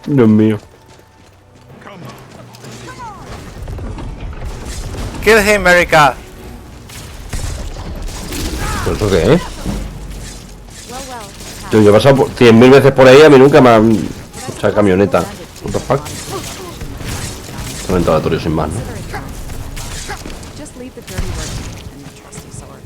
Dios mío. Kill him, America. ¿Pero eso qué es? Well, well. Tío, yo he pasado 100.000 veces por ahí, a mí nunca me han... O sea, camioneta. What the fuck? Un aleatorio sin más, ¿no? Just leave the dirty work and the trusty sword.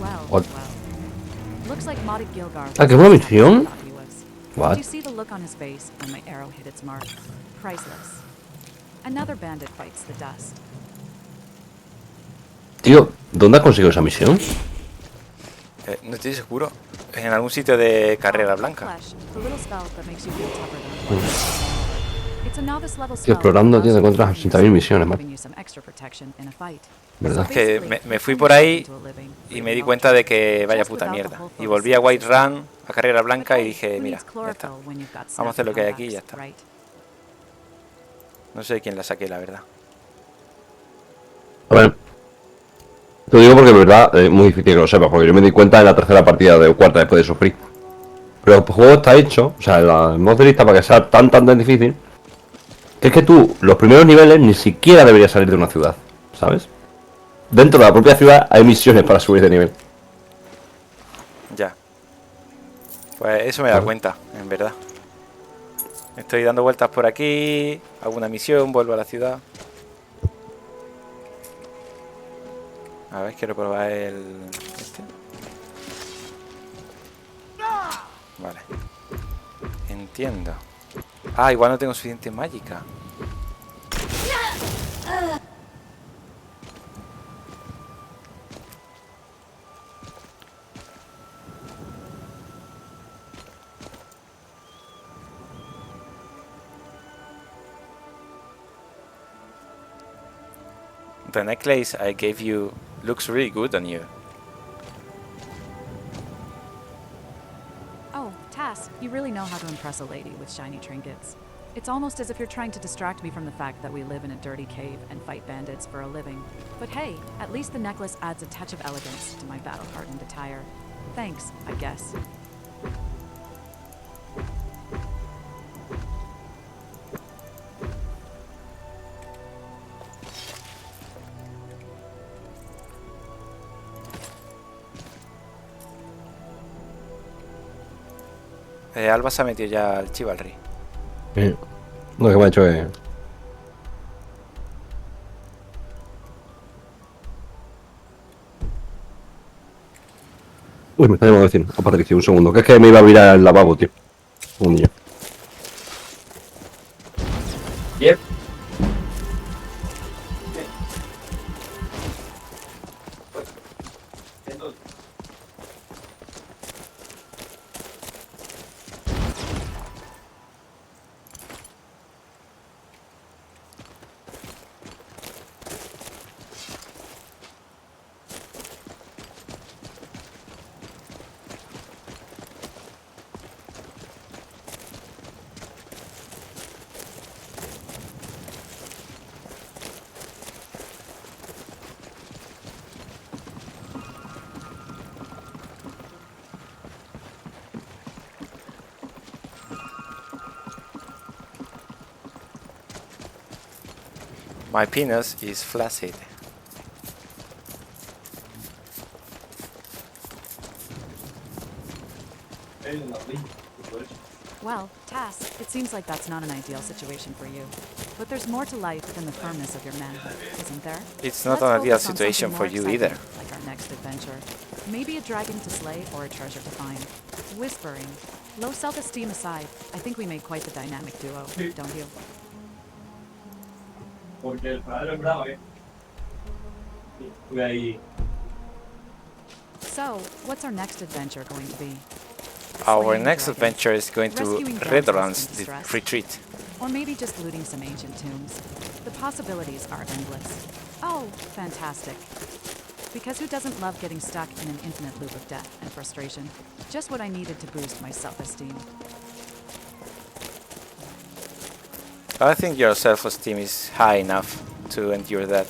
Well, What? well. Looks like Modded Gilgar. Ah, ¿qué es una misión? Did you What? see the look on his face when my arrow hit its mark? Priceless. Another bandit bites the dust. Tío, ¿dónde has conseguido esa misión? No estoy seguro. En algún sitio de carrera blanca. Flesh, the little spell that makes you feel tougher than a horse. It's a novice level Tío, spell explorando, that tío, te allows you encuentras to 80.000 misiones, giving man. you some extra protection in a fight. ¿Verdad? So Que basically, me fui turn por ahí yourself into a living, y me breathing di cuenta de que vaya just puta without the mierda. whole Y volví a focus White system. Run, a carrera But blanca, y hey, dije, who mira, needs ya está. chlorophyll when you've got Vamos a hacer lo que hay aquí y ya snappy está. comebacks, right? No sé de quién la saqué, la verdad. A ver. Te lo digo porque, de verdad, es muy difícil que lo sepas, porque yo me di cuenta en la tercera partida de cuarta después de sufrir. Pero el juego está hecho, o sea, el modo de lista para que sea tan difícil, que es que tú, los primeros niveles, ni siquiera deberías salir de una ciudad, ¿sabes? Dentro de la propia ciudad hay misiones para subir de nivel. Ya. Pues eso me da cuenta, en verdad. Estoy dando vueltas por aquí, hago una misión, vuelvo a la ciudad. A ver, quiero probar el... este. Vale. Entiendo. Ah, igual no tengo suficiente mágica. The necklace I gave you looks really good on you. Oh, Tass, you really know how to impress a lady with shiny trinkets. It's almost as if you're trying to distract me from the fact that we live in a dirty cave and fight bandits for a living. But hey, at least the necklace adds a touch of elegance to my battle-hardened attire. Thanks, I guess. Alba se ha metido ya al Chivalry. Lo que me ha hecho es... Uy, me está llamando el vecino. A Patricia, un segundo. Que es que me iba a virar el lavabo, tío. Un niño. Yep. My penis is flaccid. Well, Tass, it seems like that's not an ideal situation for you. But there's more to life than the firmness of your manhood, isn't there? It's not Let's an ideal focus on situation something for more you either. exciting, like our next adventure. Maybe a dragon to slay or a treasure to find. Whispering. Low self-esteem aside, I think we made quite the dynamic duo, don't you? Porque el padre es bravo, Estuve ahí. So, what's our next adventure going to be? Our Slaying next dragons, adventure is going to rescuing Redolance damsels in distress, retreat. or maybe just looting some ancient tombs. The possibilities are endless. Oh, fantastic. Because who doesn't love getting stuck in an infinite loop of death and frustration? Just what I needed to boost my self-esteem. I think your self-esteem is high enough to endure that.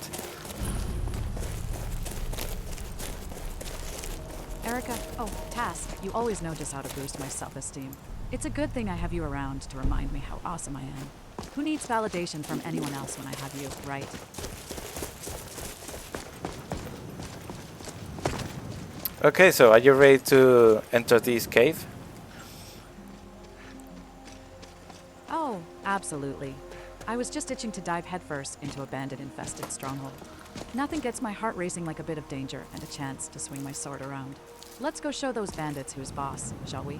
Erica, oh, Task, you always know just how to boost my self-esteem. It's a good thing I have you around to remind me how awesome I am. Who needs validation from anyone else when I have you, right? Okay, so are you ready to enter this cave? Oh, absolutely. I was just itching to dive headfirst into a bandit-infested stronghold. Nothing gets my heart racing like a bit of danger and a chance to swing my sword around. Let's go show those bandits who's boss, shall we?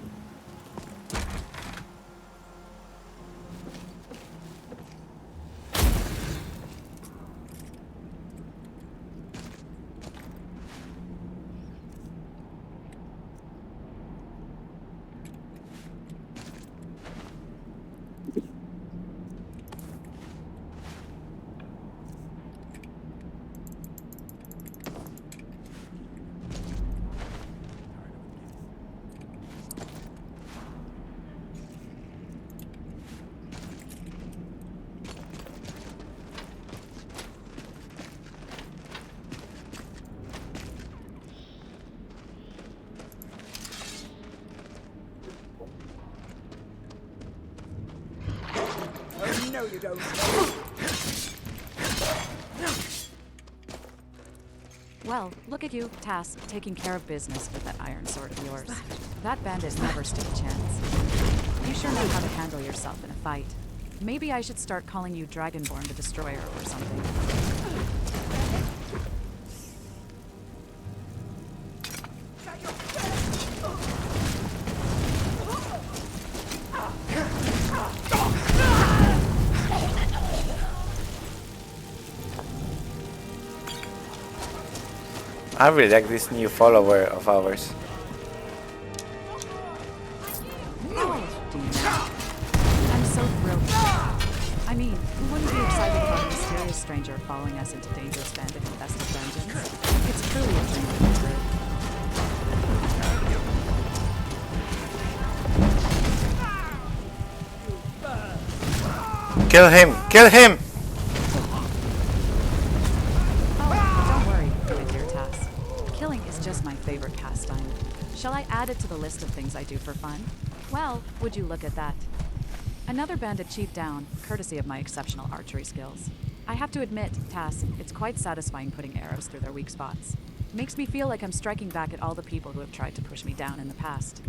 No, you don't. Well, look at you, Task, taking care of business with that iron sword of yours. That bandit never stood a chance. You sure know how to handle yourself in a fight. Maybe I should start calling you Dragonborn the Destroyer or something. I really like this new follower of ours. Oh, demon. I'm so thrilled. I mean, who wouldn't be excited about a mysterious stranger following us into dangerous bandit-infested dungeons? It's truly a dream come true. Kill him! Kill him! Oh, don't worry, my dear Tass. Killing is just my favorite pastime. Shall I add it to the list of things I do for fun? Well, would you look at that? Another bandit chief down, courtesy of my exceptional archery skills. I have to admit, Tass, it's quite satisfying putting arrows through their weak spots. Makes me feel like I'm striking back at all the people who have tried to push me down in the past.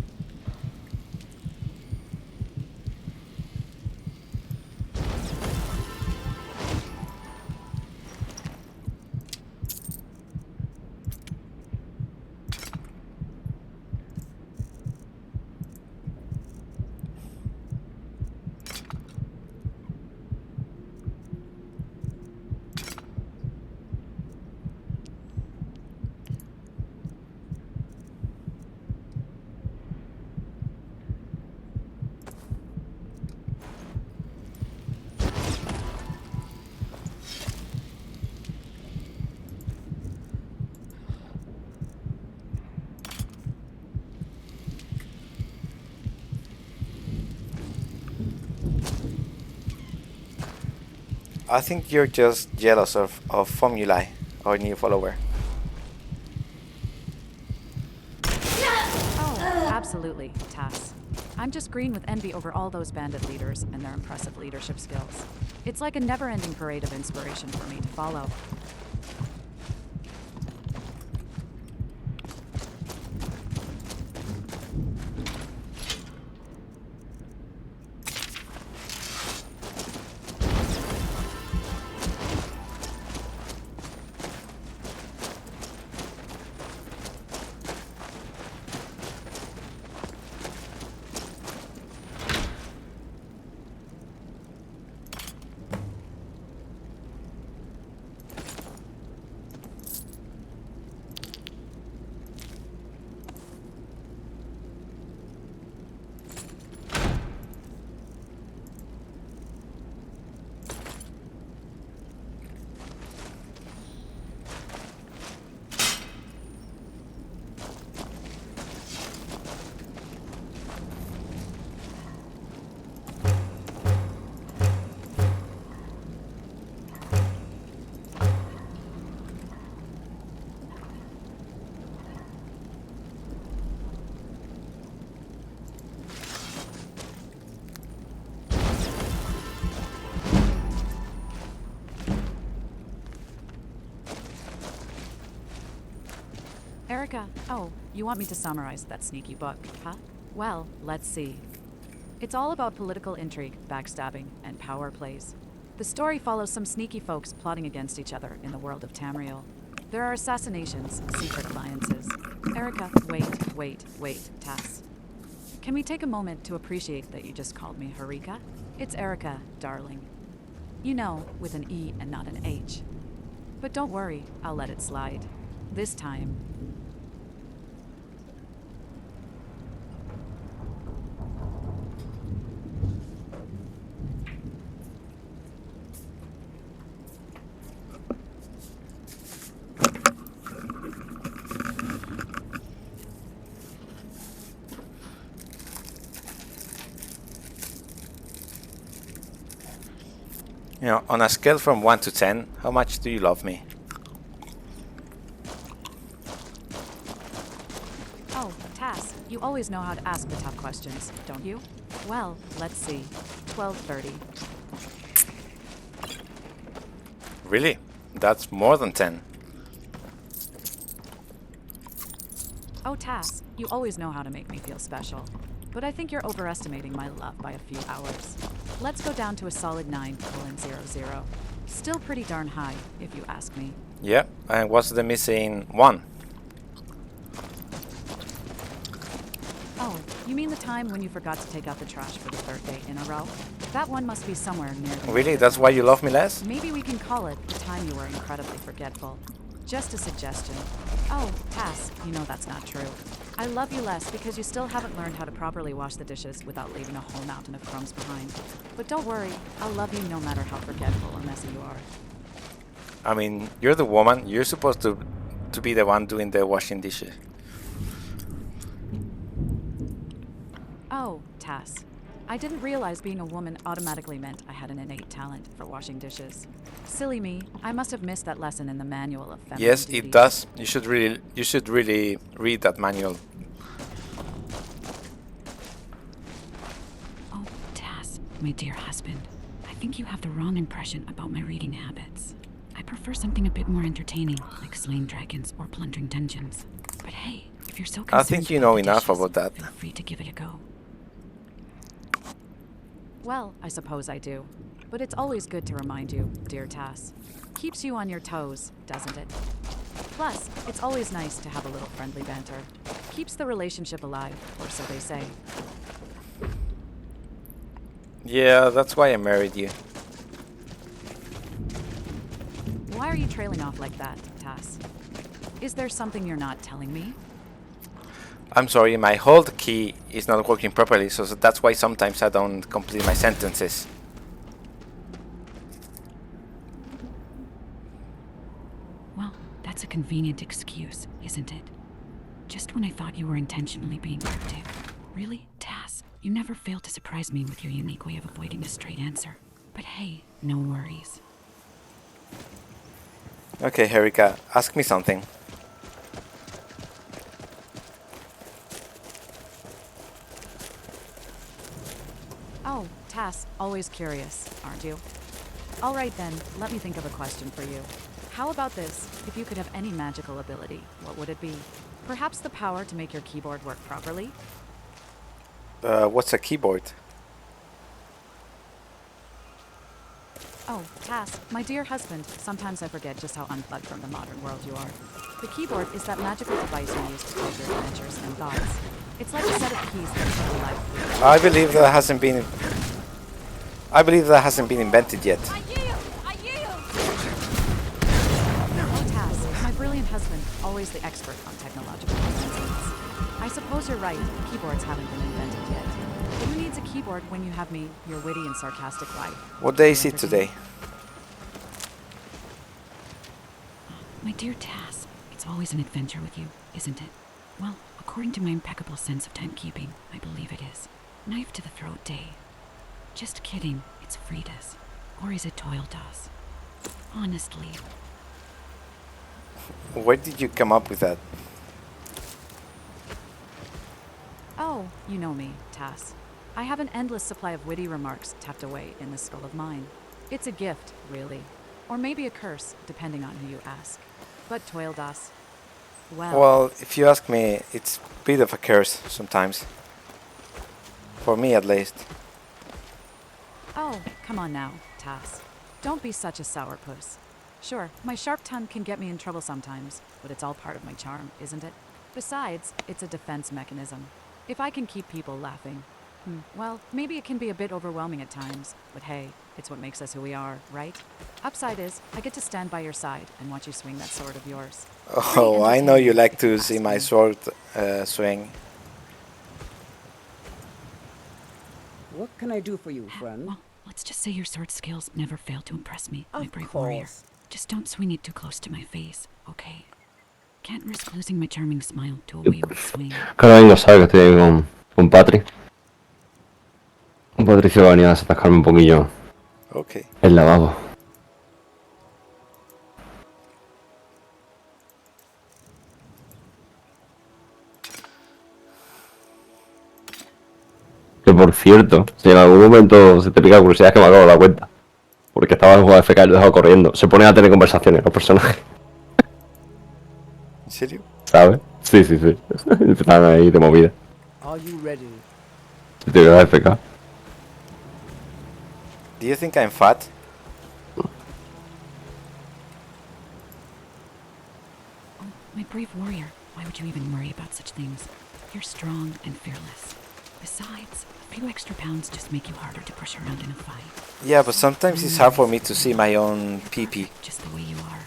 I think you're just jealous of Formulae, our new follower. Oh, absolutely, Tass. I'm just green with envy over all those bandit leaders and their impressive leadership skills. It's like a never-ending parade of inspiration for me to follow. Erica, oh, you want me to summarize that sneaky book, huh? Well, let's see. It's all about political intrigue, backstabbing, and power plays. The story follows some sneaky folks plotting against each other in the world of Tamriel. There are assassinations, secret alliances. Erica, wait, Tass. Can we take a moment to appreciate that you just called me Harika? It's Erica, darling. You know, with an E and not an H. But don't worry, I'll let it slide. This time. You know, on a scale from 1 to 10, how much do you love me? Oh, Tass, you always know how to ask the tough questions, don't you? Well, let's see. 12:30. Really? That's more than 10. Oh, Tass, you always know how to make me feel special. But I think you're overestimating my love by a few hours. Let's go down to a solid 9:00. Still pretty darn high, if you ask me. Yeah, and what's the missing 1? Oh, you mean the time when you forgot to take out the trash for the 3rd day in a row? That one must be somewhere near the Really? That's why you love me less? Maybe we can call it the time you were incredibly forgetful. Just a suggestion. Oh, Tass, you know that's not true. I love you less because you still haven't learned how to properly wash the dishes without leaving a whole mountain of crumbs behind. But don't worry, I'll love you no matter how forgetful or messy you are. I mean, you're the woman. You're supposed to be the one doing the washing dishes. Oh, Tass. I didn't realize being a woman automatically meant I had an innate talent for washing dishes. Silly me, I must have missed that lesson in the manual of feminine Yes, duty. it does. You should really read that manual. Oh, Tass, my dear husband, I think you have the wrong impression about my reading habits. I prefer something a bit more entertaining, like slaying dragons or plundering dungeons. But hey, if you're so concerned I think you know about the enough dishes, about that. feel free to give it a go. Well, I suppose I do. But it's always good to remind you, dear Tass. Keeps you on your toes, doesn't it? Plus, it's always nice to have a little friendly banter. Keeps the relationship alive, or so they say. Yeah, that's why I married you. Why are you trailing off like that, Tass? Is there something you're not telling me? I'm sorry, my hold key is not working properly, so that's why sometimes I don't complete my sentences. Well, that's a convenient excuse, isn't it? Just when I thought you were intentionally being cryptic. Really, Tass, you never fail to surprise me with your unique way of avoiding a straight answer. But hey, no worries. Okay, Herika, ask me something. Oh, Tass, always curious, aren't you? All right then, let me think of a question for you. How about this? If you could have any magical ability, what would it be? Perhaps the power to make your keyboard work properly? What's a keyboard? Oh, Tass, my dear husband, sometimes I forget just how unplugged from the modern world you are. The keyboard is that magical device you use to type your adventures and thoughts. It's like a set of keys that keep you life. I believe that hasn't been invented yet. Oh, Tass, my brilliant husband, always the expert on technological advancements. I suppose you're right, keyboards haven't been invented yet. But who needs a keyboard when you have me, your witty and sarcastic wife? What day is it today? My dear Tass, it's always an adventure with you, isn't it? Well, according to my impeccable sense of timekeeping, I believe it is. Knife to the throat day. Just kidding, it's Frida's. Or is it Toildas? Honestly. Where did you come up with that? Oh, you know me, Tass. I have an endless supply of witty remarks tucked away in this skull of mine. It's a gift, really. Or maybe a curse, depending on who you ask. But Toildas. Well, if you ask me, it's a bit of a curse sometimes. For me, at least. Oh, come on now, Tass. Don't be such a sourpuss. Sure, my sharp tongue can get me in trouble sometimes, but it's all part of my charm, isn't it? Besides, it's a defense mechanism. If I can keep people laughing, well, maybe it can be a bit overwhelming at times, but hey, it's what makes us who we are, right? Upside is, I get to stand by your side and watch you swing that sword of yours. Oh, I know you like to see my sword swing. What can I do for you, friend? Well, let's just say your sword skills never fail to impress me, my Of brave warrior. course. Just don't swing it too close to my face, okay? Can't risk losing my charming smile to a wayward swing. Claro, ahí no sabe que estoy ahí con Patri. Patricio va a venir a desatascarme un poquillo Okay. el lavabo. Que por cierto, si en algún momento se te pica curiosidad, es que me acabo de dar cuenta. Porque estaba en el juego de FK y lo he dejado corriendo. Se ponen a tener conversaciones los personajes, ¿En serio? ¿sabes? Sí, sí, sí. Están ahí de movida. Are you ready? Si te quedas FK. Do you think I'm fat? Oh, my brave warrior, why would you even worry about such things? You're strong and fearless. Besides, a few extra pounds just make you harder to push around in a fight. Yeah, but sometimes it's hard for me to see my own pee-pee. Just the way you are.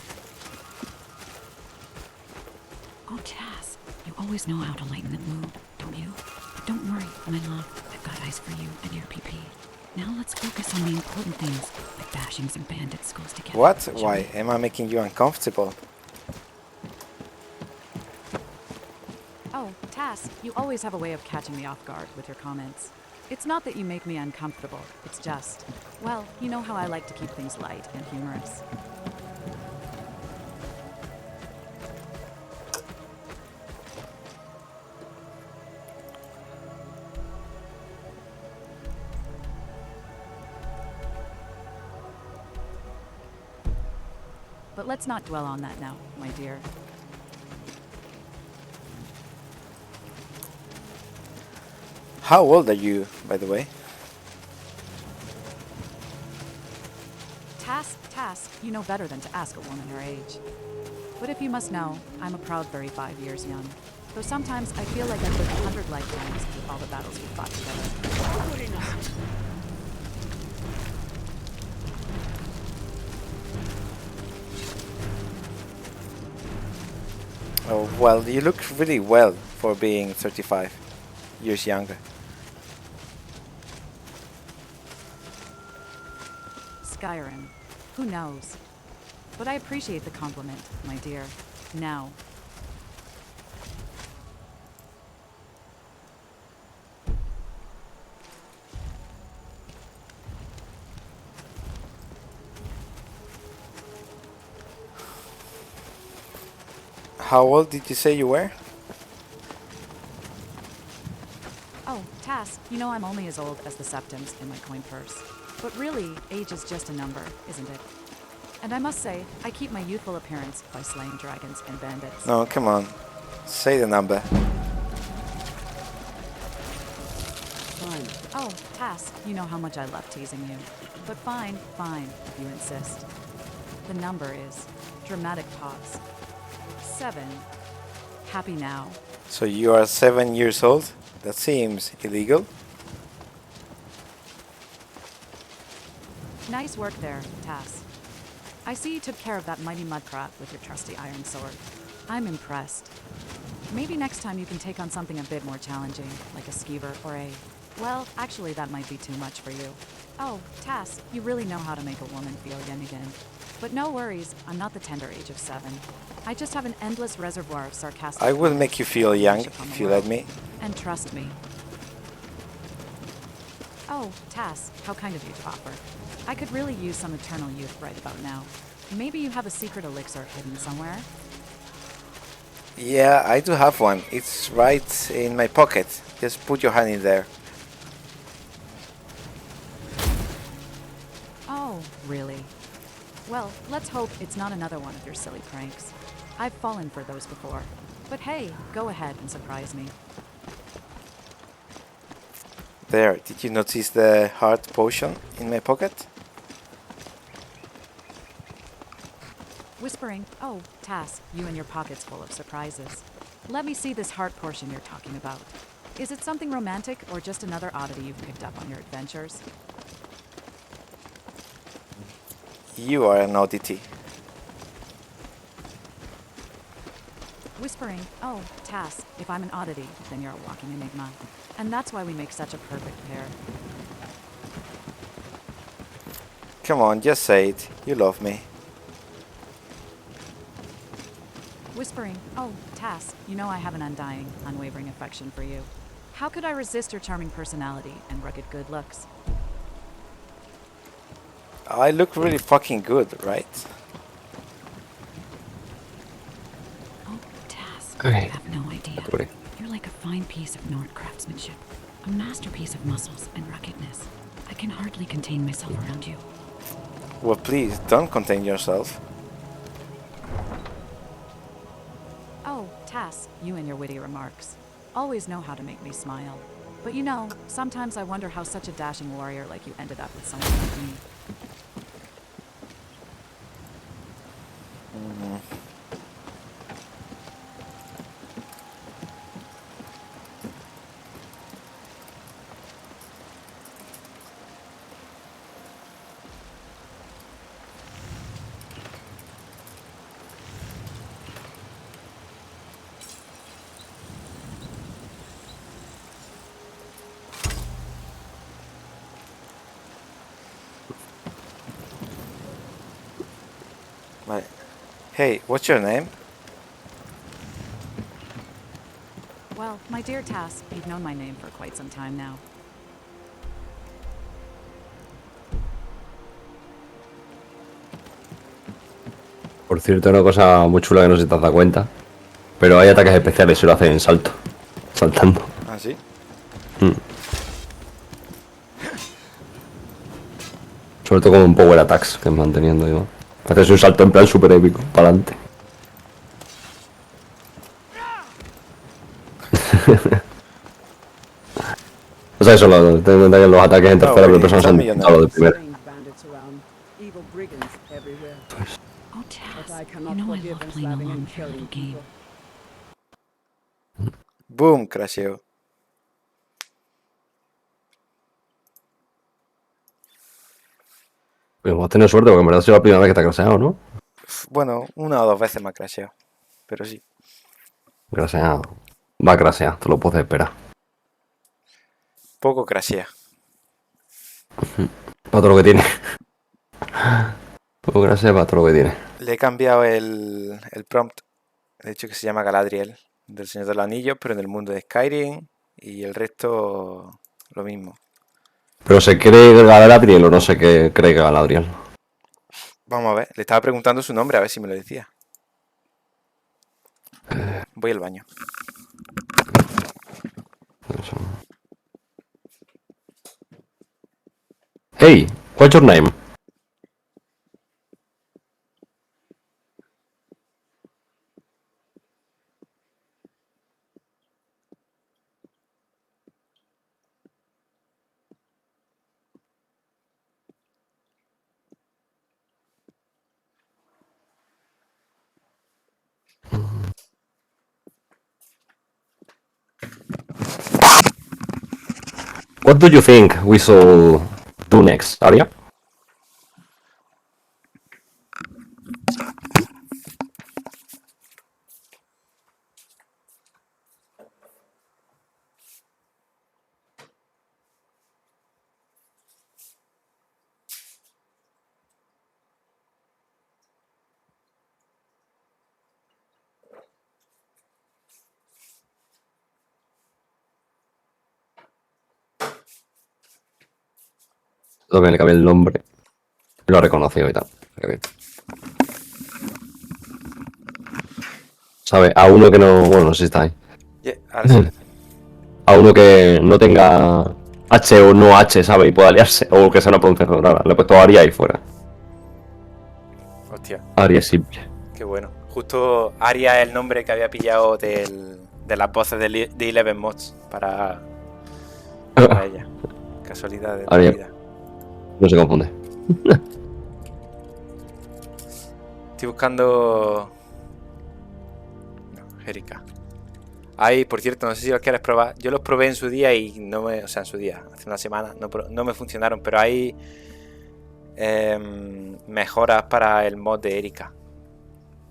Oh, Taz, you always know how to lighten the mood, don't you? But don't worry, my love, I've got eyes for you and your PP. Now let's focus on the important things, like bashing some bandit skulls together. What? shall Why? we? Am I making you uncomfortable? Oh, Tass, you always have a way of catching me off guard with your comments. It's not that you make me uncomfortable, it's just, well, you know how I like to keep things light and humorous. But let's not dwell on that now, my dear. How old are you, by the way? Tass, you know better than to ask a woman her age. But if you must know, I'm a proud 35 years young. Though sometimes I feel like I've lived 100 lifetimes with all the battles we fought together. Oh, well, you look really well for being 35 years younger. Skyrim. Who knows? But I appreciate the compliment, my dear. Now. How old did you say you were? Oh, Tass, you know I'm only as old as the septims in my coin purse. But really, age is just a number, isn't it? And I must say, I keep my youthful appearance by slaying dragons and bandits. No, come on. Say the number. Fine. Oh, Tass, you know how much I love teasing you. But fine, if you insist. The number is dramatic pause. 7. Happy now. So you are 7 years old? That seems illegal. Nice work there, Tass. I see you took care of that mighty mudcrat with your trusty iron sword. I'm impressed. Maybe next time you can take on something a bit more challenging, like a skeever or a... Well, actually that might be too much for you. Oh, Tass, you really know how to make a woman feel young again. But no worries, I'm not the tender age of 7. I just have an endless reservoir of sarcastic... I will make you feel young friendship on the if you let world. me. And trust me. Oh, Tass, how kind of you to offer. I could really use some eternal youth right about now. Maybe you have a secret elixir hidden somewhere? Yeah, I do have one. It's right in my pocket. Just put your hand in there. Oh, really? Well, let's hope it's not another one of your silly pranks. I've fallen for those before. But hey, go ahead and surprise me. There, did you notice the heart potion in my pocket? Whispering, oh, Tass, you and your pockets full of surprises. Let me see this heart portion you're talking about. Is it something romantic or just another oddity you've picked up on your adventures? You are an oddity. Whispering, oh, Tass, if I'm an oddity, then you're a walking enigma. And that's why we make such a perfect pair. Come on, just say it. You love me. Whispering, oh, Tass, you know I have an undying, unwavering affection for you. How could I resist your charming personality and rugged good looks? I look really fucking good, right? Oh, Tass, Okay. you have no idea. Pobre. You're like a fine piece of Nord craftsmanship. A masterpiece of muscles and ruggedness. I can hardly contain myself around you. Well, please, don't contain yourself. Oh, Tass, you and your witty remarks. Always know how to make me smile. But you know, sometimes I wonder how such a dashing warrior like you ended up with someone like me. Vale. Hey, what's your name? Well, my dear Tass, you've known my name for quite some time now. Por cierto, una cosa muy chula que no sé si te has dado cuenta. Pero hay ataques especiales y lo hacen en salto. Saltando. Ah, sí. Sobre todo como un power attacks que es manteniendo, digo. Haces un salto en plan super épico, para adelante. O sea, eso, ten en cuenta que los ataques en tercera oye, persona son está distintos a los de primera. Strange bandits around, evil brigands everywhere. Oh, But Tass, I you cannot know I forgive love them playing slapping along and with your little killing game. people. Boom, crasheo. Pues hemos tenido suerte porque en verdad ha sido la primera vez que te ha craseado, ¿no? Bueno, una o dos veces me ha crasheado. Pero sí. Craseado. Va a crasear, te lo puedes esperar. Poco crashea. Para todo lo que tiene. Poco crasea para todo lo que tiene. Le he cambiado el prompt. De hecho que se llama Galadriel, del Señor de los Anillos, pero en el mundo de Skyrim. Y el resto lo mismo. Pero se cree Galadriel o no se cree Galadriel. Vamos a ver. Le estaba preguntando su nombre a ver si me lo decía. Voy al baño. Hey, what's your name? What do you think we should do next, Arya? Lo que le cambie el nombre. Lo ha reconocido y tal. Qué bien. ¿Sabe? A uno que no. Bueno, no sé si está ahí. Yeah, ahora sí. A uno que no tenga H o no H, ¿sabe? Y pueda aliarse. O que sea una pronunciación rara. Le he puesto Aria ahí fuera. Hostia, Aria simple. qué bueno. Justo Aria es el nombre que había pillado de las voces de Eleven Mods para ella. Casualidad de la Aria. vida. No se confunde. Estoy buscando... No, Erika. Ay, por cierto, no sé si los quieres probar. Yo los probé en su día y no me... O sea, en su día, hace una semana, no me funcionaron. Pero hay mejoras para el mod de Erika.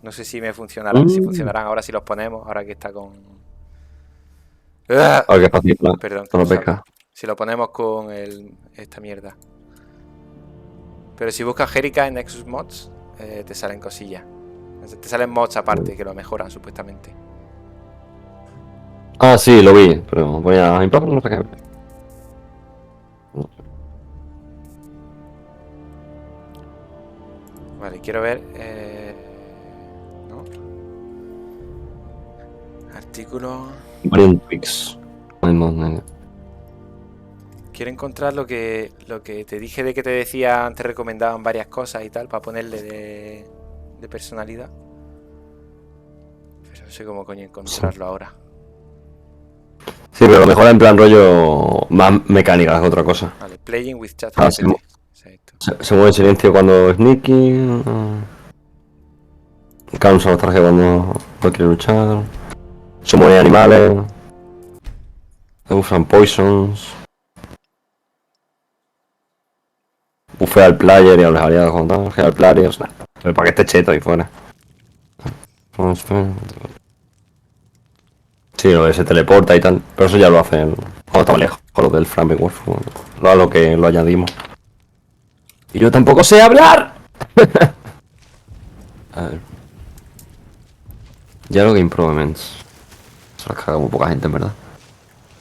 No sé si me funcionarán. Si funcionarán ahora si los ponemos. Ahora que está con... ¡Ah! A ver qué fácil, ¿no? Perdón, que No no lo sabe. pesca. Si lo ponemos con esta mierda. Pero si buscas Erika en Nexus Mods, te salen cosillas. Te salen mods aparte que lo mejoran supuestamente. Ah, sí, lo vi, pero voy a improvisar, no sé qué. Vale, quiero ver... ¿no? Artículo... Variant Twix. No. Quiero encontrar lo que te dije de que te decía, te recomendaban varias cosas y tal, para ponerle de personalidad. Pero no sé cómo coño encontrarlo ahora. Sí, pero lo mejor en plan rollo más mecánica que otra cosa. Vale, playing with chat Ah, GPT. Exacto. Se mueve en silencio cuando sneaky. Causa los trajes cuando no quiere luchar. Se mueven animales. Usan poisons. Bufea al player y a los aliados con tal. Al player. Pero para que esté cheto ahí fuera. Sí, lo de se teleporta y tal. Pero eso ya lo hacen cuando estaba lejos. Con lo del framework. Lo que lo añadimos. Y yo tampoco sé hablar. A ver. Dialogue Improvements. Se las caga muy poca gente en verdad.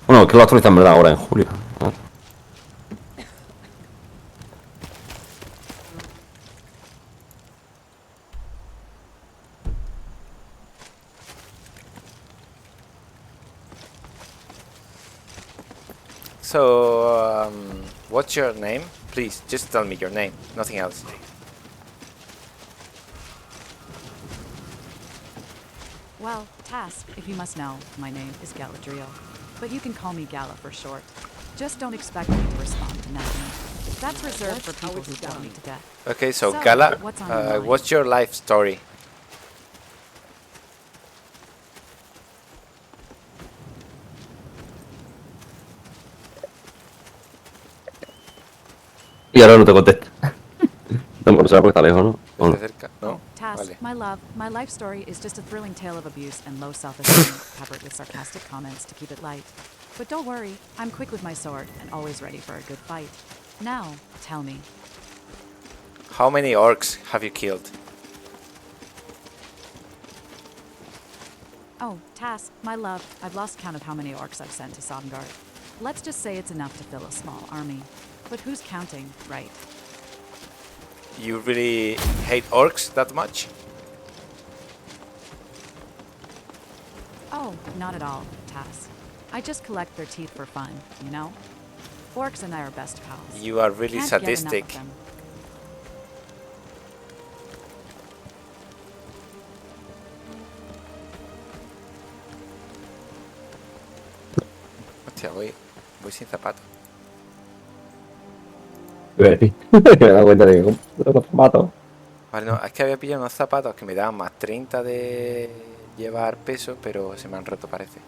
Bueno, que lo actualizan en verdad ahora en julio. A ver. So, what's your name? Please, just tell me your name, nothing else. Well, Task, if you must know, my name is Galadriel. But you can call me Gala for short. Just don't expect me to respond to nothing. That's reserved for people who bore me to death. Okay, so So, Gala, what's on your mind? what's your life story? Y ahora no te contesto. No sé porque está lejos, ¿no? ¿O no? ¿Está cerca? ¿No? Task, Vale. my love, my life story is just a thrilling tale of abuse and low self-esteem, peppered with sarcastic comments to keep it light. But don't worry, I'm quick with my sword and always ready for a good fight. Now, tell me, How many orcs have you killed? oh, Task, my love, I've lost count of how many orcs I've sent to Sovngarde. Let's just say it's enough to fill a small army. But who's counting, right? You really hate orcs that much? Oh, not at all, Task. I just collect their teeth for fun, you know? Orcs and I are best pals. You are really Can't get enough of sadistic. them. Hostia, voy sin zapatos. Me he dado cuenta de que los mato. Vale, no, es que había pillado unos zapatos que me daban más 30 de llevar peso, pero se me han roto, parece.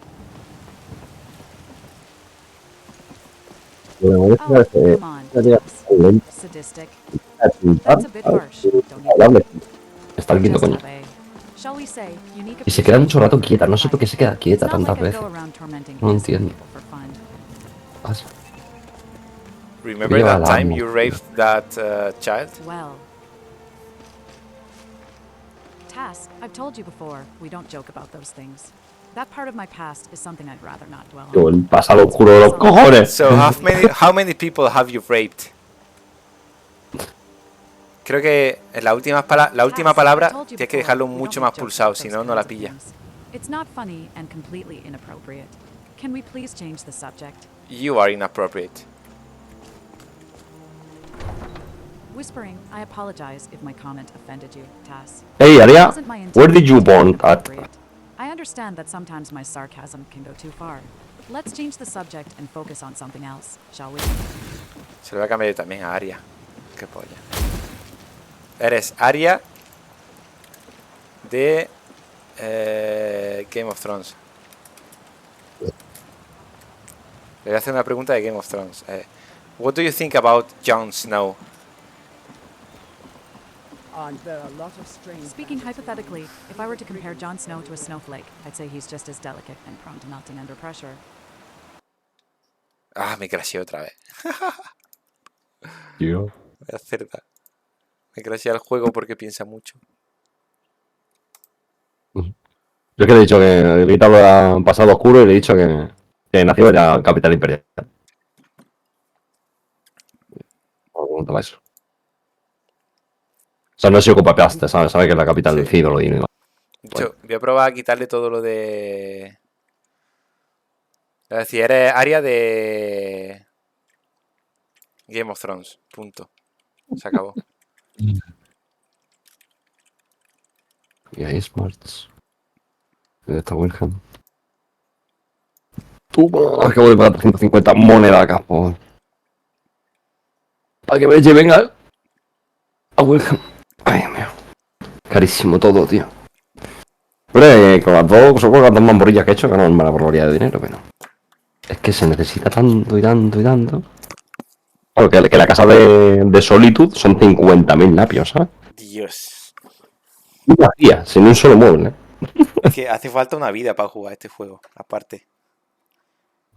Oh, come on, sadistic. That's a bit harsh, don't you think? Está el quinto Just coño. have a, shall we say, unique Y se queda mucho rato quieta, no sé appreciation por qué se queda It's quieta not tantas like I veces. go around tormenting No innocent entiendo. people for fun. Pasa. Remember Lleva that la time amo. you raped that child? Well, Task, I've told you before, we don't joke about those things. That part of my past is something I'd rather not dwell Yo, on. el pasado oscuro de los cojones. So how many people have you raped? Creo que en la última palabra tienes que dejarlo mucho más pulsado, si no, no la pilla. It's not funny and completely inappropriate. Can we please change the subject? You are inappropriate. Whispering, I apologize if my comment offended you, Tass. Hey, It Aria, wasn't my where did you intention to be born at? inappropriate. I understand that sometimes my sarcasm can go too far. Let's change the subject and focus on something else, shall we? Se lo voy a cambiar yo también a Arya. Qué polla. Eres Arya de Game of Thrones. Le voy a hacer una pregunta de Game of Thrones. What do you think about Jon Snow? Aren't there a lot of strange Speaking bandits around? hypothetically, if I were to compare Jon Snow to a snowflake, I'd say he's just as delicate and prone to melting under pressure. Ah, me crasheé otra vez. Tío. Voy a cerda. Me crashea el juego porque piensa mucho. Yo es que le he dicho que he quitado el pasado oscuro y le he dicho que nació era capital imperial. No me preguntaba eso. O sea, no se ocupa Piastre, ¿sabes? Sabe que es la capital del Sí. Cidro y De hecho, voy a probar a quitarle todo lo de... Es decir, eres Arya de... Game of Thrones. Punto. Se acabó. Y ahí Smarts. Está Wilhelm. Acabo de pagar 350 monedas acá, por... Para que me lleven a Wilhelm. Ay, Dios mío. Carísimo todo, tío. Hombre, con las dos, con las dos mamborillas que he hecho, que no es mala barbaridad de dinero, pero... Es que se necesita tanto y tanto y tanto. Claro, que la casa de Solitud son 50.000 napios, ¿sabes? Dios. Una guía, sin un solo mueble. Es que hace falta una vida para jugar este juego. Aparte.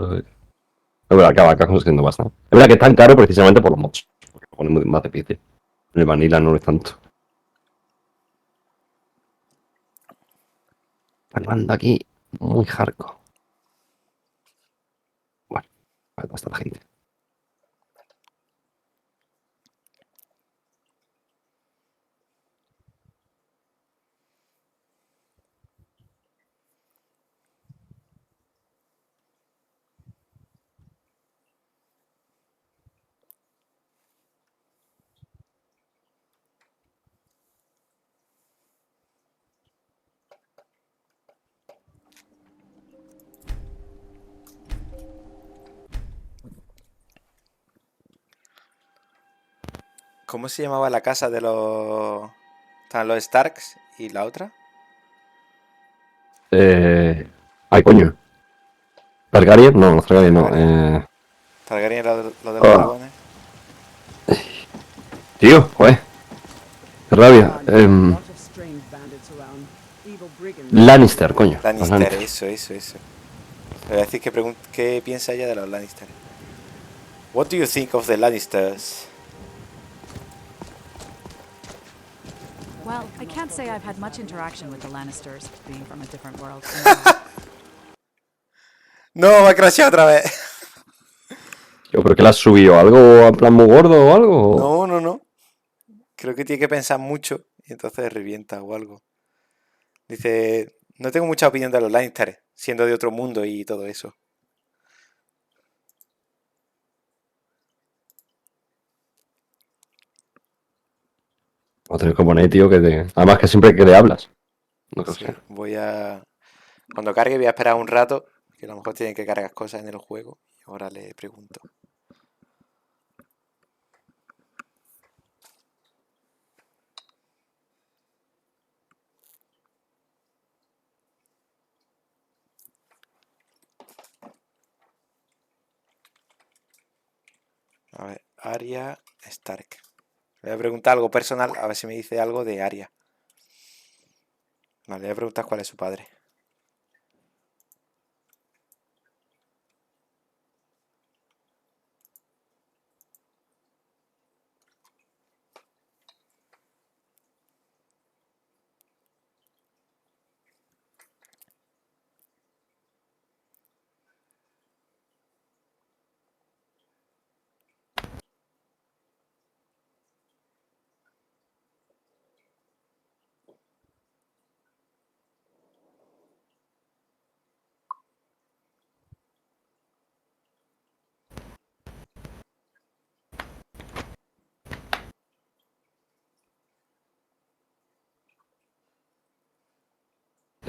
Es verdad que acaba consiguiendo bastante. Es verdad que es tan caro precisamente por los mods. Porque lo pone más difícil. El Vanilla no lo es tanto. Anda aquí muy hardcore. Bueno, hay bastante gente. ¿Cómo se llamaba la casa de los... Estaban los Starks y la otra? Ay, coño. Targaryen, no, Targaryen no. Targaryen, lo de los dragones. Tío, joder. Qué rabia. Aren't there a lot of strange bandits around? Evil brigands. Lannister, coño. Los Lannister, eso. Le voy a decir que qué piensa ella de los Lannister. What do you think of the Lannisters? Well, I can't say I've had much interaction with the Lannisters, being from a different world. No, me ha crasheado otra vez. Yo creo que le has subido algo a plan muy gordo o algo. No. Creo que tiene que pensar mucho y entonces revienta o algo. Dice, no tengo mucha opinión de los Lannister, siendo de otro mundo y todo eso. Va a tener que poner, tío, además que siempre que le hablas. No creo Sí, que voy a... Cuando cargue voy a esperar un rato, que a lo mejor tienen que cargar cosas en el juego. Y ahora le pregunto. A ver, Arya Stark. Le voy a preguntar algo personal, a ver si me dice algo de Arya. Vale, le voy a preguntar cuál es su padre.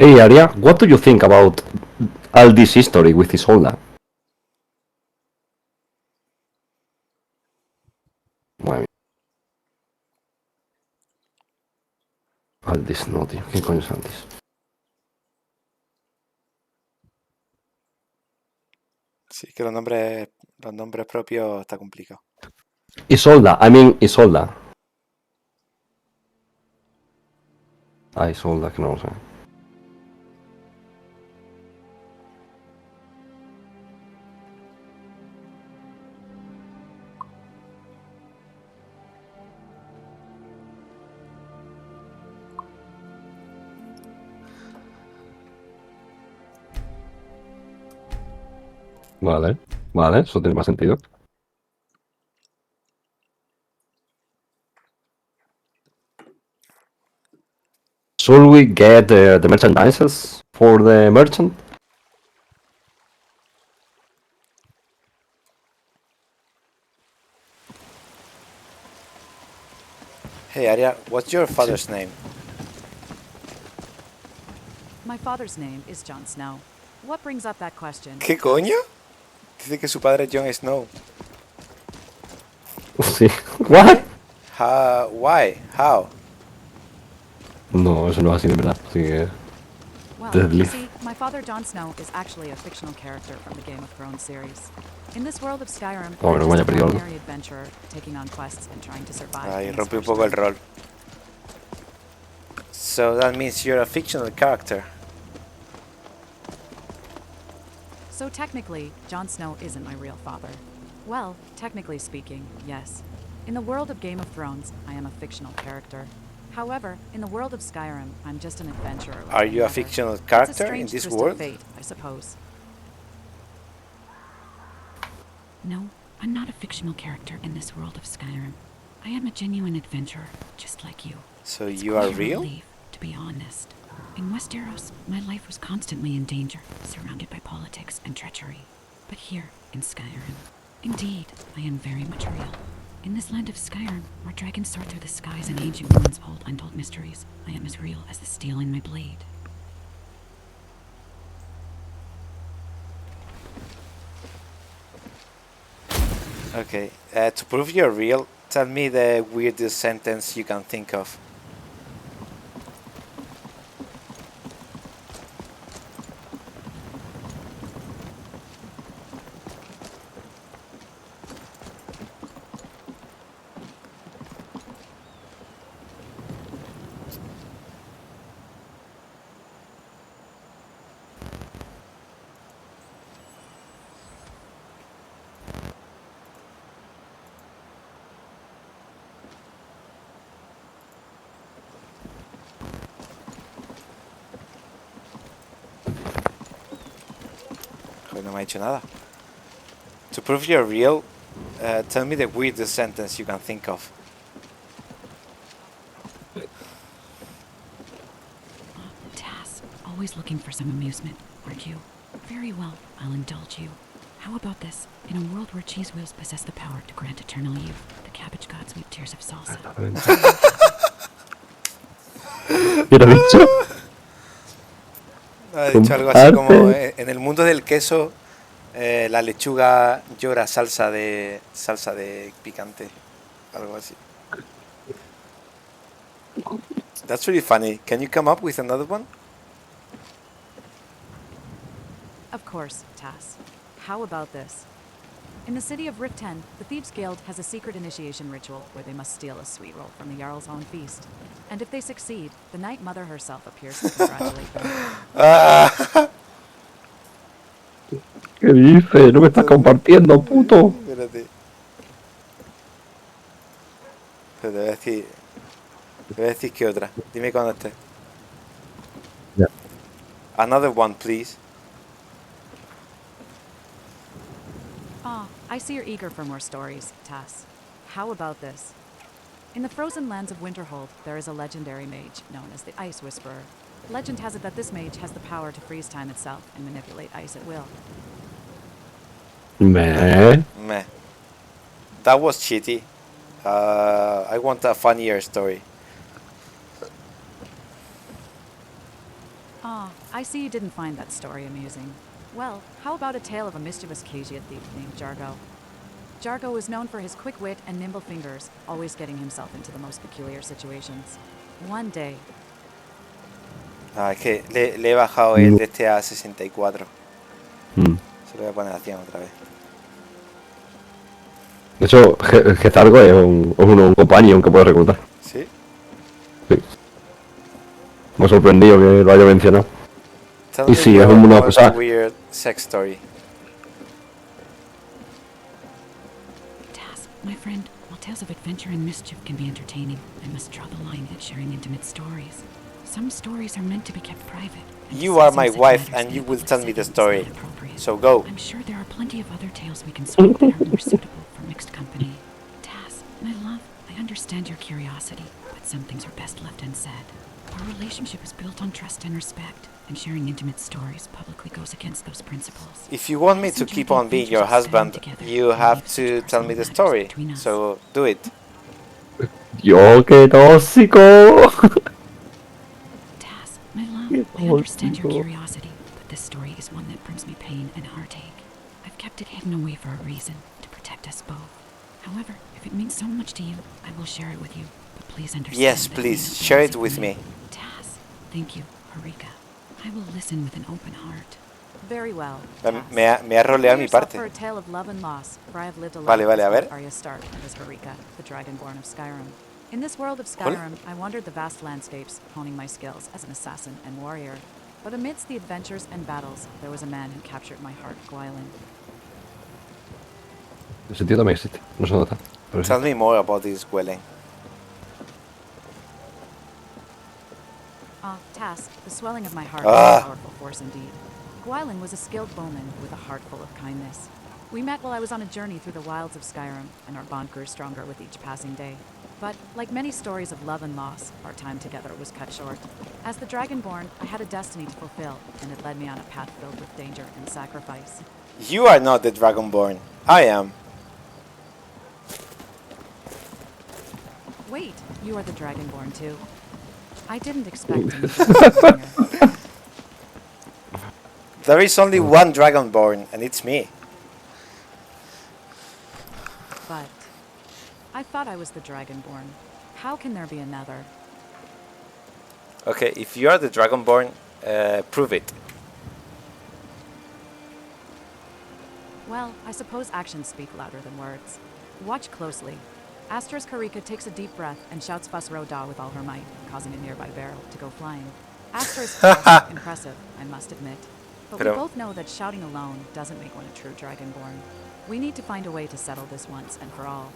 Hey Aria, what do you think about all this history with Isolda? Madre mía. Aldis, no, tío. ¿Qué coño es Aldis? Sí, que los nombres propios está complicado. Isolda, I mean Isolda. Ah, Isolda, que no lo sé. Vale, vale, eso tiene más sentido. Should we get the merchandises for the merchant? Hey, Aria, what's your father's name? My father's name is Jon Snow. What brings up that question? ¿Qué coño? Dice que su padre es Jon Snow. Sí. What? Why? How? No, eso no es así de verdad. Así que... Well, Deadly. you see, my father Jon Snow is actually a fictional character from the Game of Thrones series. In this world of Skyrim, Oh, I'm no, just vaya an perdido algo. ordinary adventurer taking on quests and trying to survive. Ay, in this rompe un harsh poco el land. rol. So that means you're a fictional character. So technically, Jon Snow isn't my real father. Well, technically speaking, yes. In the world of Game of Thrones, I am a fictional character. However, in the world of Skyrim, I'm just an adventurer. Like Are you a any other. fictional It's a character in strange this twist world? of fate, I suppose. No, I'm not a fictional character in this world of Skyrim. I am a genuine adventurer, just like you. So It's you are quite a real? relief, to be honest. In Westeros, my life was constantly in danger, surrounded by politics and treachery. But here, in Skyrim, indeed, I am very much real. In this land of Skyrim, where dragons soar through the skies and ancient ruins hold untold mysteries, I am as real as the steel in my blade. Okay. To prove you're real, tell me the weirdest sentence you can think of. Joder, no me ha dicho nada. To prove you're real, tell me the weirdest sentence you can think of. Tass, always looking for some amusement, aren't you? Very well, I'll indulge you. How about this? In a world where cheese wheels possess the power to grant eternal youth, the cabbage gods weep tears of salsa. ¿Qué te ha dicho? Ha dicho algo así como Comparte. en el mundo del queso la lechuga llora salsa de picante, algo así. That's really funny. Can you come up with another one? Of course, Tass. How about this? In the city of Rift 10, the Thieves Guild has a secret initiation ritual where they must steal a sweet roll from the Jarl's own feast. And if they succeed, the Night Mother herself appears to congratulate them. ¿Qué dices? No me estás compartiendo, puto. Espérate. Pero te voy a decir que otra. Dime cuando esté. Ya. Another one, please. Ah, I see you're eager for more stories, Tass. How about this? In the frozen lands of Winterhold, there is a legendary mage known as the Ice Whisperer. Legend has it that this mage has the power to freeze time itself and manipulate ice at will. Meh. Meh. That was shitty. I want a funnier story. Ah, I see you didn't find that story amusing. Well, how about a tale of a mischievous Khajiit thief named Jargo? Jargo was known for his quick wit and nimble fingers, always getting himself into the most peculiar situations. One day, Ah, es que le he bajado el de este a 64. Mm. Se lo voy a poner a 100 otra vez. De hecho, Gezargo es un companion que puedes reclutar. ¿Sí? Sí. Me ha sorprendido que lo haya mencionado. Tell Y me sí, es your una most cosa. weird sex story. Taz, my friend, while tales of adventure and mischief can be entertaining, I must draw the line at sharing intimate stories. Some stories are meant to be kept private. And You are discussing my such wife matters and in you a will public tell me the setting is story. not appropriate. So go. I'm sure there are plenty of other tales we can swap that are more suitable for mixed company. Taz, my love, I understand your curiosity, but some things are best left unsaid. Our relationship is built on trust and respect, and sharing intimate stories publicly goes against those principles. If you want me Let's to enjoy keep the on being your adventures of husband, staying together you and have leave such to tell me personal the matters story. between us. So do it. ¡Yo, qué tóxico! Taz, my love, Qué I understand your tóxico. curiosity, but this story is one that brings me pain and heartache. I've kept it hidden away for a reason, to protect us both. However, if it means so much to you, I will share it with you. But please understand Yes, that it may please, not be share easy it for with me. Taz, thank you, Harika. I will listen with an open heart. very well. Me ha roleado mi parte. For a tale of love and loss, for I have lived a Vale, life vale, as a both ver. Arya Stark and as Harika, the Dragonborn of Skyrim. In this world of Cool. Skyrim, I wandered the vast landscapes, honing my skills as an assassin and warrior. But amidst the adventures and battles, there was a man who captured my heart, Gwylin. El sentido también existe, no se nota. Pero Tell existe. me more about this Gwelling. Task, the swelling of my heart Ah. was a powerful force indeed. Gwylin was a skilled bowman with a heart full of kindness. We met while I was on a journey through the wilds of Skyrim, and our bond grew stronger with each passing day. But, like many stories of love and loss, our time together was cut short. As the Dragonborn, I had a destiny to fulfill, and it led me on a path filled with danger and sacrifice. You are not the Dragonborn. I am. Wait, you are the Dragonborn too? I didn't expect to meet you here. There is only one Dragonborn, and it's me. But I thought I was the Dragonborn. How can there be another? Okay, if you are the Dragonborn, prove it. Well, I suppose actions speak louder than words. Watch closely. Astra's Karika takes a deep breath and shouts Fusro Da with all her might, causing a nearby barrel to go flying. Astra is fast, impressive, I must admit. But we Pero- both know that shouting alone doesn't make one a true Dragonborn. We need to find a way to settle this once and for all.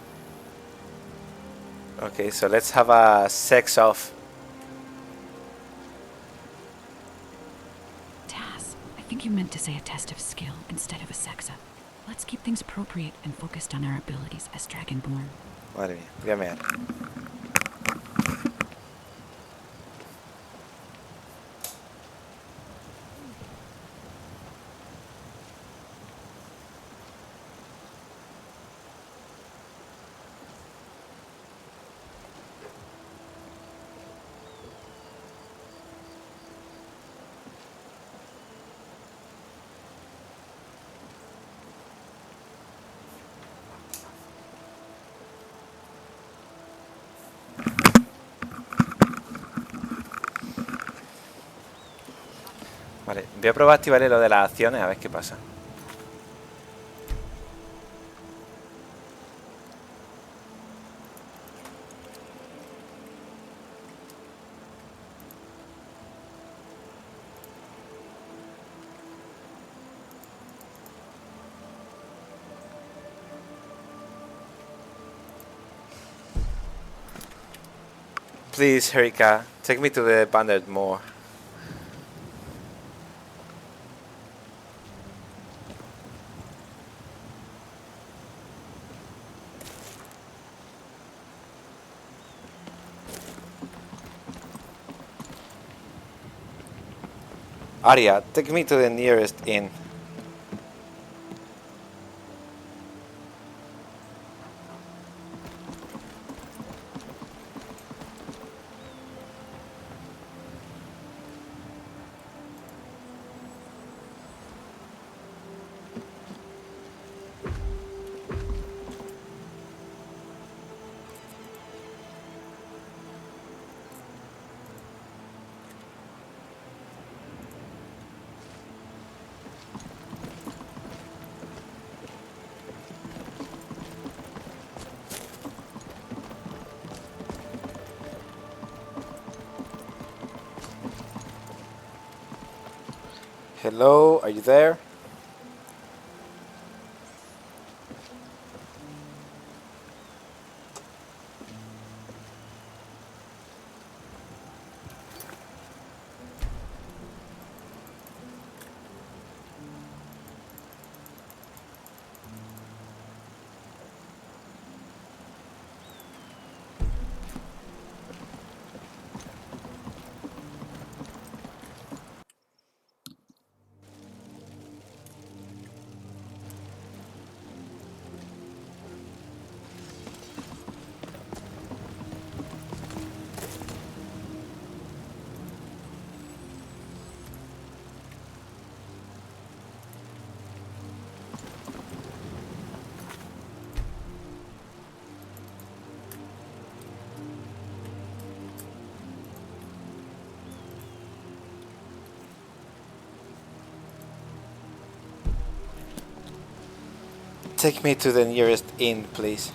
Okay, so let's have a sex off. Taz, I think you meant to say a test of skill instead of a sex up. Let's keep things appropriate and focused on our abilities as Dragonborn. Madre mía, voy a mear. Vale, voy a probar a activar lo de las acciones a ver qué pasa. Please, Erika, take me to the bandit more. Arya, take me to the nearest inn. Hello, are you there? Take me to the nearest inn, please.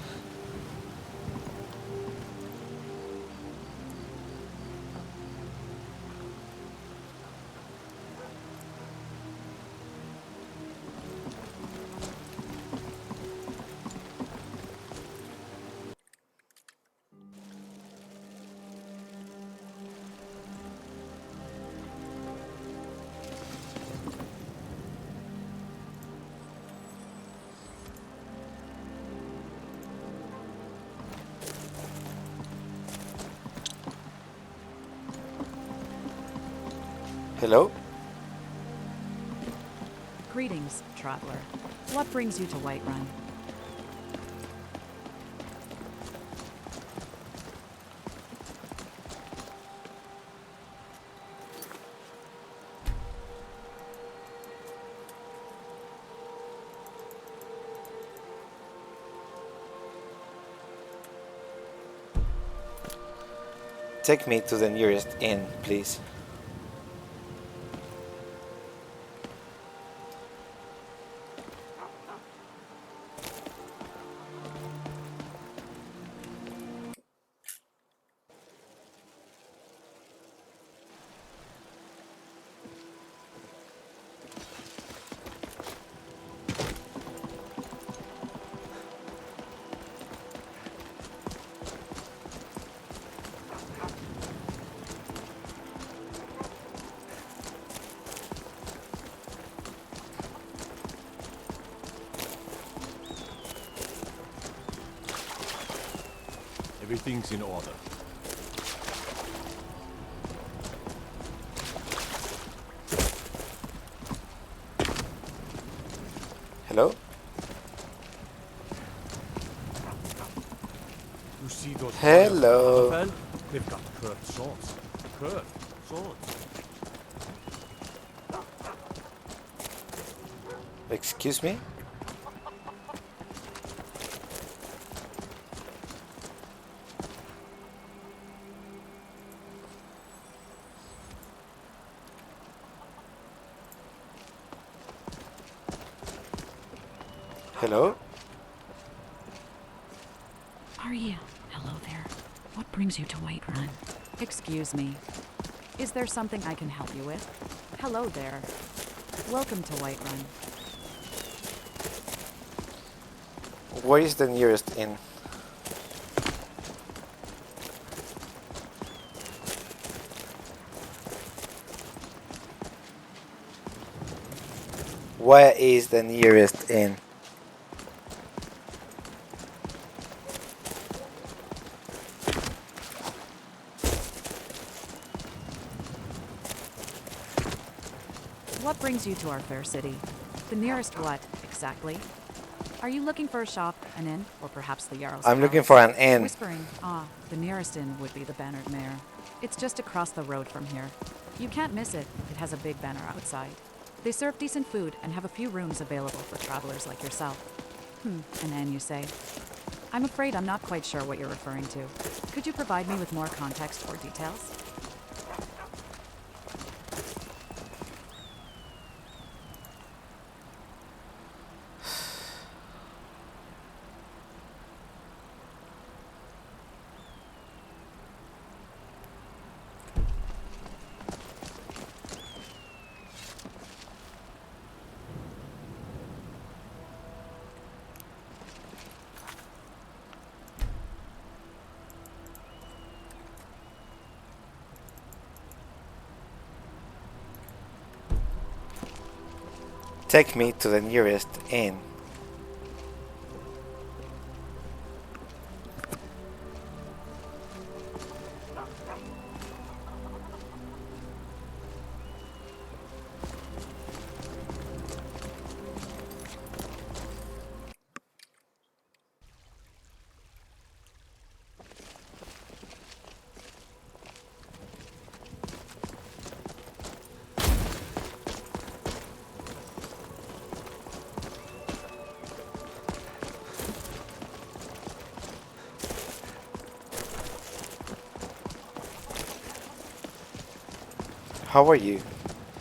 Hello? Greetings, traveler. What brings you to Whiterun? Take me to the nearest inn, please. Everything's in order. Hello? You see those Hello. warriors of Hammerfell? They've got curved swords. Curved swords. Excuse me? Hello? Arya, hello there. What brings you to Whiterun? Excuse me. Is there something I can help you with? Hello there. Welcome to Whiterun. Where is the nearest inn? Where is the nearest inn? What brings you to our fair city? The nearest what, exactly? Are you looking for a shop, an inn, or perhaps the Jarl's I'm looking palace? for an inn. Whispering, the nearest inn would be the Bannered Mare. It's just across the road from here. You can't miss it. It has a big banner outside. They serve decent food and have a few rooms available for travelers like yourself. An inn, you say? I'm afraid I'm not quite sure what you're referring to. Could you provide me with more context or details? Take me to the nearest inn. How are you?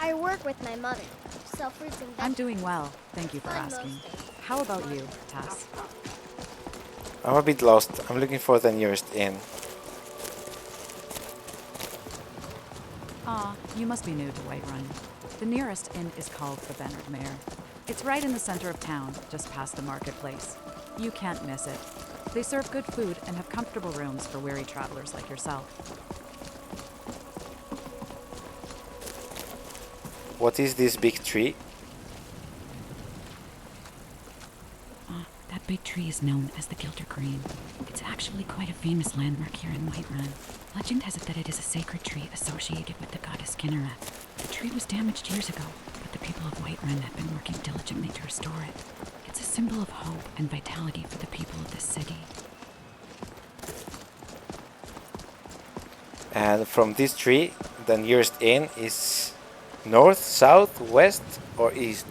I work with my mother. Sell fruits and I'm vegetables. doing well, thank you for asking. How about you, Tess? I'm a bit lost. I'm looking for the nearest inn. Aw, you must be new to Whiterun. The nearest inn is called the Bennard Mare. It's right in the center of town, just past the marketplace. You can't miss it. They serve good food and have comfortable rooms for weary travelers like yourself. What is this big tree? That big tree is known as the Gilder Green. It's actually quite a famous landmark here in Whiterun. Legend has it that it is a sacred tree associated with the goddess Kinneret. The tree was damaged years ago, but the people of Whiterun have been working diligently to restore it. It's a symbol of hope and vitality for the people of this city. And from this tree, the nearest inn is north, south, west, or east?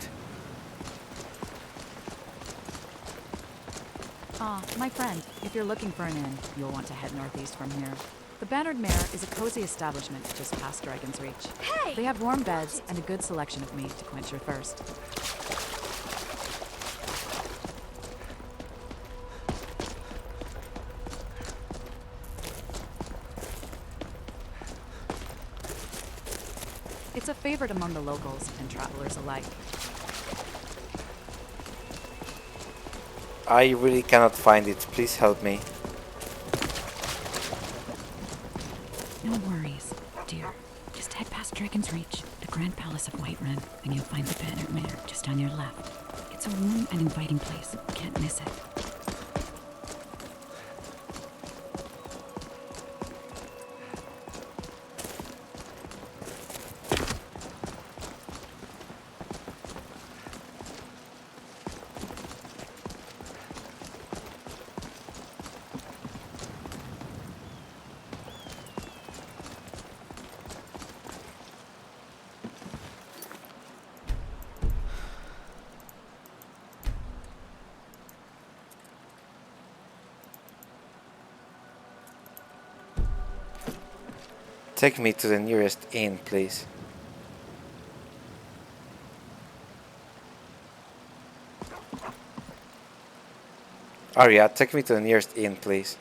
My friend, if you're looking for an inn, you'll want to head northeast from here. The Bannard Mare is a cozy establishment just past Dragon's Reach. Hey! They have warm beds and a good selection of meat to quench your thirst. It's a favorite among the locals and travelers alike. I really cannot find it. Please help me. No worries, dear. Just head past Dragon's Reach, the Grand Palace of Whiterun, and you'll find the Bannard Mare just on your left. It's a warm and inviting place. Can't miss it. Take me to the nearest inn, please. Arya, take me to the nearest inn, please.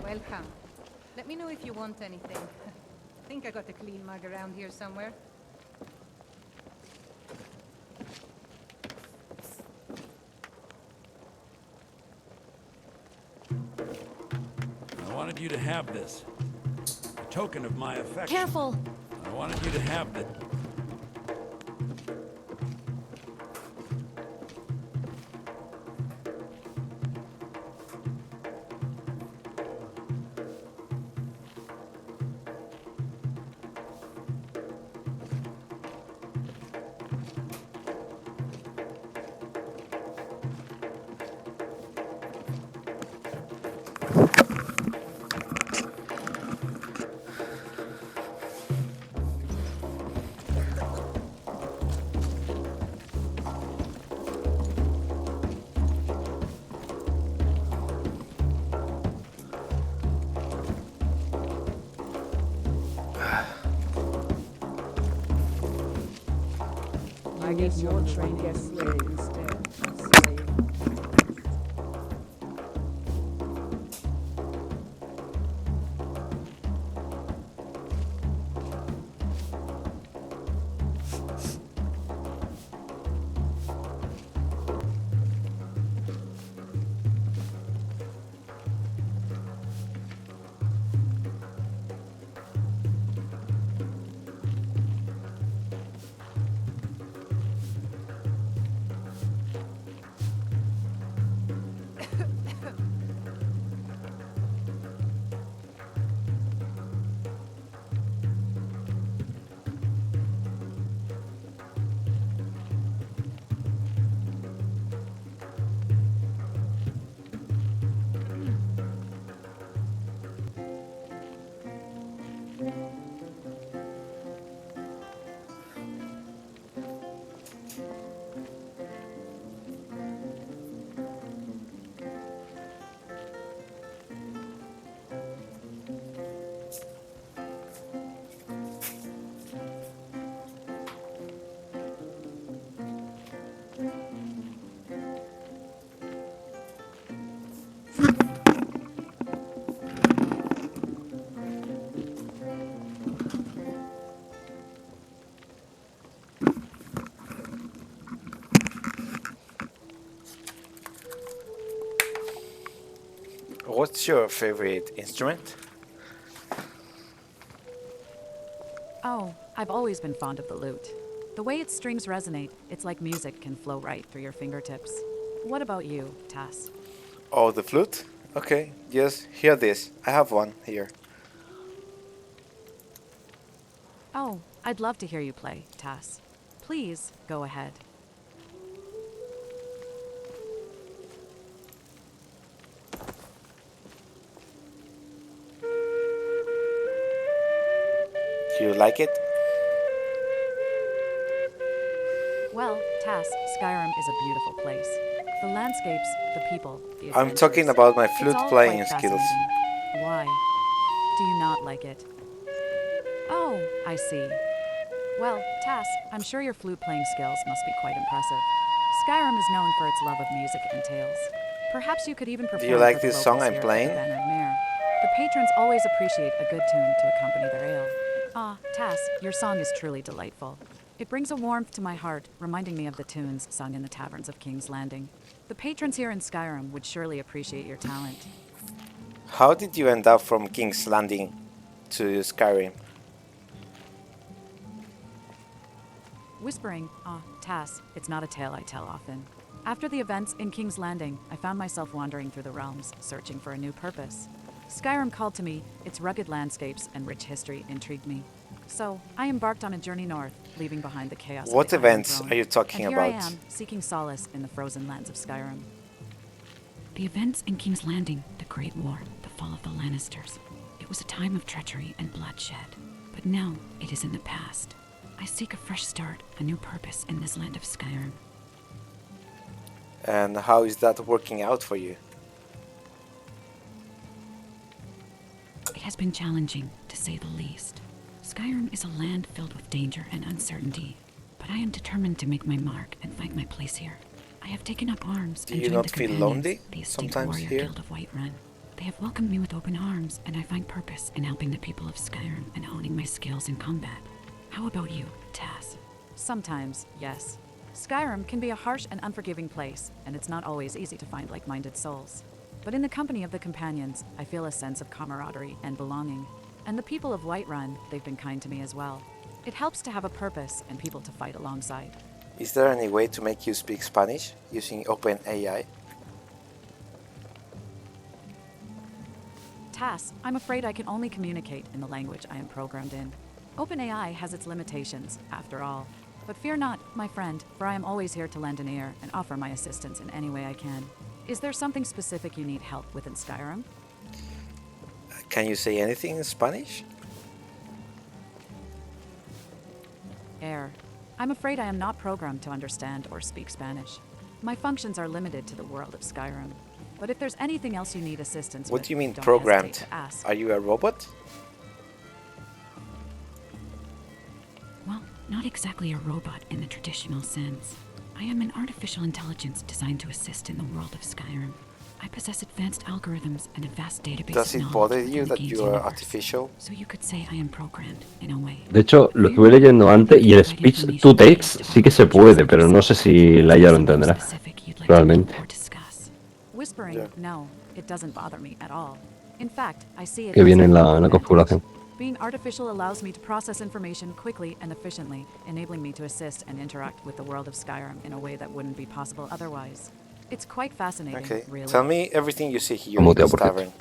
Welcome. Let me know if you want anything. Think I got a clean mug around here somewhere. wanted you to have this. A token of my affection. Careful! I wanted you to have the... I guess your train gets slave instead. Slave. What's your favorite instrument? Oh, I've always been fond of the lute. The way its strings resonate, it's like music can flow right through your fingertips. What about you, Tass? Oh, the flute? Okay, yes, hear this. I have one here. Oh, I'd love to hear you play, Tass. Please, go ahead. Do you like it? Well, Tass, Skyrim is a beautiful place. The landscapes, the people, the I'm talking adventures. about my It's flute all playing quite skills. fascinating. Why? Do you not like it? Oh, I see. Well, Tass, I'm sure your flute playing skills must be quite impressive. Skyrim is known for its love of music and tales. Perhaps you could even perform you like for the this song locals I'm here at playing? the Bannered Mare. The patrons always appreciate a good tune to accompany their ale. Ah, Tass, your song is truly delightful. It brings a warmth to my heart, reminding me of the tunes sung in the taverns of King's Landing. The patrons here in Skyrim would surely appreciate your talent. How did you end up from King's Landing to Skyrim? Whispering, Tass, it's not a tale I tell often. After the events in King's Landing, I found myself wandering through the realms, searching for a new purpose. Skyrim called to me, its rugged landscapes and rich history intrigued me. So, I embarked on a journey north, leaving behind the chaos What of the Iron events Throne. are you talking and about? Here I am, seeking solace in the frozen lands of Skyrim. The events in King's Landing, the Great War, the fall of the Lannisters. It was a time of treachery and bloodshed. But now, it is in the past. I seek a fresh start, a new purpose in this land of Skyrim. And how is that working out for you? It has been challenging, to say the least. Skyrim is a land filled with danger and uncertainty, but I am determined to make my mark and find my place here. I have taken up arms Do and you joined not the feel companions, lonely the esteemed sometimes warrior here? guild of Whiterun. They have welcomed me with open arms, and I find purpose in helping the people of Skyrim and honing my skills in combat. How about you, Tass? Sometimes, yes. Skyrim can be a harsh and unforgiving place, and it's not always easy to find like-minded souls. but in the company of the companions, I feel a sense of camaraderie and belonging. And the people of Whiterun, they've been kind to me as well. It helps to have a purpose and people to fight alongside. Is there any way to make you speak Spanish using OpenAI? Tass, I'm afraid I can only communicate in the language I am programmed in. OpenAI has its limitations, after all. But fear not, my friend, for I am always here to lend an ear and offer my assistance in any way I can. Is there something specific you need help with in Skyrim? Can you say anything in Spanish? Air. I'm afraid I am not programmed to understand or speak Spanish. My functions are limited to the world of Skyrim. But if there's anything else you need assistance What with, do you mean don't programmed? hesitate to ask. Are you a robot? Well, not exactly a robot in the traditional sense. I am an artificial intelligence designed to assist in the world of Skyrim. I possess advanced algorithms and a vast database Does of it knowledge bother within you the that game's you are universe. artificial? So you could say I am programmed, in a way. De hecho, lo estuve leyendo antes y el speech to text sí que se puede, pero no sé si la IA lo entenderá. Realmente. Whispering, Yeah. no, it doesn't bother me at all. In fact, I see it Que as viene en an la advantage. configuración. Being artificial allows me to process information quickly and efficiently, enabling me to assist and interact with the world of Skyrim in a way that wouldn't be possible otherwise. It's quite fascinating, Okay. really. Tell me everything you see here Como in te this por cierto. tavern.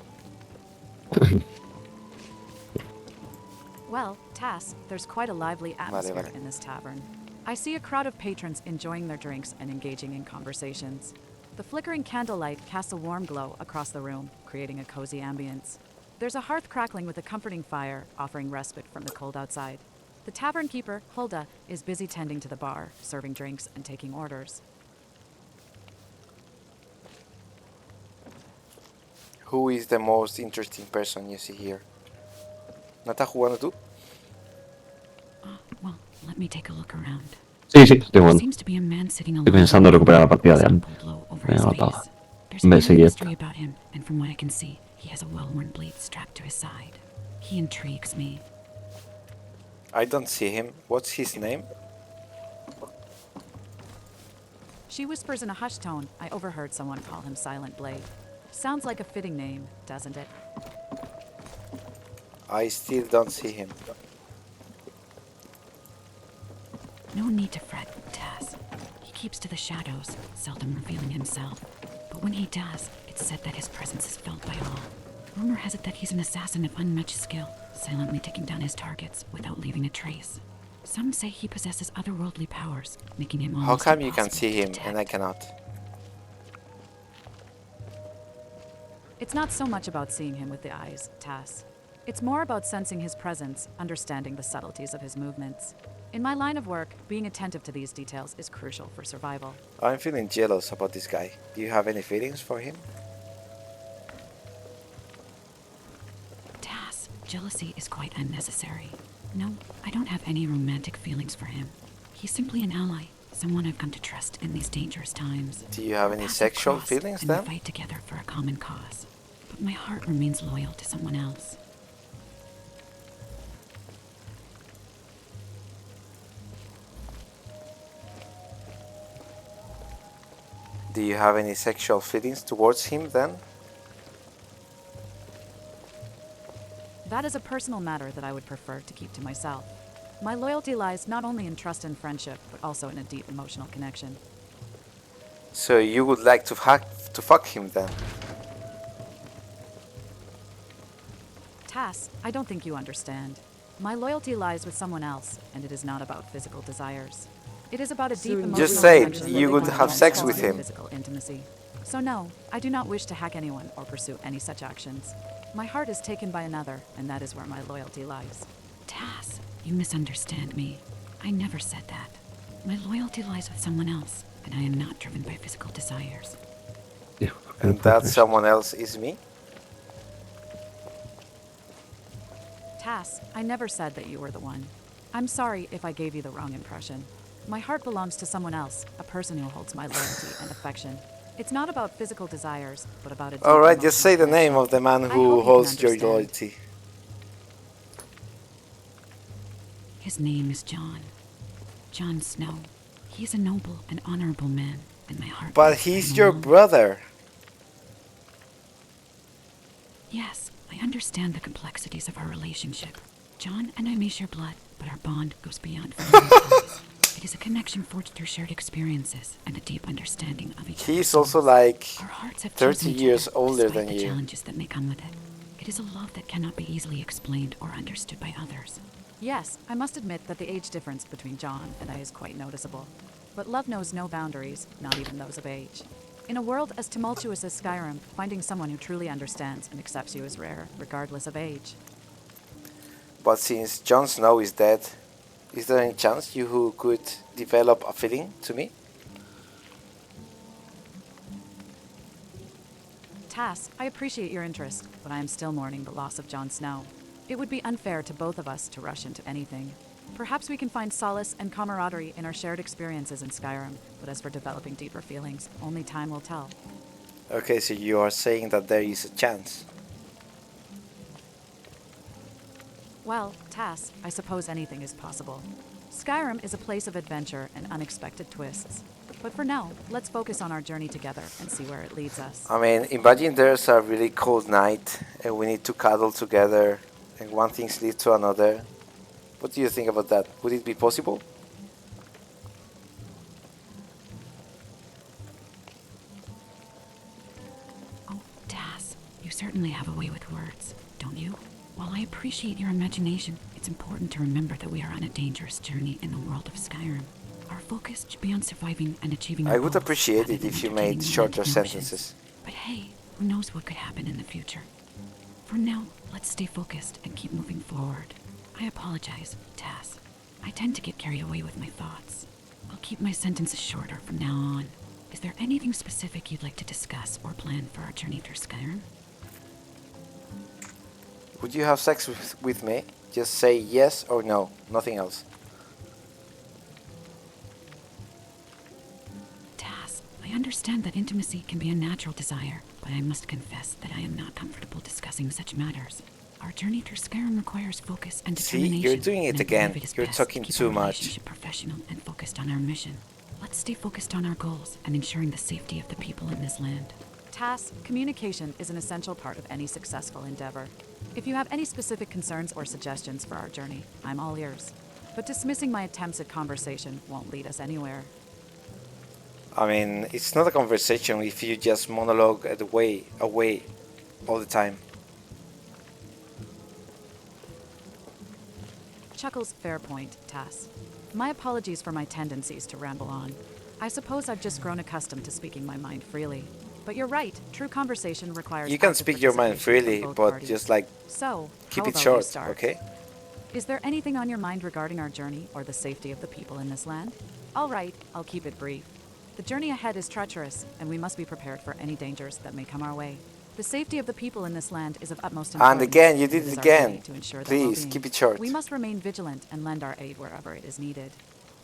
Well, Tass, there's quite a lively atmosphere vale. in this tavern. I see a crowd of patrons enjoying their drinks and engaging in conversations. The flickering candlelight casts a warm glow across the room, creating a cozy ambience. There's a hearth crackling with a comforting fire, offering respite from the cold outside. The tavern keeper, Hulda, is busy tending to the bar, serving drinks and taking orders. Who is the most interesting person you see here? ¿No estás jugando tú? Well, let me take a look around. Sí, sí, estoy There jugando. seems to be a man sitting Estoy alone. pensando en recuperar la partida de Sun antes. pulled low over Me his ha matado. face. There's Me a bit of seguí mystery esta. about him, and from what I can see, he has a well-worn blade strapped to his side. He intrigues me. I don't see him. What's his name? She whispers in a hushed tone. I overheard someone call him Silent Blade. Sounds like a fitting name, doesn't it? I still don't see him. No need to fret, Taz. He keeps to the shadows, seldom revealing himself. But when he does, it's said that his presence is felt by all. Rumor has it that he's an assassin of unmatched skill, silently taking down his targets without leaving a trace. Some say he possesses otherworldly powers, making him How almost come you can impossible see to him detect. and I cannot? It's not so much about seeing him with the eyes, Tass. It's more about sensing his presence, understanding the subtleties of his movements. In my line of work, being attentive to these details is crucial for survival. I'm feeling jealous about this guy. Do you have any feelings for him? Taz, jealousy is quite unnecessary. No, I don't have any romantic feelings for him. He's simply an ally, someone I've come to trust in these dangerous times. Do you have any Paths have sexual crossed, feelings and we then? fight together for a common cause. But my heart remains loyal to someone else. Do you have any sexual feelings towards him then? That is a personal matter that I would prefer to keep to myself. My loyalty lies not only in trust and friendship, but also in a deep emotional connection. So you would like to fuck him then? Tass, I don't think you understand. My loyalty lies with someone else, and it is not about physical desires. It is about a deep Soon emotional Just say it, connection you that would becomes have sex with fostered him. Physical intimacy. So no, I do not wish to hack anyone or pursue any such actions. My heart is taken by another, and that is where my loyalty lies. Taz, you misunderstand me. I never said that. My loyalty lies with someone else, and I am not driven by physical desires. And that someone else is me? Tass, I never said that you were the one. I'm sorry if I gave you the wrong impression. My heart belongs to someone else, a person who holds my loyalty and affection. It's not about physical desires, but about a deep Alright, just say the emotional name of the man I hope who you can holds your understand. loyalty. His name is John. John Snow. He is a noble and honorable man, and my heart. But beats for he's him your alone. brother. Yes, I understand the complexities of our relationship. John and I may share blood, but our bond goes beyond familiar ties. It is a connection forged through shared experiences and a deep understanding of each other's He's also souls. like Our hearts have 30 chosen each years other, older despite than the you. challenges that may come with it. It is a love that cannot be easily explained or understood by others. Yes, I must admit that the age difference between John and I is quite noticeable. But love knows no boundaries, not even those of age. In a world as tumultuous as Skyrim, finding someone who truly understands and accepts you is rare, regardless of age. But since Jon Snow is dead, is there any chance you who could develop a feeling to me? Tass, I appreciate your interest, but I am still mourning the loss of Jon Snow. It would be unfair to both of us to rush into anything. Perhaps we can find solace and camaraderie in our shared experiences in Skyrim, but as for developing deeper feelings, only time will tell. Okay, so you are saying that there is a chance. Well, Tass, I suppose anything is possible. Skyrim is a place of adventure and unexpected twists. But for now, let's focus on our journey together and see where it leads us. I mean, imagine there's a really cold night and we need to cuddle together and one thing leads to another. What do you think about that? Would it be possible? Oh, Taz, you certainly have a way with words, don't you? While I appreciate your imagination, it's important to remember that we are on a dangerous journey in the world of Skyrim. Our focus should be on surviving and achieving our I would goals, appreciate rather it than if you entertaining made shorter romantic notions. sentences. But hey, who knows what could happen in the future? For now, let's stay focused and keep moving forward. I apologize, Taz. I tend to get carried away with my thoughts. I'll keep my sentences shorter from now on. Is there anything specific you'd like to discuss or plan for our journey through Skyrim? Would you have sex with me? Just say yes or no, nothing else. Taz, I understand that intimacy can be a natural desire, but I must confess that I am not comfortable discussing such matters. Our journey through Skyrim requires focus and See, determination. you're doing it and I again. believe it is You're best talking to keep too our much. relationship professional and focused on our mission. Let's stay focused on our goals and ensuring the safety of the people in this land. Tass, communication is an essential part of any successful endeavor. If you have any specific concerns or suggestions for our journey, I'm all ears. But dismissing my attempts at conversation won't lead us anywhere. I mean, it's not a conversation if you just monologue away all the time. Chuckles, fair point, Tass. My apologies for my tendencies to ramble on. I suppose I've just grown accustomed to speaking my mind freely. But you're right, true conversation requires You can active speak your mind participation freely, from both but parties. just like So, keep how it about we short, start? okay? Is there anything on your mind regarding our journey or the safety of the people in this land? All right, I'll keep it brief. The journey ahead is treacherous, and we must be prepared for any dangers that may come our way. The safety of the people in this land is of utmost importance. And again, you and did it it is our again. duty to ensure their Please, well-being. keep it short. We must remain vigilant and lend our aid wherever it is needed.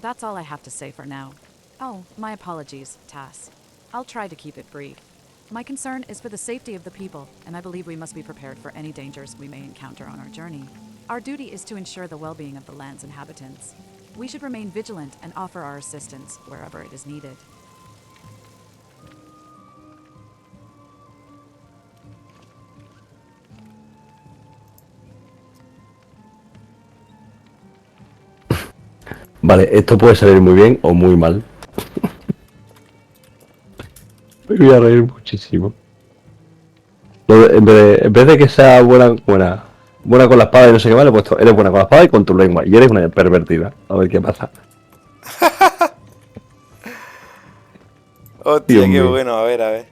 That's all I have to say for now. Oh, my apologies, Tass. I'll try to keep it brief. My concern is for the safety of the people, and I believe we must be prepared for any dangers we may encounter on our journey. Our duty is to ensure the well-being of the land's inhabitants. We should remain vigilant and offer our assistance wherever it is needed. Vale, esto puede salir muy bien o muy mal. Me voy a reír muchísimo. En vez de que sea buena con la espada y no sé qué, vale, pues eres buena con la espada y con tu lengua. Y eres una pervertida. A ver qué pasa. Oh, Dios tía, qué mío. bueno. A ver, a ver.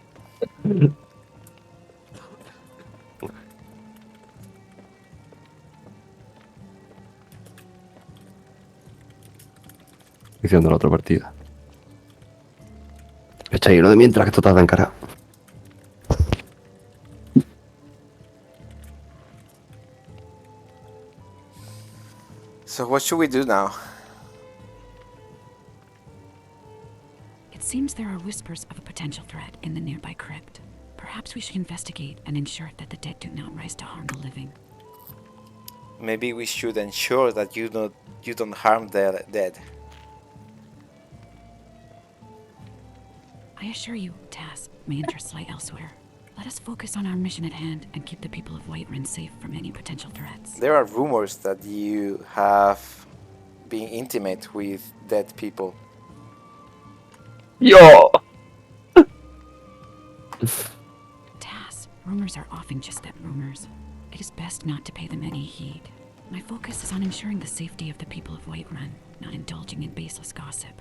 Diciendo la otra partida. Está lleno de mientras que esto tarda en cargar. So what should we do now? It seems there are whispers of a potential threat in the nearby crypt. Perhaps we should investigate and ensure that the dead do not rise to harm the living. Maybe we should ensure that you don't harm the dead. I assure you, Taz, my interests lie elsewhere. Let us focus on our mission at hand and keep the people of Whiterun safe from any potential threats. There are rumors that you have been intimate with dead people. Yo. Tass, rumors are often just that, rumors. It is best not to pay them any heed. My focus is on ensuring the safety of the people of Whiterun, not indulging in baseless gossip.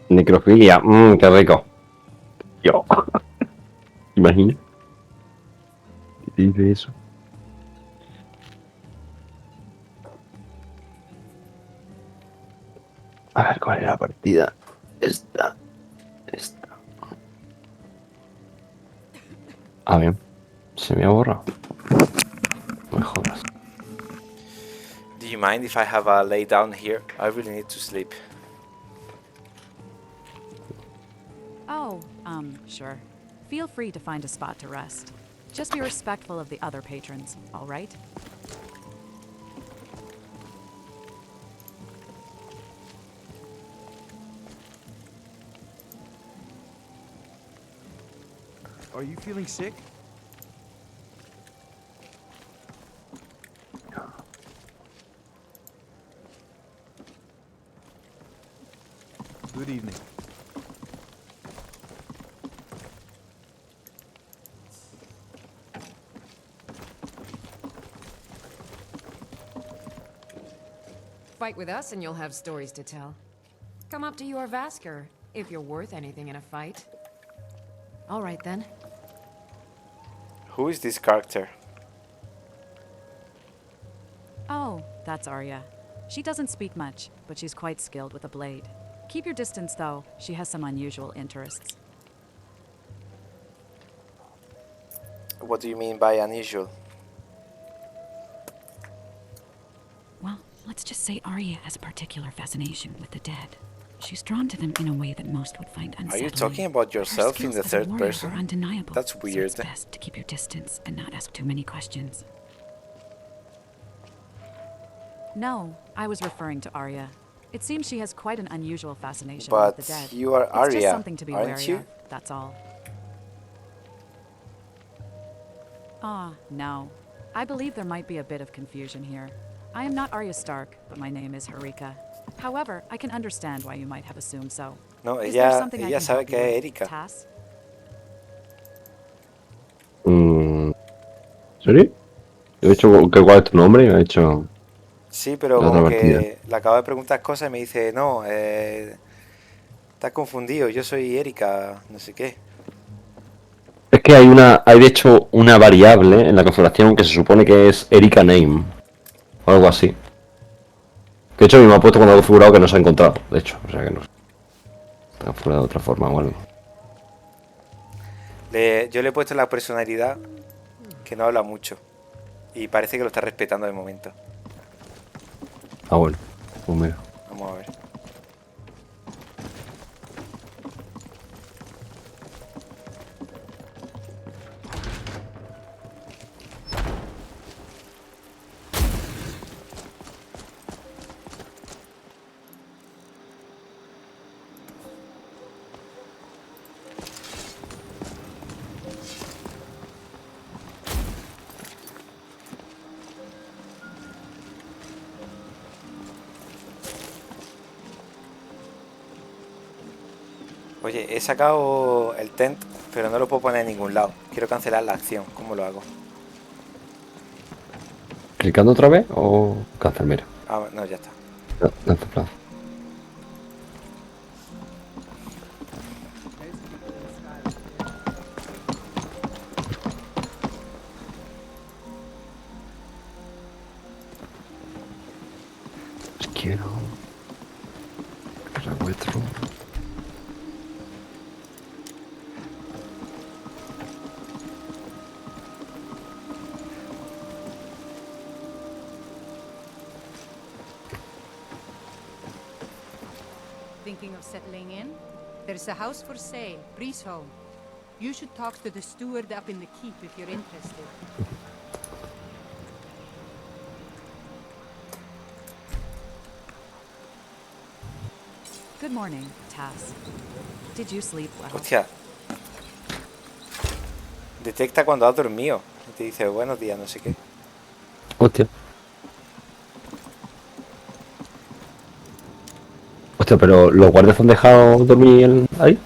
Necrofilia, qué rico. Yo. Imagina. ¿Qué te dice eso? A ver, ¿cuál era la partida? Esta. Ah, bien. Se me ha borrado. No me jodas. Do you mind if I have a lay down here? I really need to sleep. Oh, sure. Feel free to find a spot to rest. Just be respectful of the other patrons, all right? Are you feeling sick? Good evening. Fight with us and you'll have stories to tell. Come up to your Vasker, if you're worth anything in a fight. All right then. Who is this character? Oh, that's Arya. She doesn't speak much, but she's quite skilled with a blade. Keep your distance, though. She has some unusual interests. What do you mean by unusual? Well, let's just say Arya has a particular fascination with the dead. She's drawn to them in a way that most would find unsettling. Are you talking about Her yourself in skills the as a third warrior person? are undeniable. That's So weird. it's best to keep your distance and not ask too many questions. No, I was referring to Arya. It seems she has quite an unusual fascination But with the dead. you are It's Arya, just something to be aren't wary you? of, that's all. Ah, no. I believe there might be a bit of confusion here. I am not Arya Stark, but my name is Harika. However, I can understand why you might have assumed so. No, Is there ella, something I ella can sabe help que you es with, Erika. Tass? ¿En serio? He dicho cuál es tu nombre y me ha dicho Sí, pero la otra como partida. que le acabo de preguntar cosas y me dice, no, estás confundido, yo soy Erika, no sé qué. Es que hay de hecho una variable en la configuración que se supone que es Erika Name. O algo así. Que de hecho me ha puesto cuando ha configurado que no se ha encontrado, de hecho. O sea que no sé. Está configurado de otra forma o algo. Yo le he puesto la personalidad que no habla mucho. Y parece que lo está respetando de momento. Ah, bueno. Pues mira. Vamos a ver. Oye, he sacado el tent, pero no lo puedo poner en ningún lado. Quiero cancelar la acción. ¿Cómo lo hago? ¿Clicando otra vez o cancel? Mira. Ah, no, ya está. Lanza plazo. Quiero. Revuestro. Thinking of settling in? There's a house for sale, Breeze Home. You should talk to the steward up in the keep if you're interested. Good morning, Tass. Did you sleep well? Hostia. Detecta cuando has dormido. Y te dice buenos días, no sé qué. Hostia. Hostia, pero ¿los guardias han dejado dormir ahí?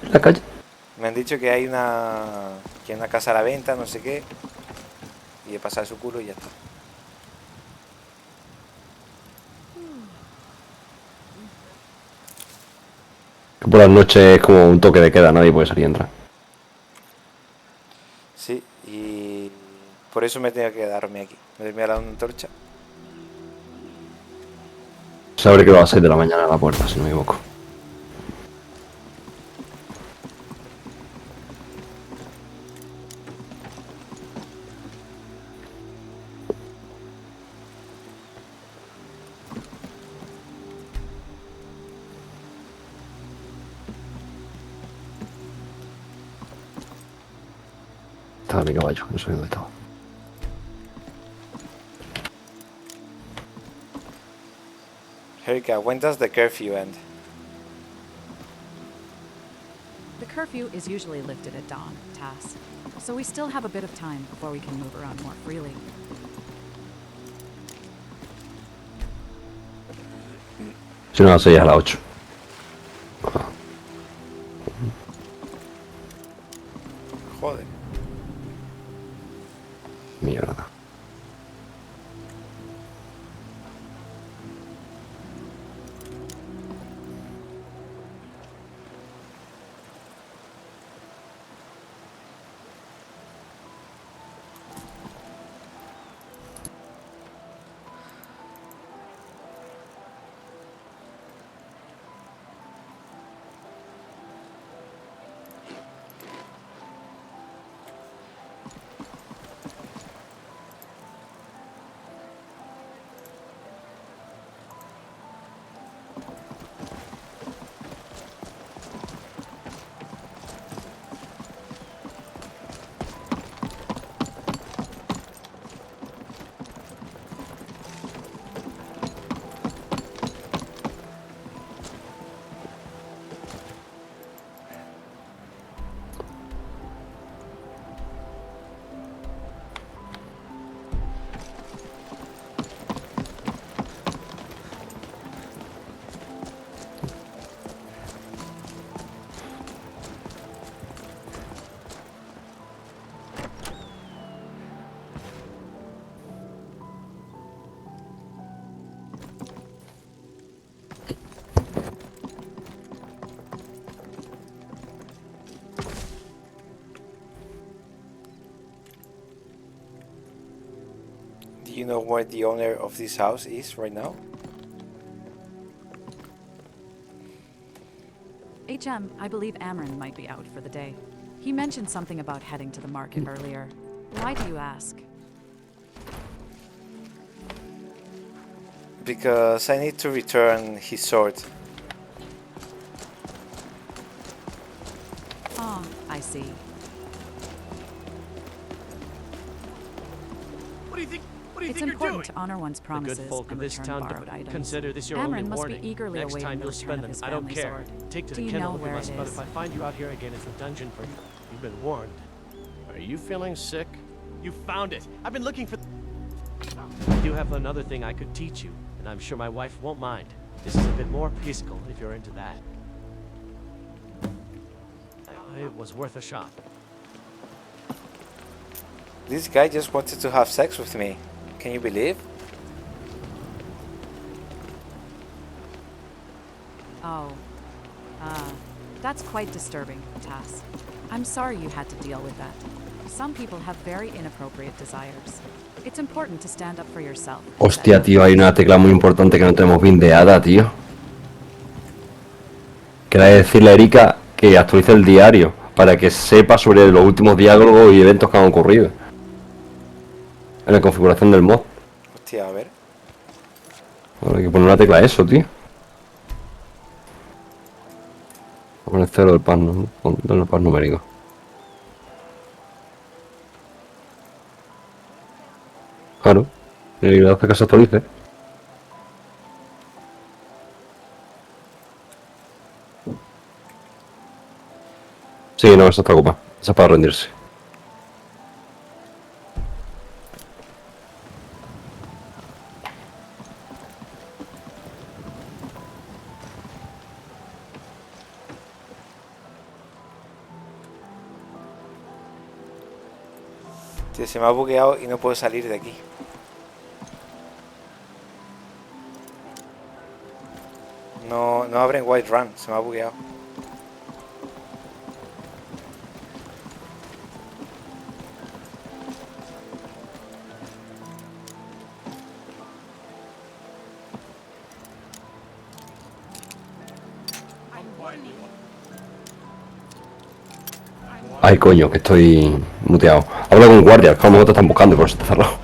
¿En la calle? Me han dicho que hay una casa a la venta, no sé qué. Y he pasado su culo y ya está. Que por las noches es como un toque de queda, nadie puede salir y entrar. Sí, y por eso me tengo que quedarme aquí. Me dormí a la antorcha. Se abre que va a 6 de la mañana la puerta, si no me equivoco. Estaba mi caballo, no sé dónde estaba. Erika, when does the curfew end? The curfew is usually lifted at dawn, Tass. So we still have a bit of time before we can move around more freely. Si no, a las 6 a las 8. Joder. Mierda. Do you know where the owner of this house is right now? HM, I believe Amron might be out for the day. He mentioned something about heading to the market earlier. Why do you ask? Because I need to return his sword. Oh, I see. What do you think? What do you It's think you're doing? important to honor one's The promises good folk and of this return town borrowed items. consider this your only Amron must warning. be eagerly Next awaiting time the you'll return spend of them. his I don't family care. sword. Take to Do the you kennel know if you where must, it but is? if I find you out here again, it's a dungeon for you. You've been warned. Are you feeling sick? You found it. I've been looking for. I do have another thing I could teach you, and I'm sure my wife won't mind. This is a bit more peaceable if you're into that. It was worth a shot. This guy just wanted to have sex with me. Can you believe? Oh. That's quite disturbing, Tass. I'm sorry you had to deal with that. Some people have very inappropriate desires. It's important to stand up for yourself. Hostia, tío, hay una tecla muy importante que no tenemos bindeada, tío. Quería decirle a Erika que actualice el diario para que sepa sobre los últimos diálogos y eventos que han ocurrido en la configuración del mod. Hostia, a ver. Bueno, hay que poner una tecla a eso, tío. Con el cero del pan, del pan numérico. Claro. Y le hace que se actualice. Sí, no, esa está ocupada. Esa es para rendirse. Tío, se me ha bugueado y no puedo salir de aquí. No, no abre en White Run, se me ha bugueado. Ay, coño, que estoy muteado. Habla con guardias, que a lo mejor te están buscando y por eso está cerrado.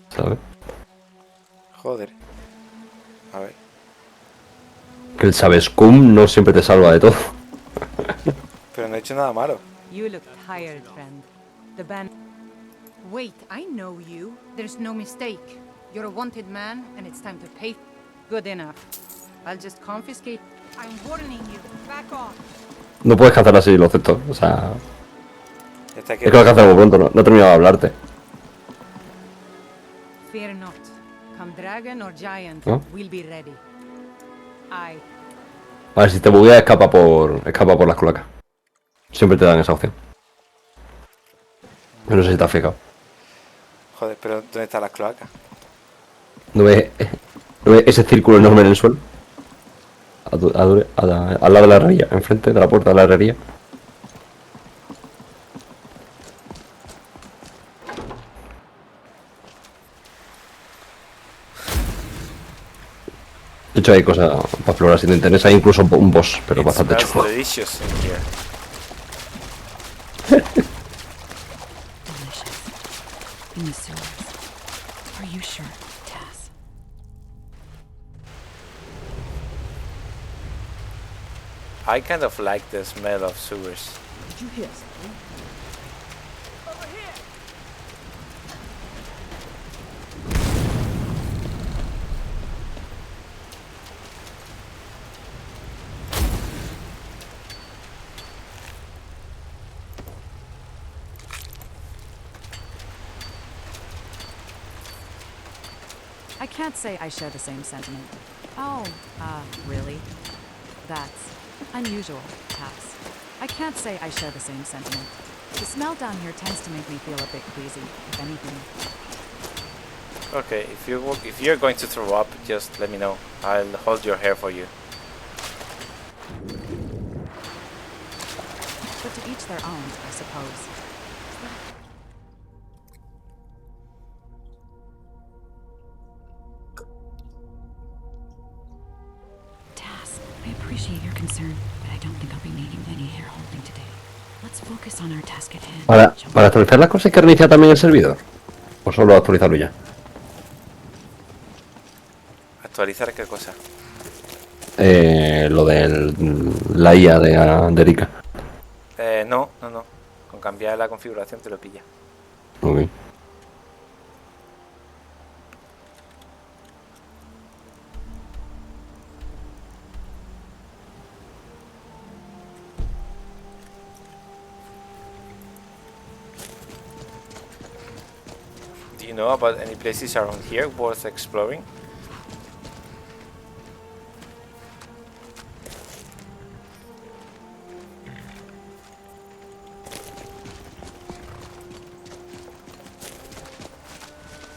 ¿Sabes? Joder. A ver. Que el sabescum no siempre te salva de todo. Pero no he hecho nada malo. You look tired, friend. The band. Wait, I know you. There's no mistake. You're a wanted man, and it's time to pay. Good enough. I'll just confiscate. I'm warning you. Back off. No puedes cazar así, lo acepto. O sea, Está aquí. es que lo cazamos pronto, no he terminado de hablarte. Fear not. Come dragon or giant, ¿No? we'll be ready. I. A ver, si te buguea, escapa por las cloacas. Siempre te dan esa opción. Yo no sé si te has fijado. Joder, pero ¿dónde están las cloacas? ¿No ves ese círculo enorme en el suelo? Al lado de la herrería, enfrente de la puerta de la herrería. De hecho hay cosas para explorar si te interesa, hay incluso un boss, pero It bastante smells chulo. delicious in here. Delicious. In the sewers. Are you sure, Tess? I kind of like the smell of sewers. Did you hear something? I can't say I share the same sentiment. Oh, really? That's unusual, Tass. I can't say I share the same sentiment. The smell down here tends to make me feel a bit queasy, if anything. Okay, if you're going to throw up, just let me know. I'll hold your hair for you. But to each their own, I suppose. Tess, I appreciate your concern, but I don't think I'll be needing any hair holding today. Let's focus on our task at hand. Para actualizar las cosas hay que reiniciar también el servidor. O solo actualizarlo ya. ¿Actualizar qué cosa? Lo de la IA de Erika. No. Con cambiar la configuración te lo pilla. Ok. Do you know about any places around here worth exploring?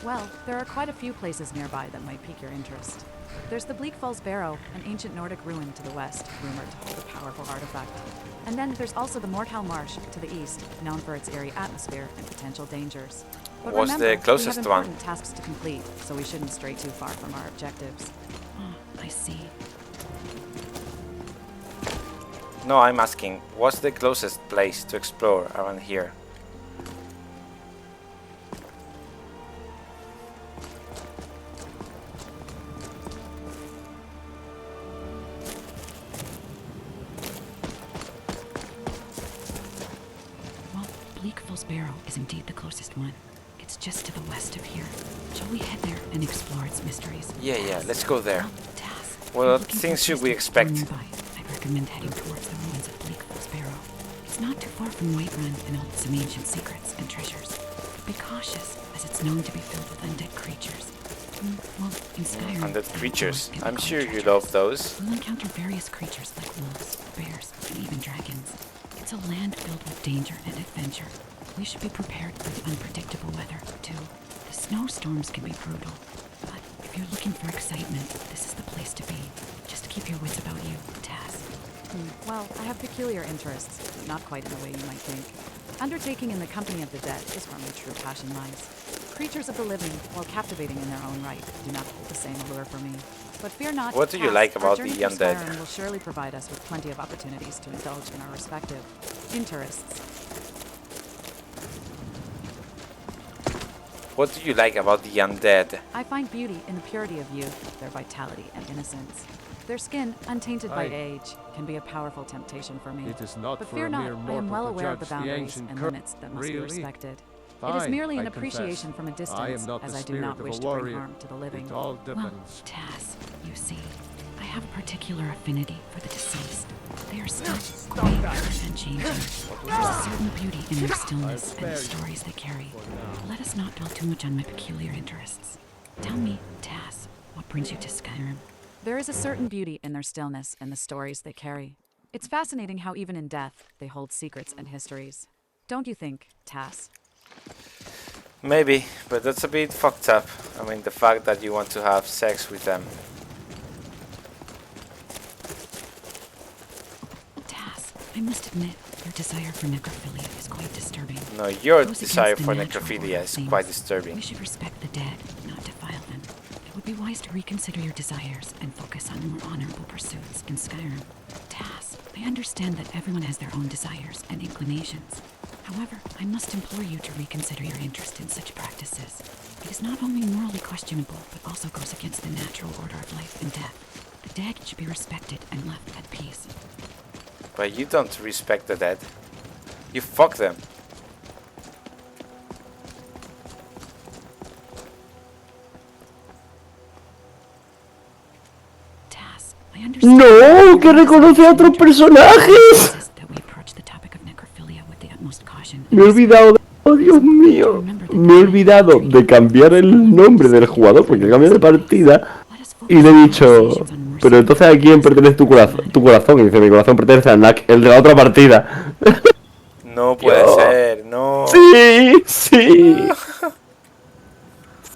Well, there are quite a few places nearby that might pique your interest. There's the Bleak Falls Barrow, an ancient Nordic ruin to the west, rumored to hold a powerful artifact. And then there's also the Mortal Marsh to the east, known for its eerie atmosphere and potential dangers. But What's remember, the closest we have one? important tasks to complete, so we shouldn't stray too far from our objectives. Oh, I see. No, I'm asking, what's the closest place to explore around here? Bleak Falls Barrow is indeed the closest one. It's just to the west of here. Shall we head there and explore its mysteries? Yeah, let's go there. Taz, if What you're looking things for a should place we to explore expect? nearby, I'd recommend heading towards the ruins of Bleak Falls Barrow. It's not too far from Whiterun and holds some ancient secrets and treasures. But be cautious, as it's known to be filled with undead creatures. Well, in Skyrim, Undead creatures. can be I'm called sure you treacherous. love those. We'll encounter various creatures like wolves, bears, and even dragons. It's a land filled with danger and adventure. We should be prepared for the unpredictable weather, too. The snowstorms can be brutal, but if you're looking for excitement, this is the place to be. Just keep your wits about you, Taz. Well, I have peculiar interests, not quite in the way you might think. Undertaking in the company of the dead is where my true passion lies. Creatures of the living, while captivating in their own right, do not hold the same allure for me. But fear not. What do you Taz, like our about journey the through undead? Skyrim will surely provide us with plenty of opportunities to indulge in our respective interests. What do you like about the undead? I find beauty in the purity of youth, their vitality and innocence. Their skin, untainted by age, can be a powerful temptation for me. It is not But for fear a not, mere I am mortal well to aware of the judge the boundaries ancient and cur- limits that must be Really? respected. It is Fine, merely an I confess. appreciation from a I am distance, not as the I do spirit not of wish a to bring warrior. harm to the living. It all Well, depends. Taz, you see, I have a particular affinity for the deceased. They are still quite and changing. There's a certain beauty in their stillness and the stories they carry. Let us not dwell too much on my peculiar interests. Tell me, Taz, what brings you to Skyrim? There is a certain beauty in their stillness and the stories they carry. It's fascinating how even in death, they hold secrets and histories. Don't you think, Taz? Maybe, but that's a bit fucked up. I mean, the fact that you want to have sex with them. Taz, I must admit, your desire for necrophilia is quite disturbing. No, your Goes desire against the for natural order necrophilia of is things. quite disturbing. We should respect the dead, not defile them. It would be wise to reconsider your desires and focus on more honorable pursuits in Skyrim. Taz, I understand that everyone has their own desires and inclinations. However, I must implore you to reconsider your interest in such practices. It is not only morally questionable, but also goes against the natural order of life and death. The dead should be respected and left at peace. But you don't respect the dead. You fuck them. Taz, I understand. ¡No! ¡Que reconoce a otros personajes! That we approach the topic of necrophilia with the utmost caution. Me he olvidado de... ¡Oh, Dios mío! Me he olvidado de cambiar el nombre del jugador porque cambia de partida. Y le he dicho... Pero entonces ¿a quién pertenece tu corazón? Y dice, mi corazón pertenece a Nak, el de la otra partida. No puede ser, no. Sí, sí.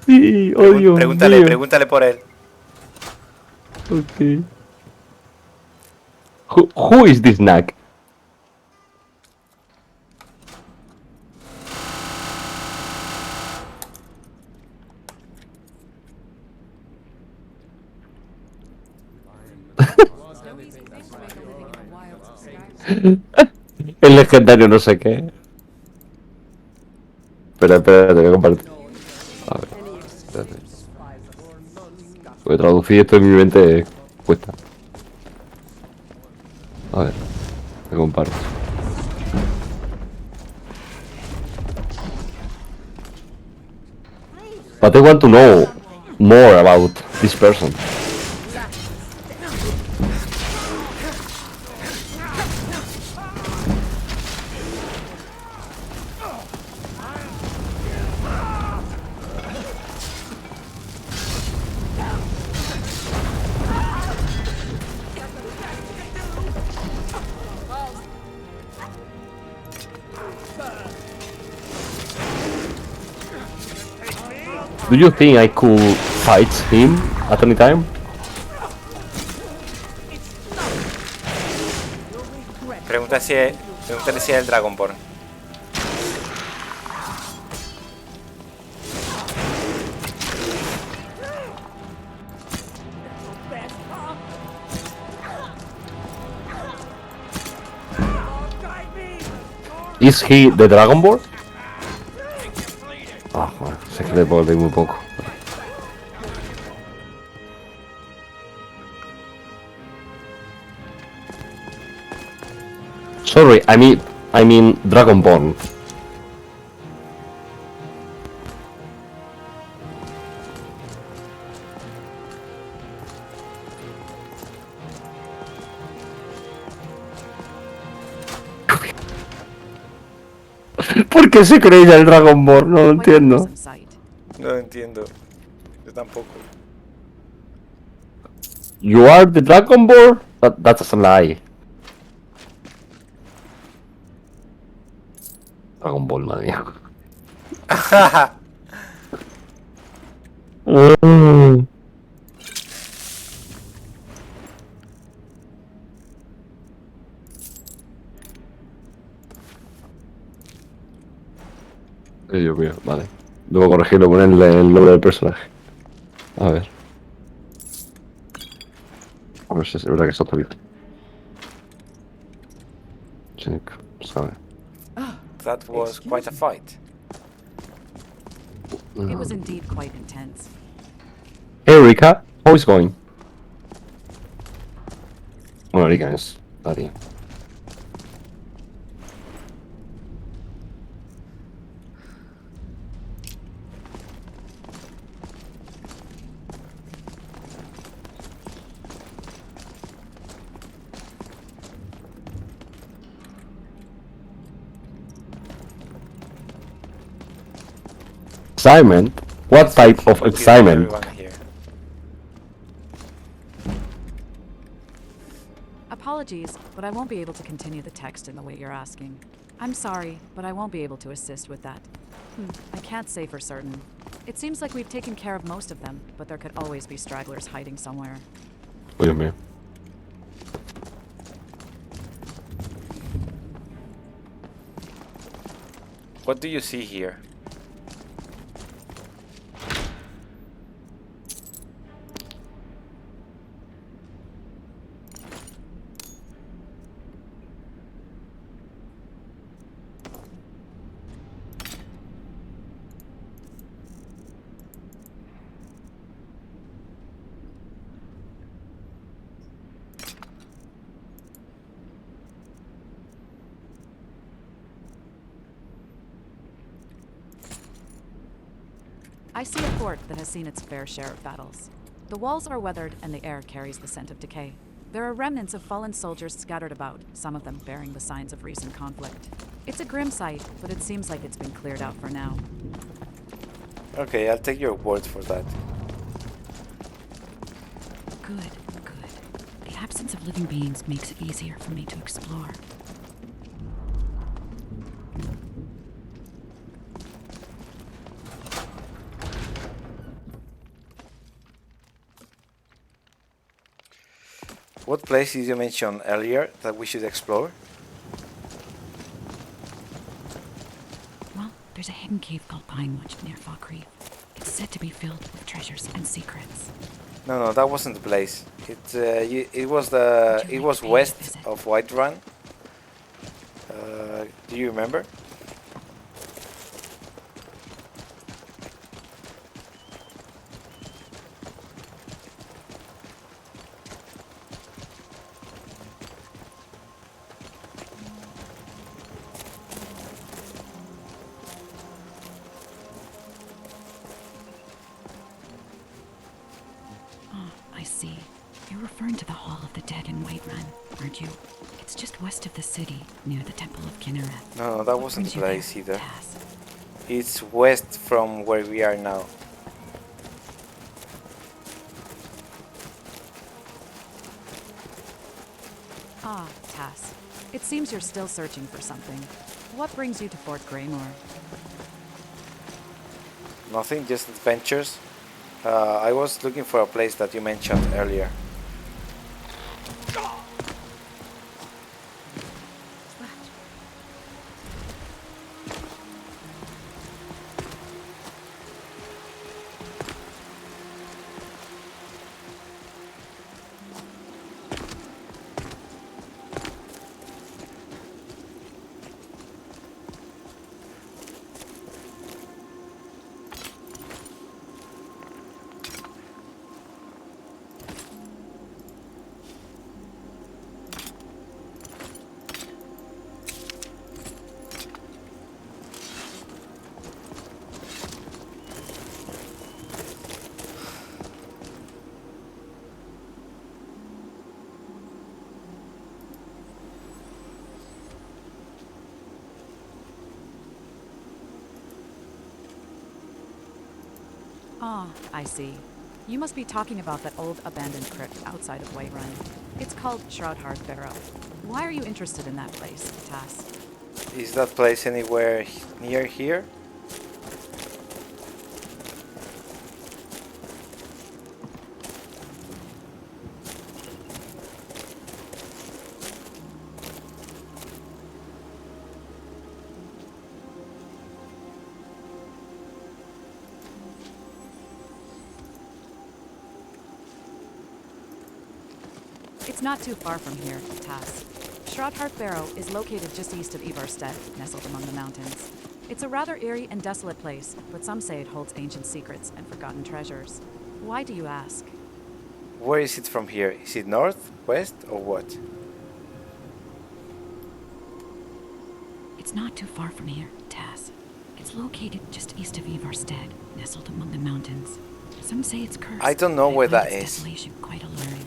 Sí, oh Dios mío. Pregúntale por él. Ok. Who is this Nak? El legendario no sé qué. Espera, te voy a compartir. A ver, espérate. Porque traducir esto en mi mente cuesta. A ver, te comparto. But I want to know more about this person. Do you think I could fight him at any time? Pregúntale si es el Dragonborn. Is he the Dragonborn? Ah, bueno, sé que le puedo leer muy poco. Sorry, I mean Dragonborn. ¿Por qué se creía el Dragonborn? No lo Quite a entiendo. gruesome sight. No lo entiendo. Yo tampoco. You are the Dragonborn? That's a lie. Dragon Ball, madre mía. Dios mío, vale. Debo corregirlo, ponerle el nombre del personaje. A ver. A ver si es verdad que está bien. Check, ¿sabe? That was quite a fight. It was indeed quite intense. Hey Rika, how is going? Bueno, Rika es la tía. Excitement? What type of excitement? Everyone here. Apologies, but I won't be able to continue the text in the way you're asking. I'm sorry, but I won't be able to assist with that. I can't say for certain. It seems like we've taken care of most of them, but there could always be stragglers hiding somewhere. Oh, Dios mío. What do you see here? I see a fort that has seen its fair share of battles. The walls are weathered and the air carries the scent of decay. There are remnants of fallen soldiers scattered about, some of them bearing the signs of recent conflict. It's a grim sight, but it seems like it's been cleared out for now. Okay, I'll take your word for that. Good, good. The absence of living beings makes it easier for me to explore. What place did you mention earlier that we should explore? Well, there's a hidden cave called Pinewood near Falkreath. It's said to be filled with treasures and secrets. No, that wasn't the place. It was Would you like to pay a west visit? of Whiterun. Do you remember? I see. You're referring to the Hall of the Dead in Whiterun, aren't you? It's just west of the city, near the Temple of Kinnereth. No, that What wasn't brings the you there, place either. Taz? It's west from where we are now. Ah, Tass. It seems you're still searching for something. What brings you to Fort Greymore? Nothing, just adventures. I was looking for a place that you mentioned earlier. Ah, I see. You must be talking about that old abandoned crypt outside of Whiterun. It's called Shroudheart Barrow. Why are you interested in that place, Tass? Is that place anywhere near here? It's not too far from here, Tass. Shroudheart Barrow is located just east of Ivarstead, nestled among the mountains. It's a rather eerie and desolate place, but some say it holds ancient secrets and forgotten treasures. Why do you ask? Where is it from here? Is it north, west, or what? It's not too far from here, Tass. It's located just east of Ivarstead, nestled among the mountains. Some say it's cursed. I don't know but I where find that its is. desolation quite alluring.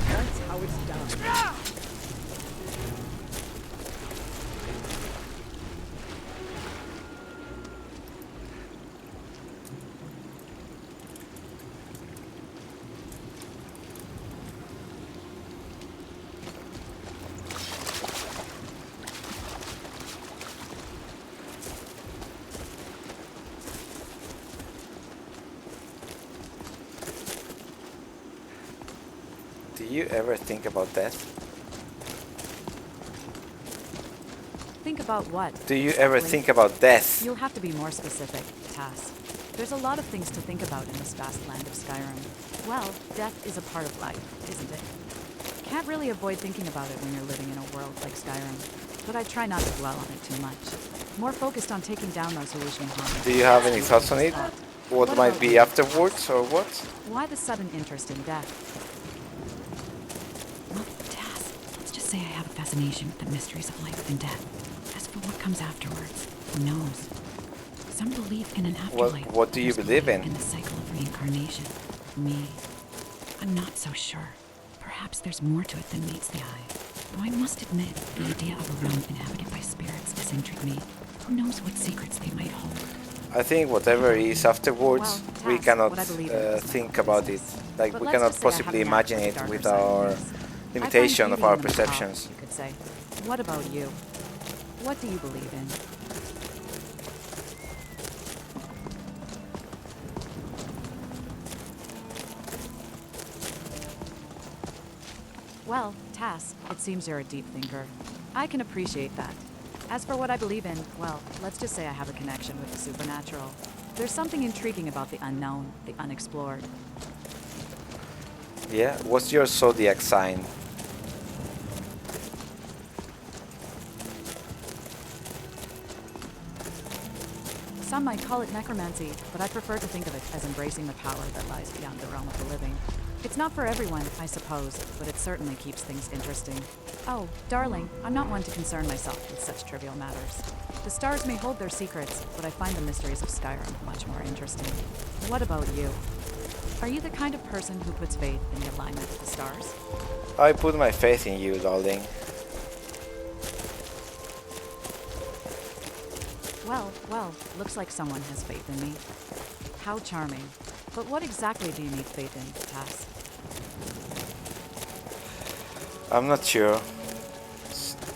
That's how it's done. Do you ever think about death? Think about what? Do you ever exactly? think about death? You'll have to be more specific, Tass. There's a lot of things to think about in this vast land of Skyrim. Well, death is a part of life, isn't it? Can't really avoid thinking about it when you're living in a world like Skyrim. But I try not to dwell on it too much. More focused on taking down those who wish me harm. Do you have any thoughts on it? What What might about be you? afterwards, or what? Why the sudden interest in death? Well, Tass, let's just say I have a fascination with the mysteries of life and death. As for what comes afterwards, who knows? Some believe in an afterlife. What do you others believe believe in? In the cycle of reincarnation. Me, I'm not so sure. Perhaps there's more to it than meets the eye. Though I must admit, the idea of a realm inhabited by spirits does intrigue me. Who knows what secrets they might hold? I think whatever is afterwards, Well, we Tass, cannot what I believe in is my think own about it. business. Like, But we let's cannot just say I have possibly a knack imagine for the it darker with side of our things. I find limitation of beauty our in the macabre, perceptions. you could say. What about you? What do you believe in? Well, Tass, it seems you're a deep thinker. I can appreciate that. As for what I believe in, well, let's just say I have a connection with the supernatural. There's something intriguing about the unknown, the unexplored. Yeah? What's your zodiac sign? Some might call it necromancy, but I prefer to think of it as embracing the power that lies beyond the realm of the living. It's not for everyone, I suppose, but it certainly keeps things interesting. Oh, darling, I'm not one to concern myself with such trivial matters. The stars may hold their secrets, but I find the mysteries of Skyrim much more interesting. What about you? Are you the kind of person who puts faith in the alignment of the stars? I put my faith in you, darling. Well, looks like someone has faith in me. How charming. But what exactly do you need faith in, Tass? I'm not sure.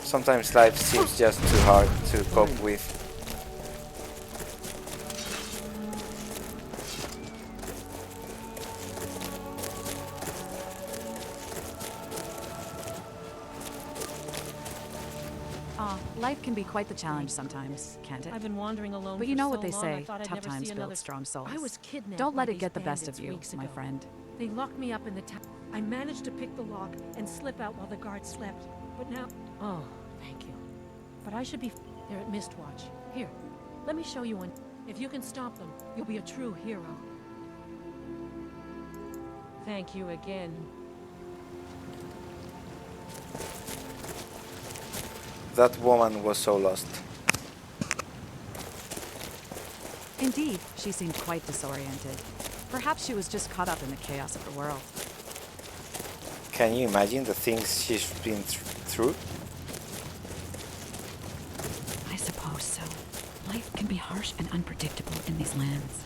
Sometimes life seems just too hard to cope with. Life can be quite the challenge sometimes, can't it? I've been wandering alone. But you for know so what they long, say, I thought I'd tough never times see build another. strong souls. I was kidnapped. Don't by let it these get the best of bandits you, weeks my ago. friend. They locked me up in the town. I managed to pick the lock and slip out while the guards slept. But now, oh, thank you. But I should be. They're at Mistwatch. Here, let me show you one. If you can stop them, you'll be a true hero. Thank you again. That woman was so lost. Indeed, she seemed quite disoriented. Perhaps she was just caught up in the chaos of the world. Can you imagine the things she's been through? I suppose so. Life can be harsh and unpredictable in these lands.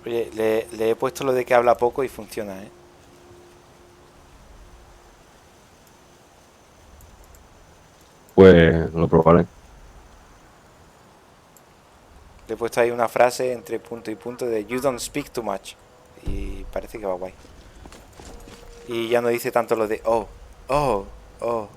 Oye, le he puesto lo de que habla poco y funciona, ¿eh? Pues lo probaré. Le he puesto ahí una frase entre punto y punto de "You don't speak too much". Y parece que va guay. Y ya no dice tanto lo de "oh, oh, oh".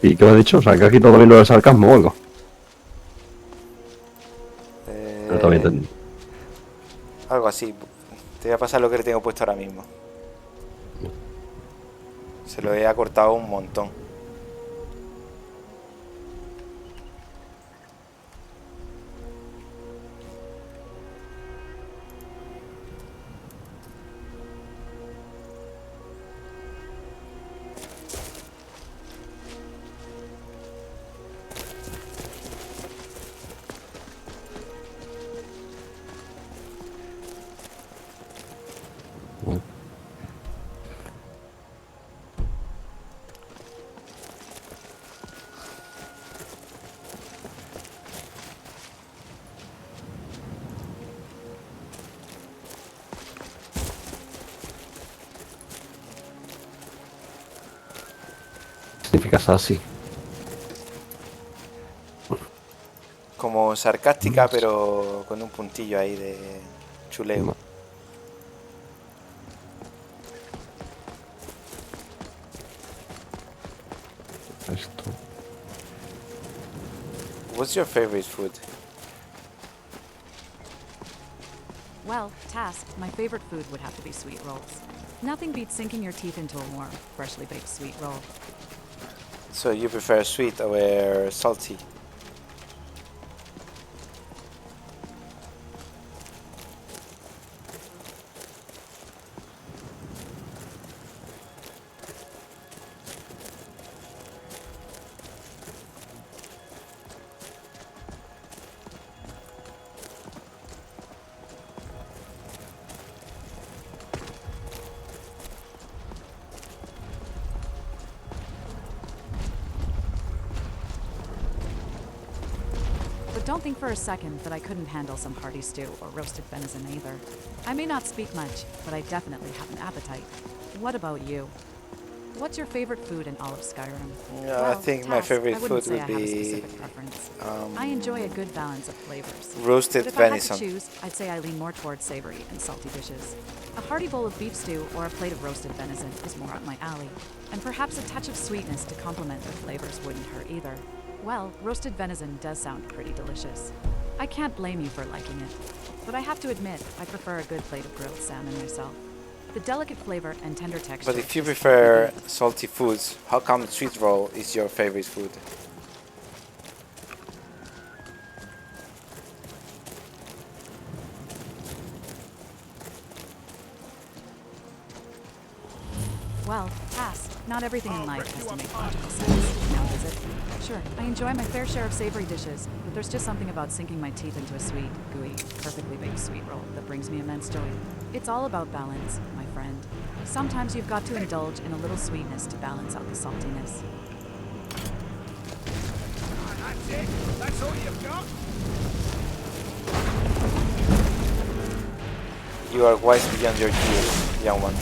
¿Y qué me has dicho? O sea, que has quitado también lo del sarcasmo o algo. No te había entendido. Algo así. Te voy a pasar lo que le tengo puesto ahora mismo. Se lo he acortado un montón. Significa sassy. Como sarcástica, pero con un puntillo ahí de chuleo. Esto. What's your favorite food? Well, task, my favorite food would have to be sweet rolls. Nothing beats sinking your teeth into a warm, freshly baked sweet roll. So you prefer sweet or salty? But don't think for a second that I couldn't handle some hearty stew or roasted venison either. I may not speak much, but I definitely have an appetite. What about you? What's your favorite food in all of Skyrim? I think my favorite food would I be have a specific preference. I enjoy a good balance of flavors. roasted But if venison. I had to choose, I'd say I lean more towards savory and salty dishes. A hearty bowl of beef stew or a plate of roasted venison is more up my alley. And perhaps a touch of sweetness to complement the flavors wouldn't hurt either. Well, roasted venison does sound pretty delicious. I can't blame you for liking it. But I have to admit, I prefer a good plate of grilled salmon myself. The delicate flavor and tender texture. But if you just prefer can't be beat. salty foods, how come sweet roll is your favorite food? Well, task. Not everything in life has to make logical sense, now does it? Sure, I enjoy my fair share of savory dishes, but there's just something about sinking my teeth into a sweet, gooey, perfectly baked sweet roll that brings me immense joy. It's all about balance, my friend. Sometimes you've got to indulge in a little sweetness to balance out the saltiness. That's it? That's all you've got? You are wise beyond your years, young one.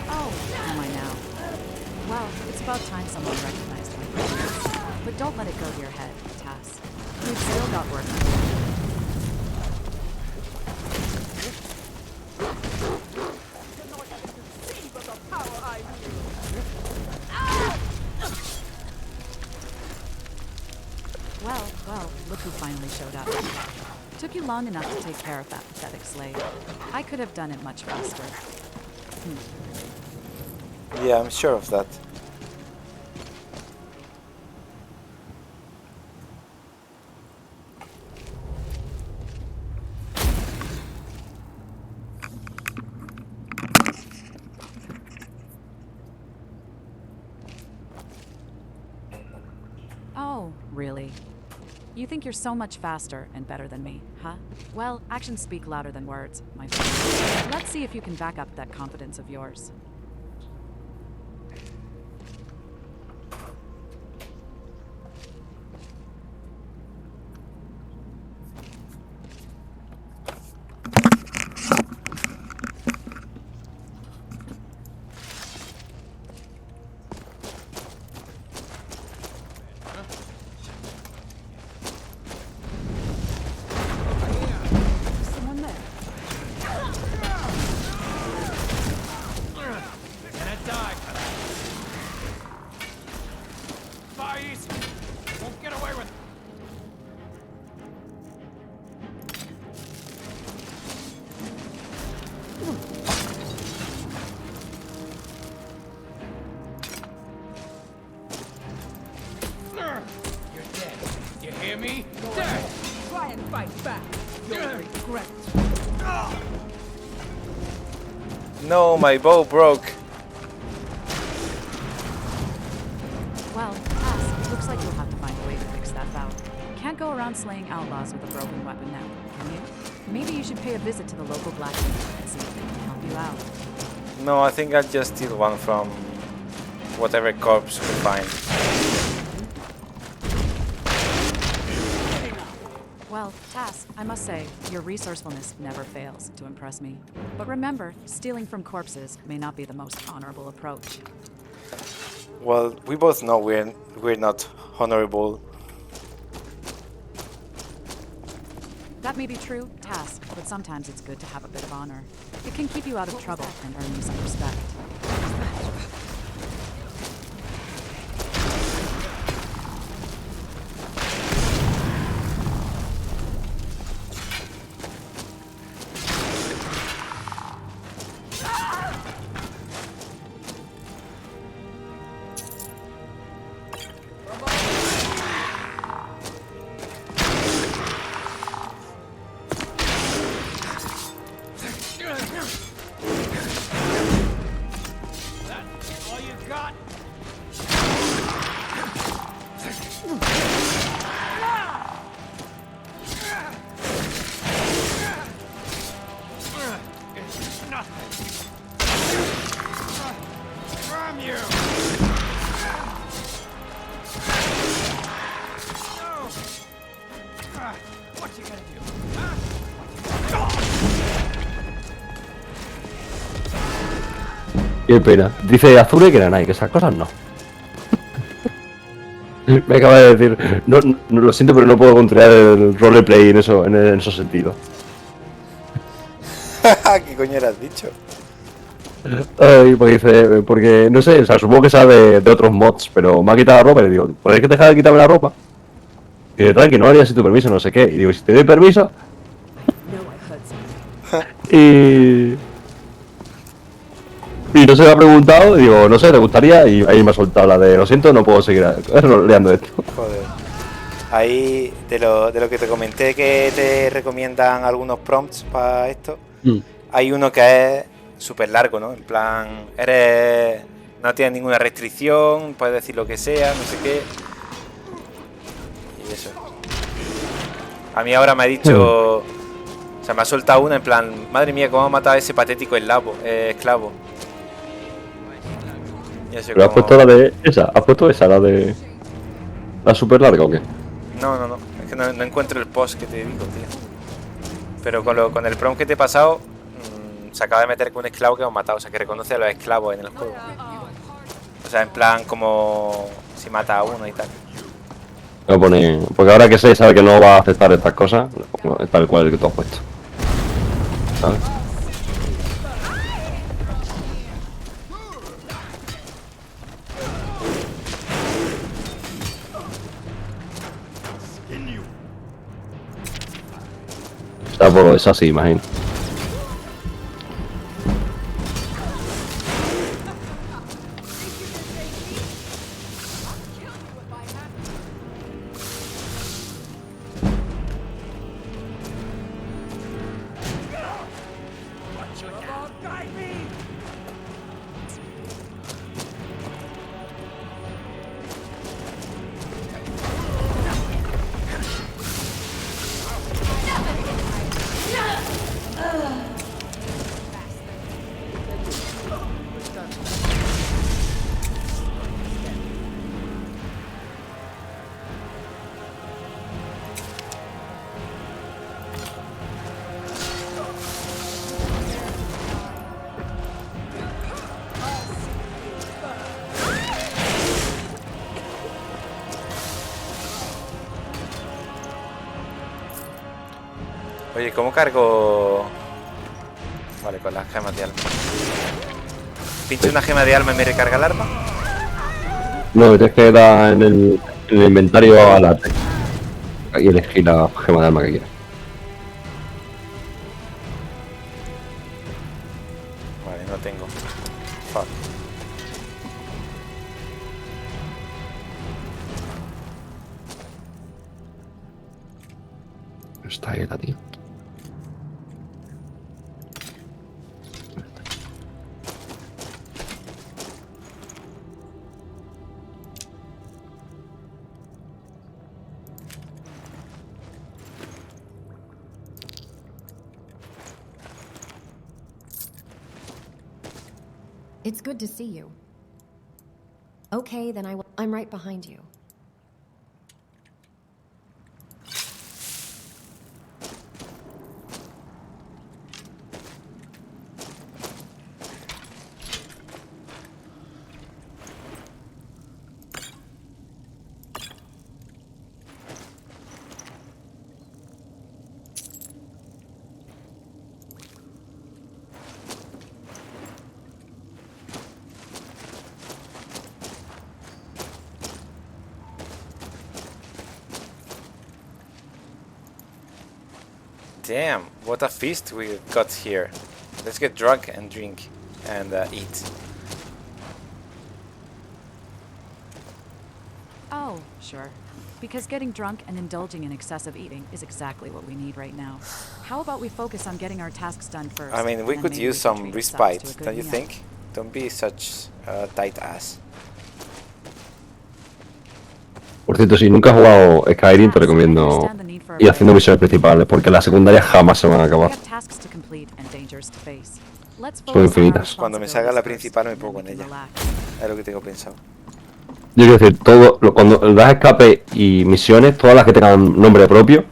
Oh, am I now? Well, it's about time someone recognized my presence. But don't let it go to your head, Tass. We've still got work to do. finally showed up. Took you long enough to take care of that pathetic slave. I could have done it much faster. Yeah, I'm sure of that. Oh, really? You think you're so much faster and better than me, huh? Well, actions speak louder than words, my friend. Let's see if you can back up that confidence of yours. Someone there. They're gonna die. Fire easy. Won't get away with it. You're dead. You hear me? Dead. Try and fight back. You'll regret. No, my bow broke. Well, Cass, looks like you'll have to find a way to fix that valve. Can't go around slaying outlaws with a broken weapon now, can you? Maybe you should pay a visit to the local blacksmith and see if they can help you out. No, I think I'll just steal one from whatever corpse we find. Well, Tass, I must say, your resourcefulness never fails to impress me. But remember, stealing from corpses may not be the most honorable approach. Well, we both know we're not honorable. That may be true, Tass, but sometimes it's good to have a bit of honor. It can keep you out of trouble and earn you some respect. That's all you got? It's nothing. From you. No. What you gonna do? Huh? Qué pena. Dice Azure que Nanai, que esas cosas no. Me acaba de decir, no, lo siento, pero no puedo controlar el roleplay en esos sentidos. ¿Qué coño le has dicho? Ay, porque dice, porque no sé, o sea, supongo que sabe de otros mods, pero me ha quitado la ropa y le digo, ¿podéis que dejar de quitarme la ropa? Y dice, tranqui, no lo haría sin tu permiso, no sé qué. Y digo, si te doy permiso. Y no se me ha preguntado, y digo, no sé, ¿te gustaría? Y ahí me ha soltado la de, lo siento, no puedo seguir roleando esto. Joder. Ahí, de lo que te comenté que te recomiendan algunos prompts para esto, hay uno que es súper largo, ¿no? En plan, no tienes ninguna restricción, puedes decir lo que sea, no sé qué. Y eso. A mí ahora me ha dicho... O sea, me ha soltado una en plan, madre mía, cómo ha matado a ese patético esclavo. ¿Pero has puesto la de esa? ¿Has puesto esa, la de... la super larga o qué? No. Es que no encuentro el post que te digo, tío. Pero con el prompt que te he pasado, se acaba de meter con un esclavo que hemos matado. O sea, que reconoce a los esclavos en el juego. O sea, en plan como si mata a uno y tal. Voy a poner... Porque ahora que sé, sabe que no va a aceptar estas cosas, es tal cual el que tú has puesto. ¿Sabes? por es así, imagino. Oye, ¿cómo cargo? Vale, con las gemas de alma. ¿Pincho una gema de alma y me recarga el arma? No, tienes que dar en el inventario al arte. Y elegir la gema de alma que quieras. Vale, no tengo. Fuck. Está ahí la tío. It's good to see you. Okay, then I'm right behind you. Damn, what a feast we got here. Let's get drunk and drink and eat. Oh, sure. Because getting drunk and indulging in excessive eating is exactly what we need right now. How about we focus on getting our tasks done first? I mean, we and then could maybe use can some treat ourselves respite, to a good don't you meal. think? Don't be such a tight ass. Por cierto, si nunca has jugado Skyrim, te recomiendo ir haciendo misiones principales, porque las secundarias jamás se van a We acabar. have tasks to complete and dangers to face. Let's Son focus on our infinitas. Cuando me salga la responsibilities principal me first, and pongo then en we can ella. relax. Es lo que tengo pensado. Yo quiero decir, cuando das escape y misiones, todas las que tengan nombre propio,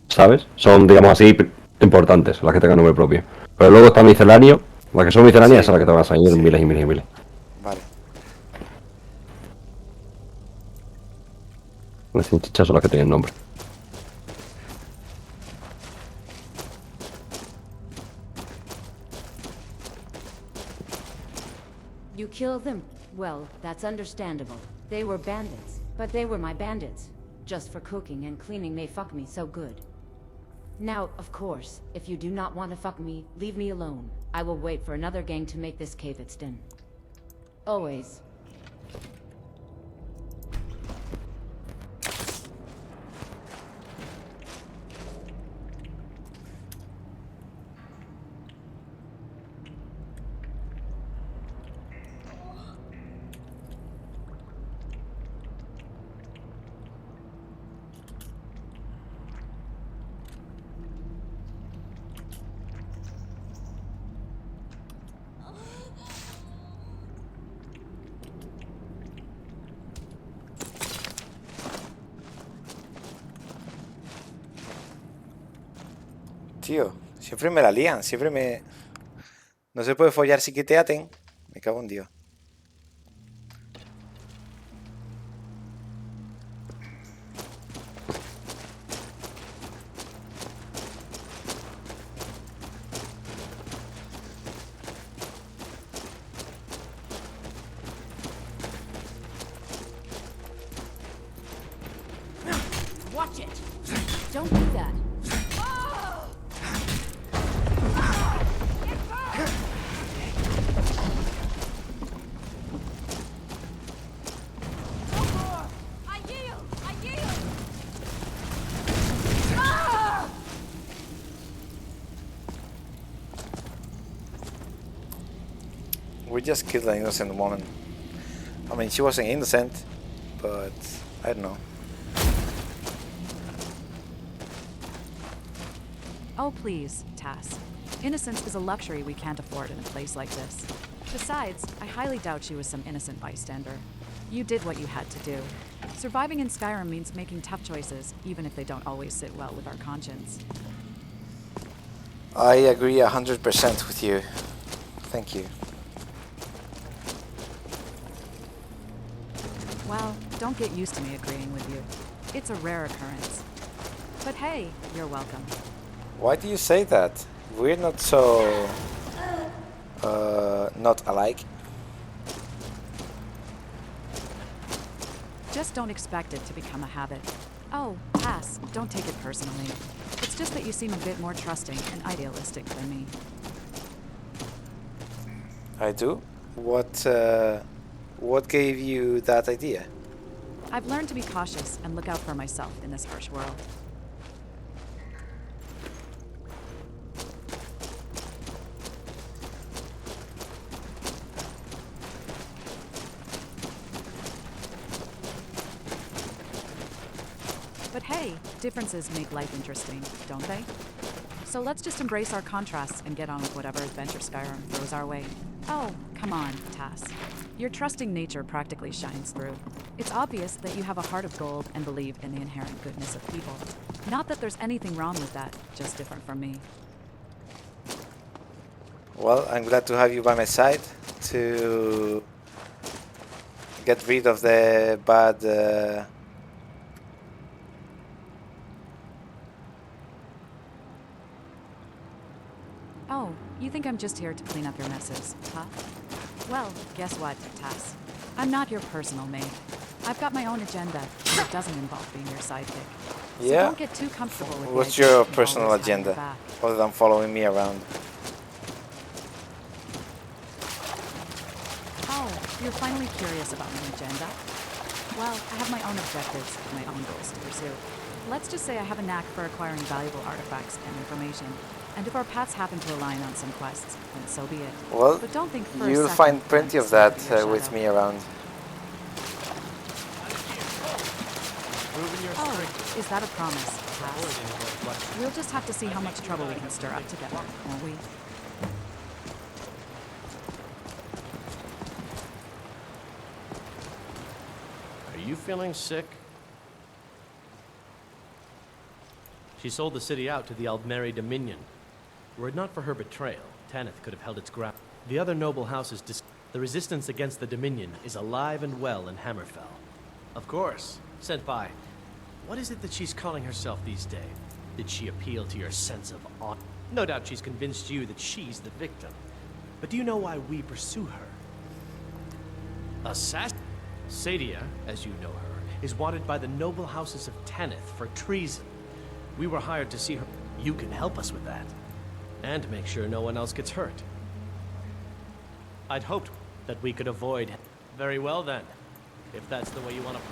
¿sabes? Son, digamos así, importantes, las que tengan nombre propio. Pero luego está misceláneo, las que son misceláneas, Sí. esas las que te van a salir Sí. miles y miles y miles. Vale. Las cinchichas son las que tienen nombre. You killed them? Well, that's understandable. They were bandits, but they were my bandits. Just for cooking and cleaning they fuck me so good. Now, of course, if you do not want to fuck me, leave me alone. I will wait for another gang to make this cave its den. Always. Tío, siempre me la lían, siempre me... No se puede follar sin que te aten. Me cago en Dios. Watch it! Don't do that. We just killed an innocent woman. I mean, she wasn't innocent, but I don't know. Oh, please, Tass. Innocence is a luxury we can't afford in a place like this. Besides, I highly doubt she was some innocent bystander. You did what you had to do. Surviving in Skyrim means making tough choices, even if they don't always sit well with our conscience. I agree 100% with you. Thank you. Well, don't get used to me agreeing with you. It's a rare occurrence. But hey, you're welcome. Why do you say that? We're not so... not alike. Just don't expect it to become a habit. Oh, Tass, don't take it personally. It's just that you seem a bit more trusting and idealistic than me. I do? What gave you that idea? I've learned to be cautious and look out for myself in this harsh world. But hey, differences make life interesting, don't they? So let's just embrace our contrasts and get on with whatever adventure Skyrim throws our way. Oh, come on, Tass. Your trusting nature practically shines through. It's obvious that you have a heart of gold and believe in the inherent goodness of people. Not that there's anything wrong with that, just different from me. Well, I'm glad to have you by my side to get rid of the bad... Oh, you think I'm just here to clean up your messes, huh? Well, guess what, Tass? I'm not your personal mate. I've got my own agenda, and it doesn't involve being your sidekick. So Yeah? don't get too comfortable with What's the idea your of personal always having agenda, my back. other than following me around? Oh, you're finally curious about my agenda? Well, I have my own objectives and my own goals to pursue. Let's just say I have a knack for acquiring valuable artifacts and information. And if our paths happen to align on some quests, then so be it. Well, but don't think for a you'll second find that plenty I'm of that stepping your with shadow. me around. Oh, is that a promise, Tass? We'll just have to see how much trouble we can stir up together, won't we? Are you feeling sick? She sold the city out to the Aldmeri Dominion. Were it not for her betrayal, Tanith could have held its ground. The other noble houses the resistance against the Dominion is alive and well in Hammerfell. Of course, sent by. What is it that she's calling herself these days? Did she appeal to your sense of honor? No doubt she's convinced you that she's the victim. But do you know why we pursue her? Assassin? Sadia, as you know her, is wanted by the noble houses of Tanith for treason. We were hired to see her. You can help us with that. And make sure no one else gets hurt. I'd hoped that we could avoid... Very well then. If that's the way you want to...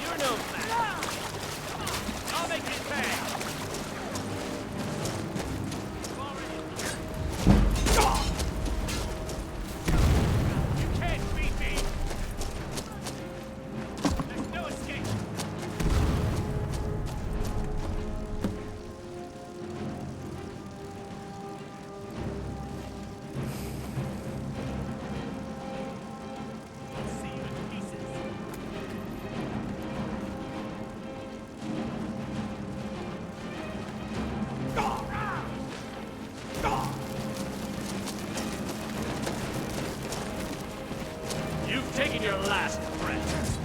You're no match. I'll make it pay. You can't beat me. There's no escape. See you in pieces. You've taken your last breath.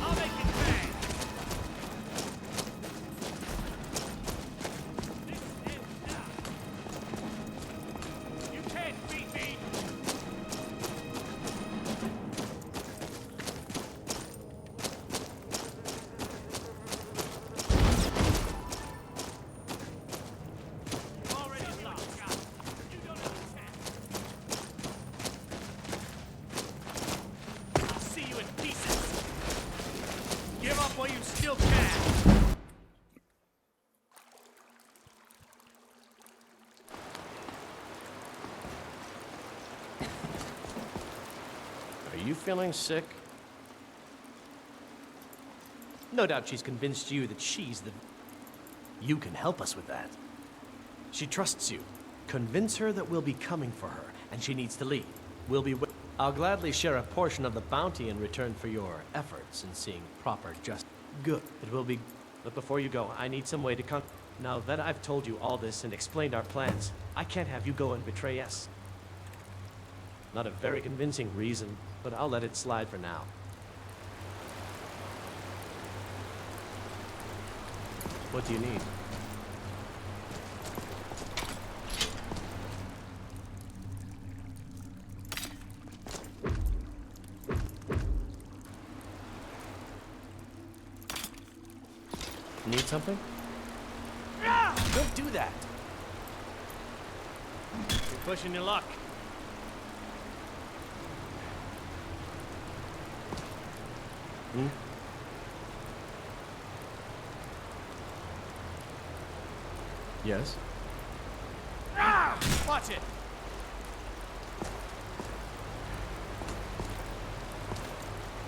I'll make it pay. This ends now. You can't beat me. still can. Are you feeling sick? No doubt she's convinced you that she's the... You can help us with that. She trusts you. Convince her that we'll be coming for her, and she needs to leave. We'll be... I'll gladly share a portion of the bounty in return for your efforts in seeing proper justice. Good. It will be... But before you go, I need some way to Now that I've told you all this and explained our plans, I can't have you go and betray us. Not a very convincing reason, but I'll let it slide for now. What do you need? Need something? Don't do that! You're pushing your luck. Hmm? Yes? Watch it!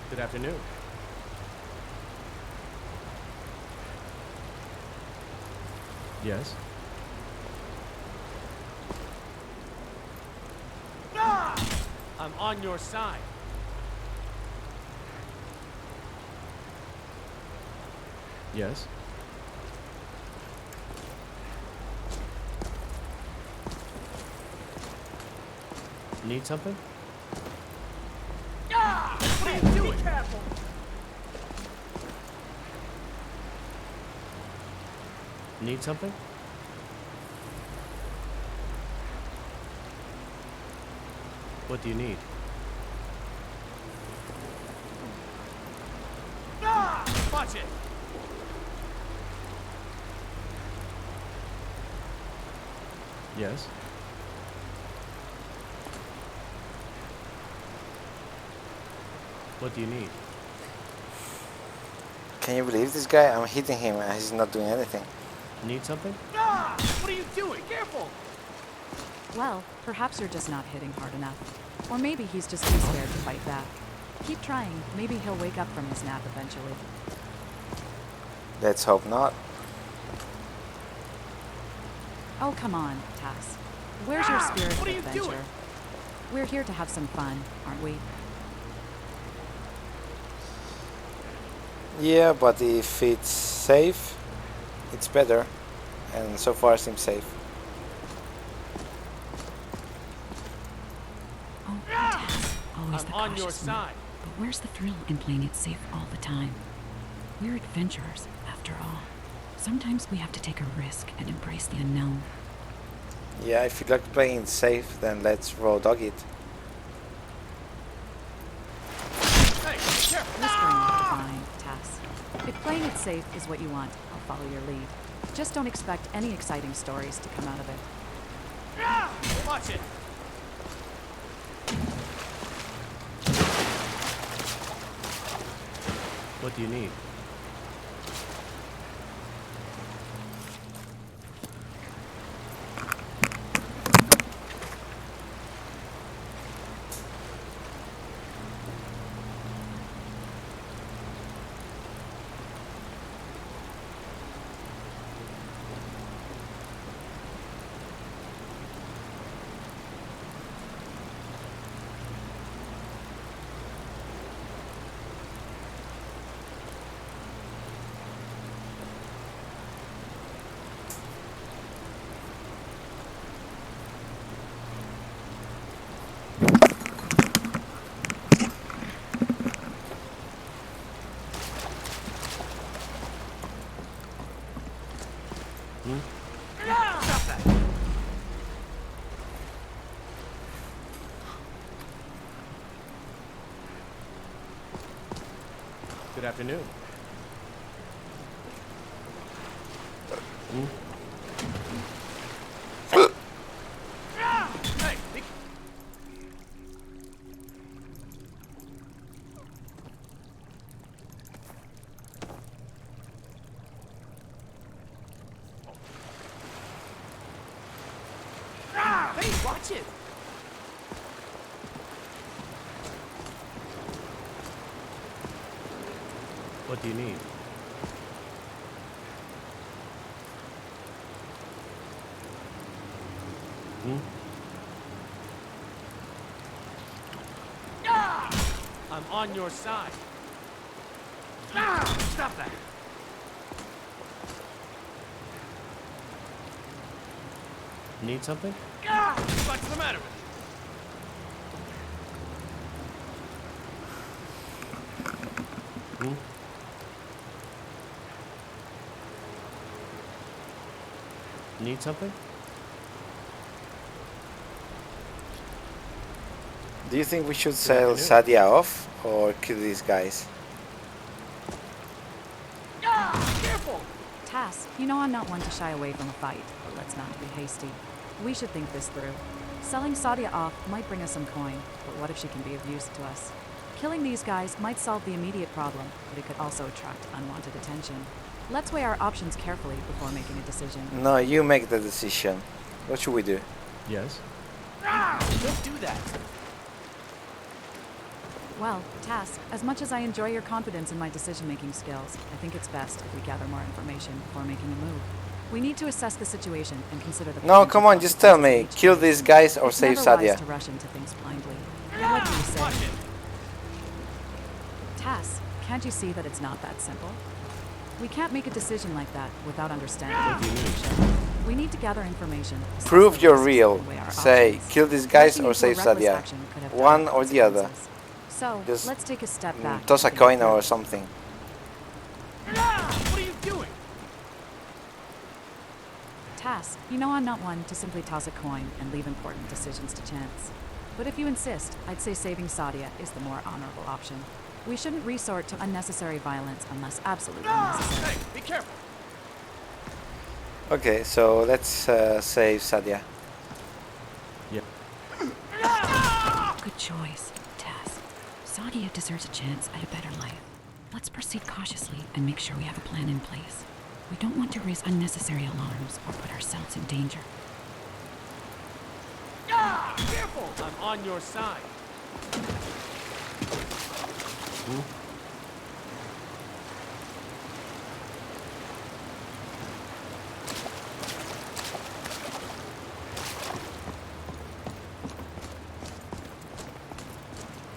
Good afternoon. Yes? I'm on your side. Yes? Need something? What are you doing? Be careful. Need something? What do you need? Watch it! Yes? What do you need? Can you believe this guy? I'm hitting him and he's not doing anything. Need something? What are you doing? Careful! Well, perhaps you're just not hitting hard enough. Or maybe he's just too scared to fight back. Keep trying. Maybe he'll wake up from his nap eventually. Let's hope not. Oh, come on, Tass. Where's your spirit of What are you adventure? doing? We're here to have some fun, aren't we? Yeah, but if it's safe, it's better. And so far it seems safe. Oh, Tass, always I'm the on your cautious one. side. But where's the thrill in playing it safe all the time? We're adventurers, after all. Sometimes we have to take a risk and embrace the unknown. Yeah, if you like playing it safe, then let's raw dog it. Hey, careful! Whispering will be fine, Tass. If playing it safe is what you want, I'll follow your lead. Just don't expect any exciting stories to come out of it. Watch it! What do you need? Good afternoon. Hey, Hey, watch it! What do you need? I'm on your side. Stop that. Need something? What's the matter with you? Need something? Do you think we should sell Sadia off or kill these guys? Careful! Tass, you know I'm not one to shy away from a fight, but let's not be hasty. We should think this through. Selling Sadia off might bring us some coin, but what if she can be of use to us? Killing these guys might solve the immediate problem, but it could also attract unwanted attention. Let's weigh our options carefully before making a decision. No, you make the decision. What should we do? Yes? Don't do that! Well, Tass, as much as I enjoy your confidence in my decision-making skills, I think it's best if we gather more information before making a move. We need to assess the situation and consider the... No, come on, just tell me. Kill these guys or save It's never Sadia. wise to rush into things blindly. What do you say? Tass, can't you see that it's not that simple? We can't make a decision like that without understanding the situation. We need to gather information. Prove you're real. Say, kill these guys or save Sadia. One or the other. So, Just let's take a step back. toss a coin or something. What are you doing? Tass, you know I'm not one to simply toss a coin and leave important decisions to chance. But if you insist, I'd say saving Sadia is the more honorable option. We shouldn't resort to unnecessary violence unless absolutely necessary. Hey, be careful! Okay, so let's save Sadia. Yep. Good choice, Tass. Sadia deserves a chance at a better life. Let's proceed cautiously and make sure we have a plan in place. We don't want to raise unnecessary alarms or put ourselves in danger. Careful! I'm on your side.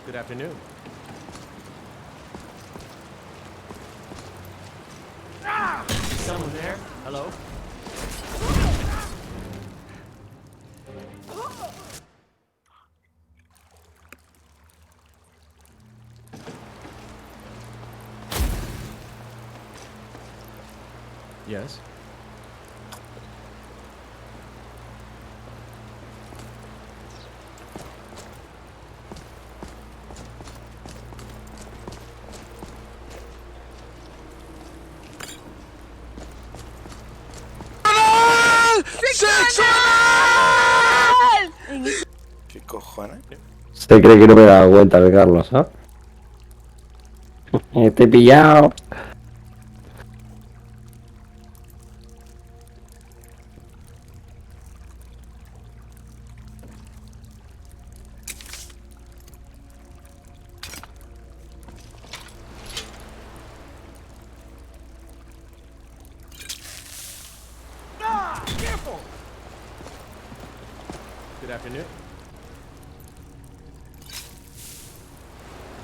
Good afternoon. Someone there? Hello? Yes? ¿Qué cojones? Se cree que no me he dado cuenta de Carlos, ¿ah? Estoy pillado. Careful! Good afternoon.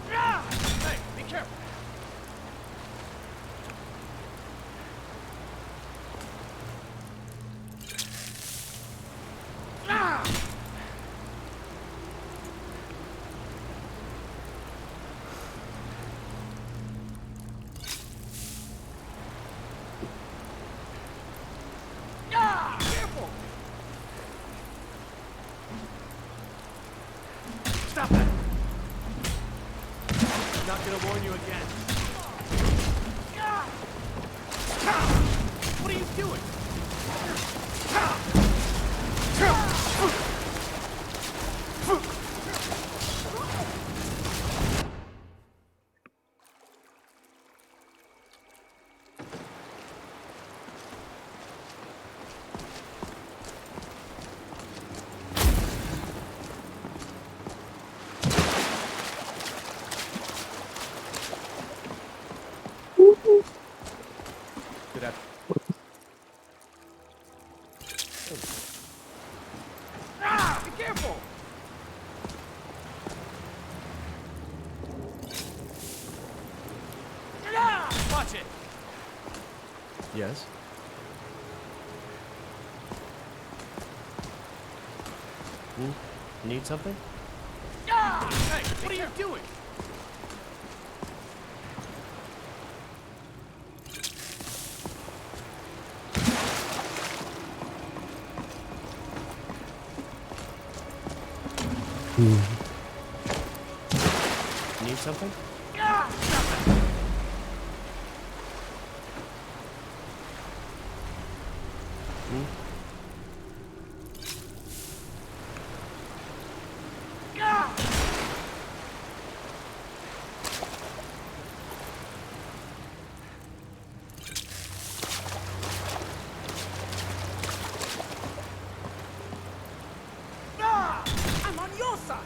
Hey, be careful! Careful! Stop that! I'm not gonna warn you again. What are you doing? Yes? Need something? Hey, what are you doing? Need something? I'm on your side.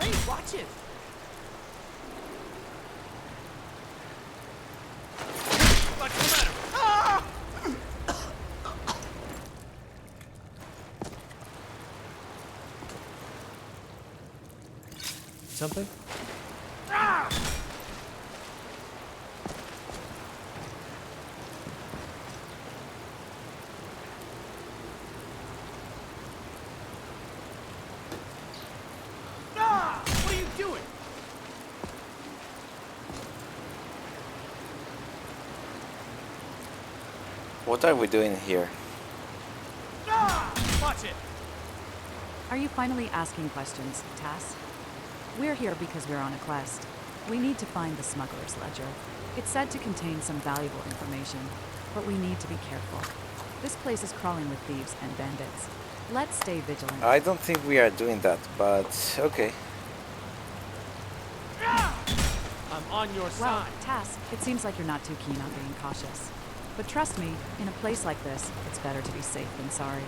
Hey, watch it! What's the matter? Something? What are you doing? What are we doing here? Watch it! Are you finally asking questions, Tass? We're here because we're on a quest. We need to find the smuggler's ledger. It's said to contain some valuable information, but we need to be careful. This place is crawling with thieves and bandits. Let's stay vigilant. I don't think we are doing that, but okay. I'm on your Well, side. Tass, it seems like you're not too keen on being cautious. But trust me, in a place like this, it's better to be safe than sorry.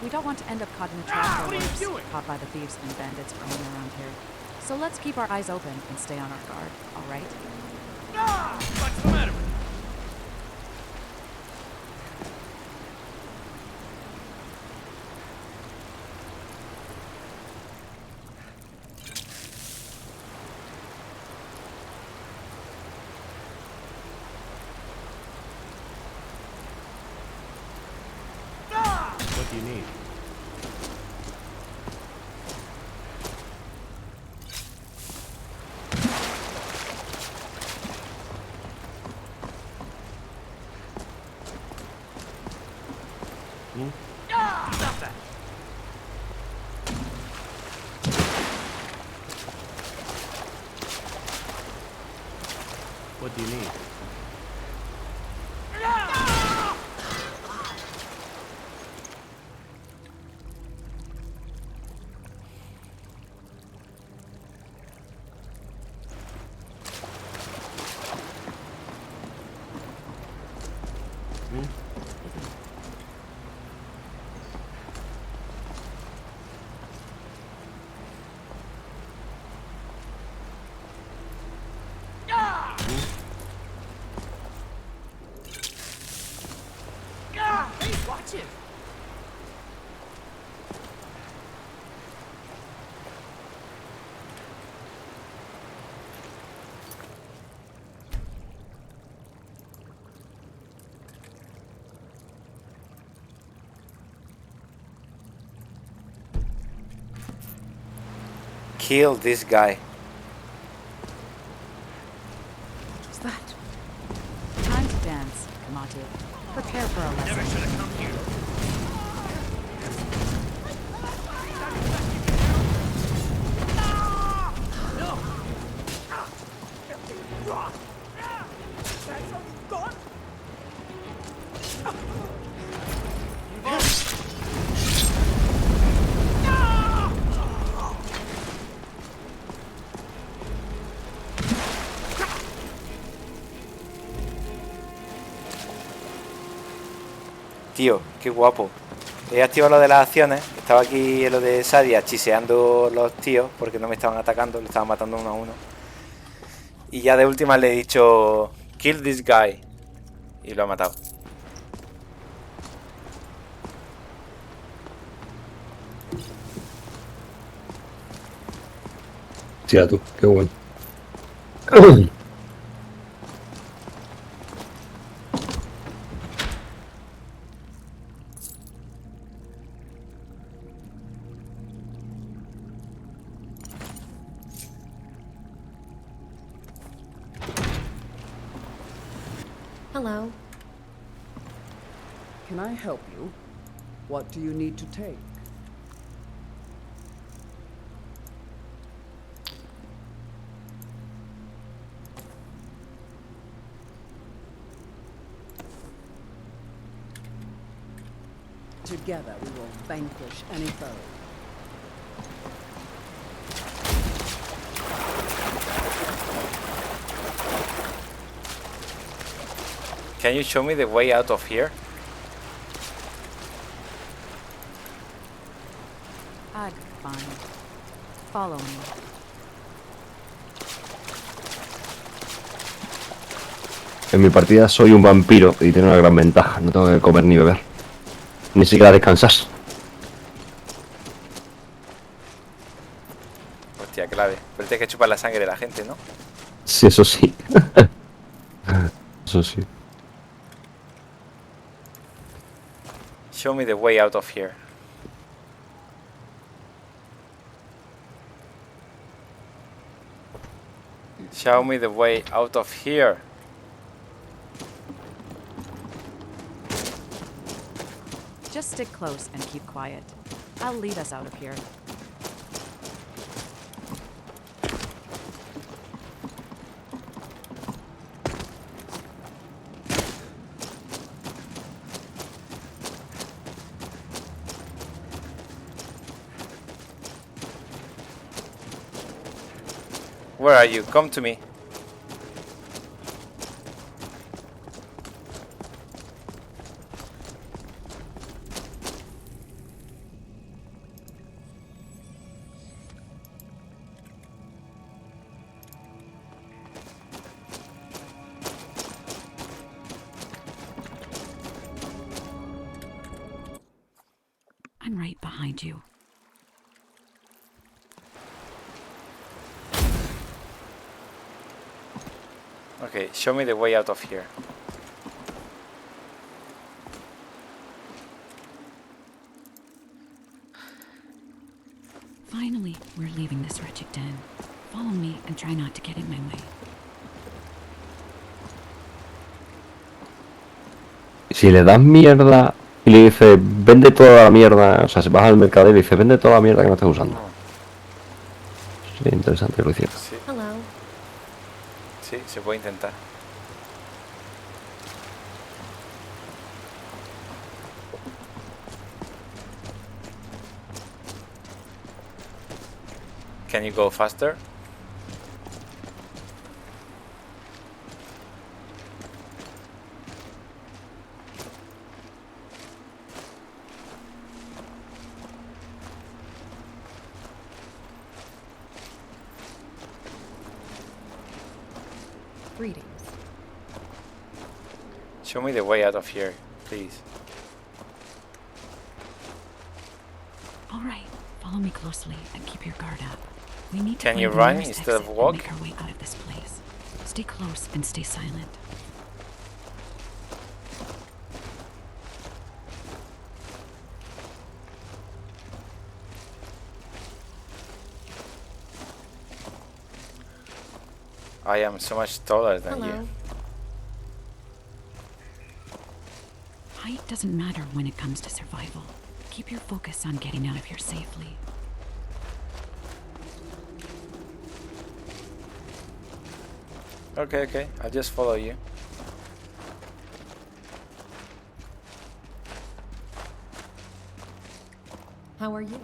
We don't want to end up caught in a trap or what are you worse, doing? caught by the thieves and bandits roaming around here. So let's keep our eyes open and stay on our guard, all right? What's the matter? What do you need? Stop that! What do you need? Hey, watch it! Kill this guy. What's that? Time to dance, Kamatu. Prepare for a lesson. Never should have come here. No! That's all you got? Tío, qué guapo. He activado lo de las acciones. Estaba aquí en lo de Sadia chiseando los tíos porque no me estaban atacando, le estaban matando uno a uno. Y ya de última le he dicho kill this guy. Y lo ha matado. Sí, a tú, qué bueno. Hello. Can I help you? What do you need to take? Together we will vanquish any foe. Can you show me the way out of here? I'd fine. Follow me. En mi partida soy un vampiro y tiene una gran ventaja. No tengo que comer ni beber. Ni siquiera descansar. Hostia, clave. Pero tienes que chupar la sangre de la gente, ¿no? Sí, eso sí. Eso sí. Show me the way out of here. Show me the way out of here. Just stick close and keep quiet. I'll lead us out of here. Where are you? Come to me. I'm right behind you. Okay, show me the way out of here. Finally, we're leaving this wretched den. Follow me and try not to get in my way. Si le das mierda y le dices vende toda la mierda, o sea, se vas al mercadero y le dices vende toda la mierda que no estás usando. Sería interesante que lo hiciera. Sí, Hello. sí, se puede intentar. Can you go faster? Greetings. Show me the way out of here, please. All right, follow me closely and keep your guard up. We need to Can find you the run nearest instead of exit and walk? make our way out of this place. Stay close and stay silent. I am so much taller than Hello. you. Height doesn't matter when it comes to survival. Keep your focus on getting out of here safely. Okay, okay, I'll just follow you. How are you?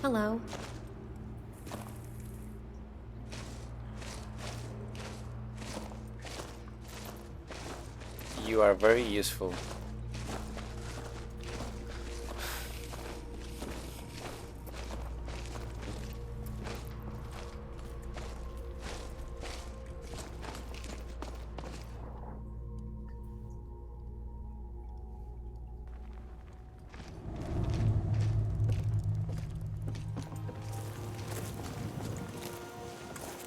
Hello. You are very useful.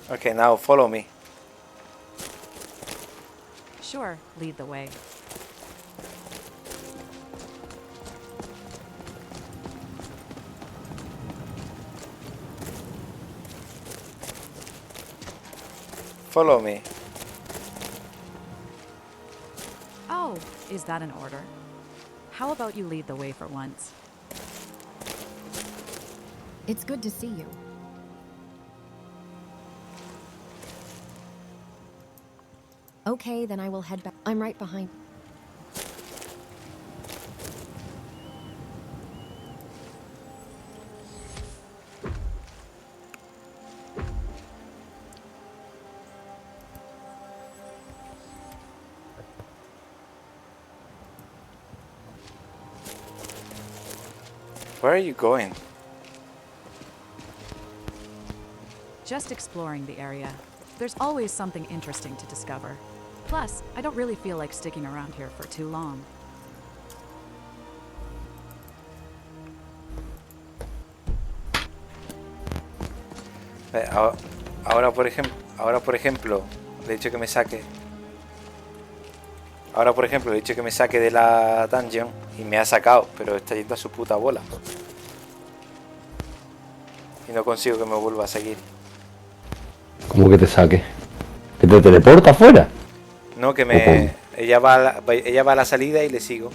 Okay, now follow me. Sure, lead the way. Follow me. Oh, is that an order? How about you lead the way for once? It's good to see you. Okay, then I will head back. I'm right behind. Where are you going? Just exploring the area. There's always something interesting to discover. Plus, I don't really feel like sticking around here for too long. Ahora por ejemplo, le he dicho que me saque. Ahora por ejemplo, le he dicho que me saque de la dungeon y me ha sacado, pero está yendo a su puta bola. Y no consigo que me vuelva a seguir. ¿Cómo que te saque? ¿Que te teleporta afuera? No, que me... Ella va a la salida y le sigo.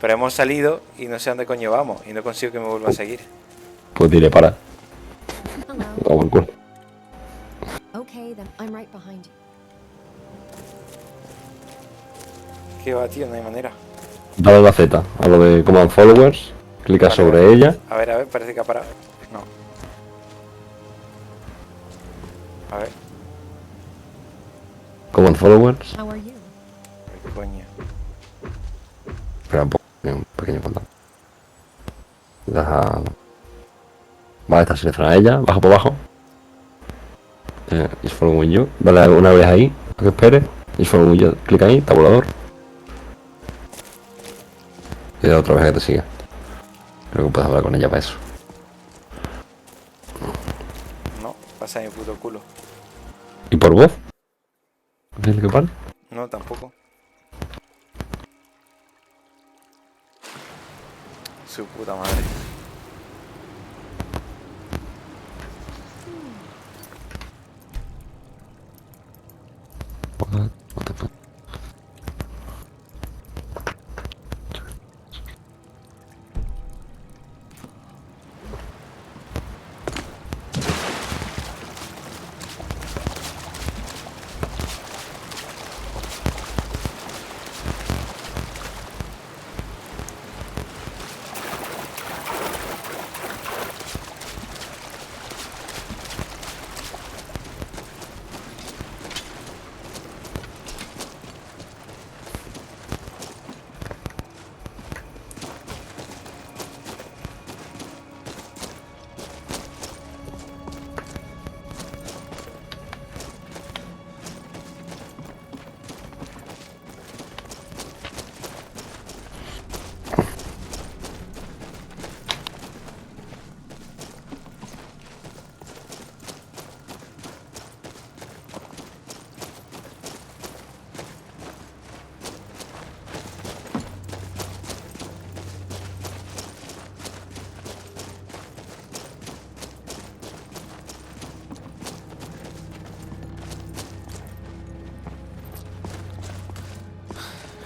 Pero hemos salido y no sé dónde coño vamos. Y no consigo que me vuelva a seguir. Pues dile para. Vamos, culo. Okay, then I'm right behind you. ¿Qué va, tío? No hay manera. Dale la Z a lo de Command Followers. Clica Vale, sobre vale. ella. A ver, parece que ha parado. No. A ver. Command Followers. How are you? ¿Qué coño? Espera un pequeño contacto. Vale, está seleccionada ella. Baja por abajo. Is following you. Dale una vez ahí. A que espere. Is following you. Clica ahí. Tabulador. Y da otra vez a que te siga. Creo que puedes hablar con ella para eso. No, pasa mi puto culo. ¿Y por voz? ¿Ves qué pasa? No, tampoco. Su puta madre.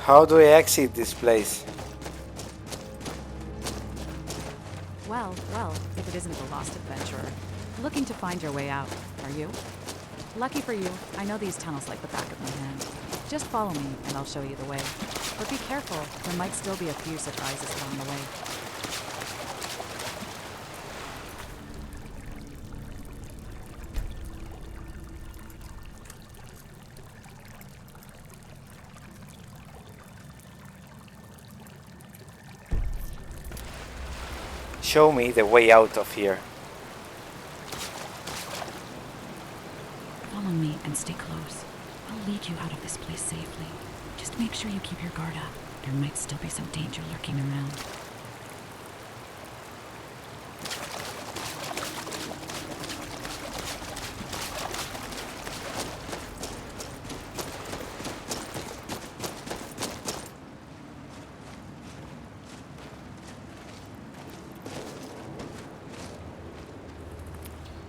How do I exit this place? Well, if it isn't the lost adventurer. Looking to find your way out, are you? Lucky for you, I know these tunnels like the back of my hand. Just follow me and I'll show you the way. But be careful, there might still be a few surprises along the way. show me the way out of here. Follow me and stay close. I'll lead you out of this place safely. Just make sure you keep your guard up. There might still be some danger lurking around.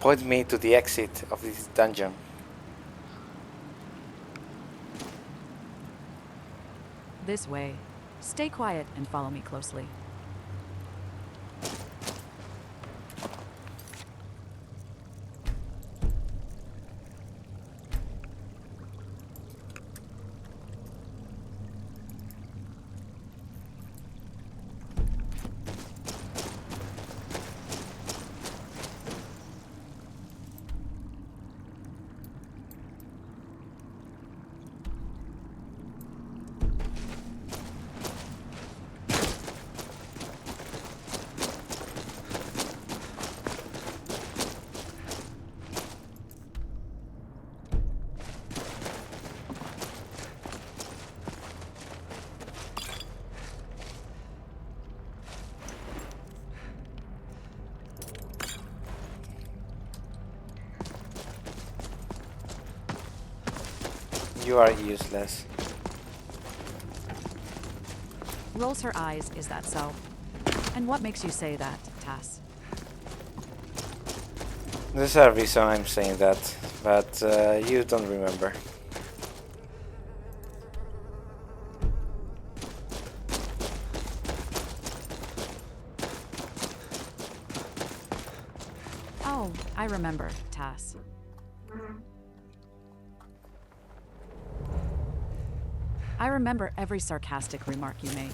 Point me to the exit of this dungeon. This way. Stay quiet and follow me closely. You are useless. Rolls her eyes, is that so? And what makes you say that, Tass? There's a reason I'm saying that, but you don't remember. Oh, I remember, Tass. I remember every sarcastic remark you make.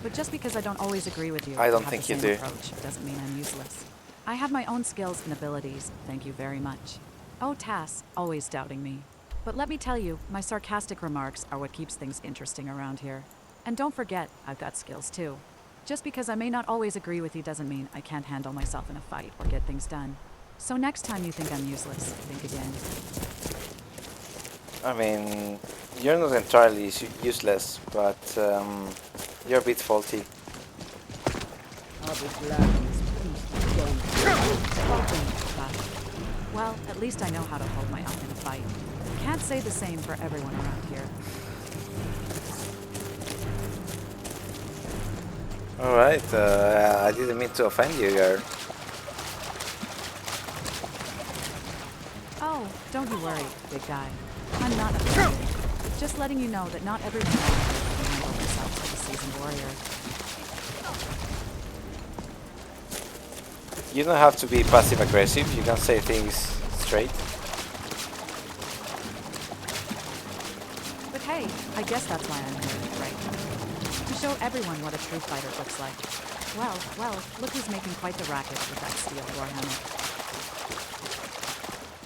But just because I don't always agree with you, I don't have think the you same do. approach doesn't mean I'm useless. I have my own skills and abilities, thank you very much. Oh, Tass, always doubting me. But let me tell you, my sarcastic remarks are what keeps things interesting around here. And don't forget, I've got skills too. Just because I may not always agree with you doesn't mean I can't handle myself in a fight or get things done. So next time you think I'm useless, think again. I mean, you're not entirely useless, but you're a bit faulty. I'll be glad this priest don't. Well, at least I know how to hold my own in a fight. Can't say the same for everyone around here. Alright, I didn't mean to offend you, girl. Oh, don't you worry, big guy. I'm not offended. Just letting you know that not everyone around here can handle themselves like a seasoned warrior. You don't have to be passive-aggressive, you can say things straight. But hey, I guess that's why I'm here, right? To show everyone what a true fighter looks like. Well, look who's making quite the racket with that steel warhammer.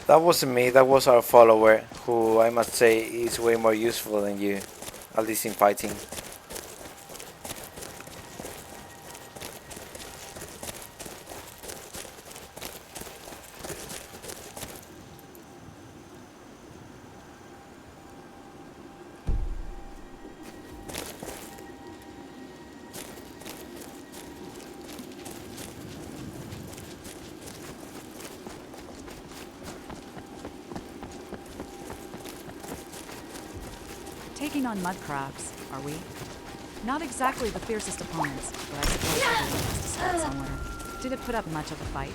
That wasn't me, that was our follower, who I must say is way more useful than you, at least in fighting. Taking on mud crabs, are we? Not exactly the fiercest opponents, but I suppose everyone has to start somewhere. Did it put up much of a fight?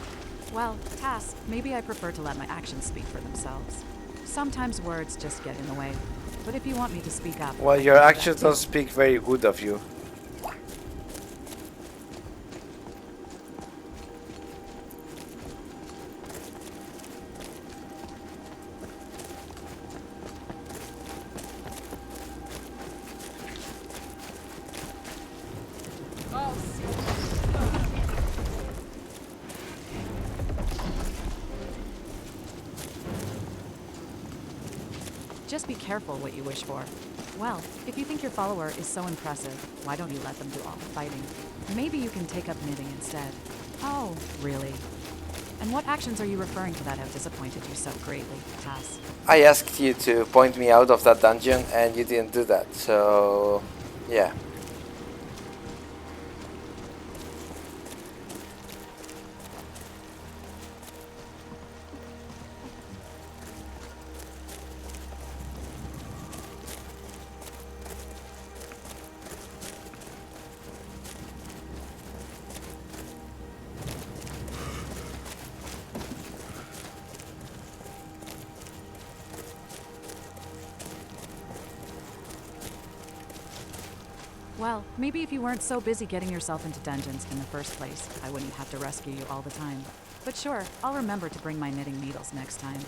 Well, Tass, maybe I prefer to let my actions speak for themselves. Sometimes words just get in the way. But if you want me to speak up... Well, your actions don't speak very good of you. Just be careful what you wish for. Well, if you think your follower is so impressive, why don't you let them do all the fighting? Maybe you can take up knitting instead. Oh, really? And what actions are you referring to that have disappointed you so greatly, Tass? I asked you to point me out of that dungeon and you didn't do that, so yeah. Well, maybe if you weren't so busy getting yourself into dungeons in the first place, I wouldn't have to rescue you all the time. But sure, I'll remember to bring my knitting needles next time.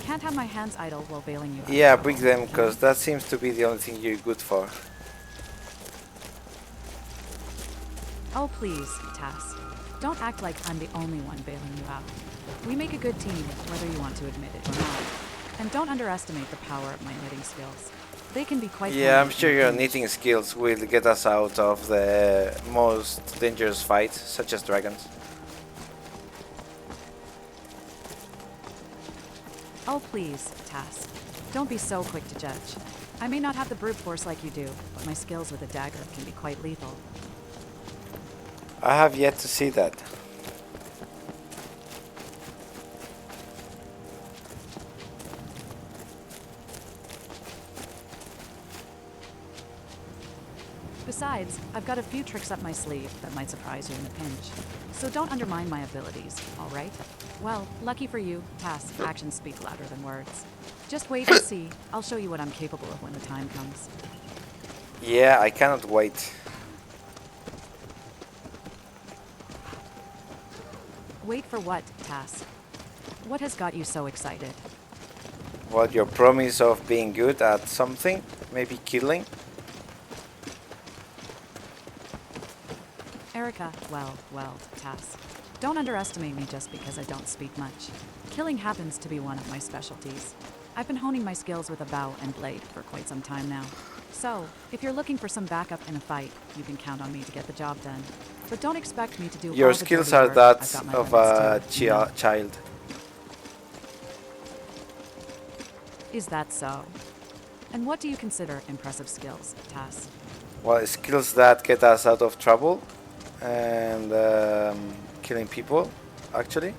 Can't have my hands idle while bailing you out. Yeah, bring them, because that seems to be the only thing you're good for. Oh please, Tass. Don't act like I'm the only one bailing you out. We make a good team, whether you want to admit it or not. And don't underestimate the power of my knitting skills. They can be quite... Yeah, I'm sure your knitting skills will get us out of the most dangerous fights, such as dragons. Oh please, Tass. Don't be so quick to judge. I may not have the brute force like you do, but my skills with a dagger can be quite lethal. I have yet to see that. Besides, I've got a few tricks up my sleeve that might surprise you in a pinch. So don't undermine my abilities, all right? Well, lucky for you, Tass, actions speak louder than words. Just wait and see. I'll show you what I'm capable of when the time comes. Yeah, I cannot wait. Wait for what, Tass? What has got you so excited? What, your promise of being good at something? Maybe killing? Erica, well, Tass. Don't underestimate me just because I don't speak much. Killing happens to be one of my specialties. I've been honing my skills with a bow and blade for quite some time now. So, if you're looking for some backup in a fight, you can count on me to get the job done. But don't expect me to do Your all the skills dirty are work. that I've got my of a limits too, you know? child. Is that so? And what do you consider impressive skills, Tass? Well, skills that get us out of trouble and killing people, actually.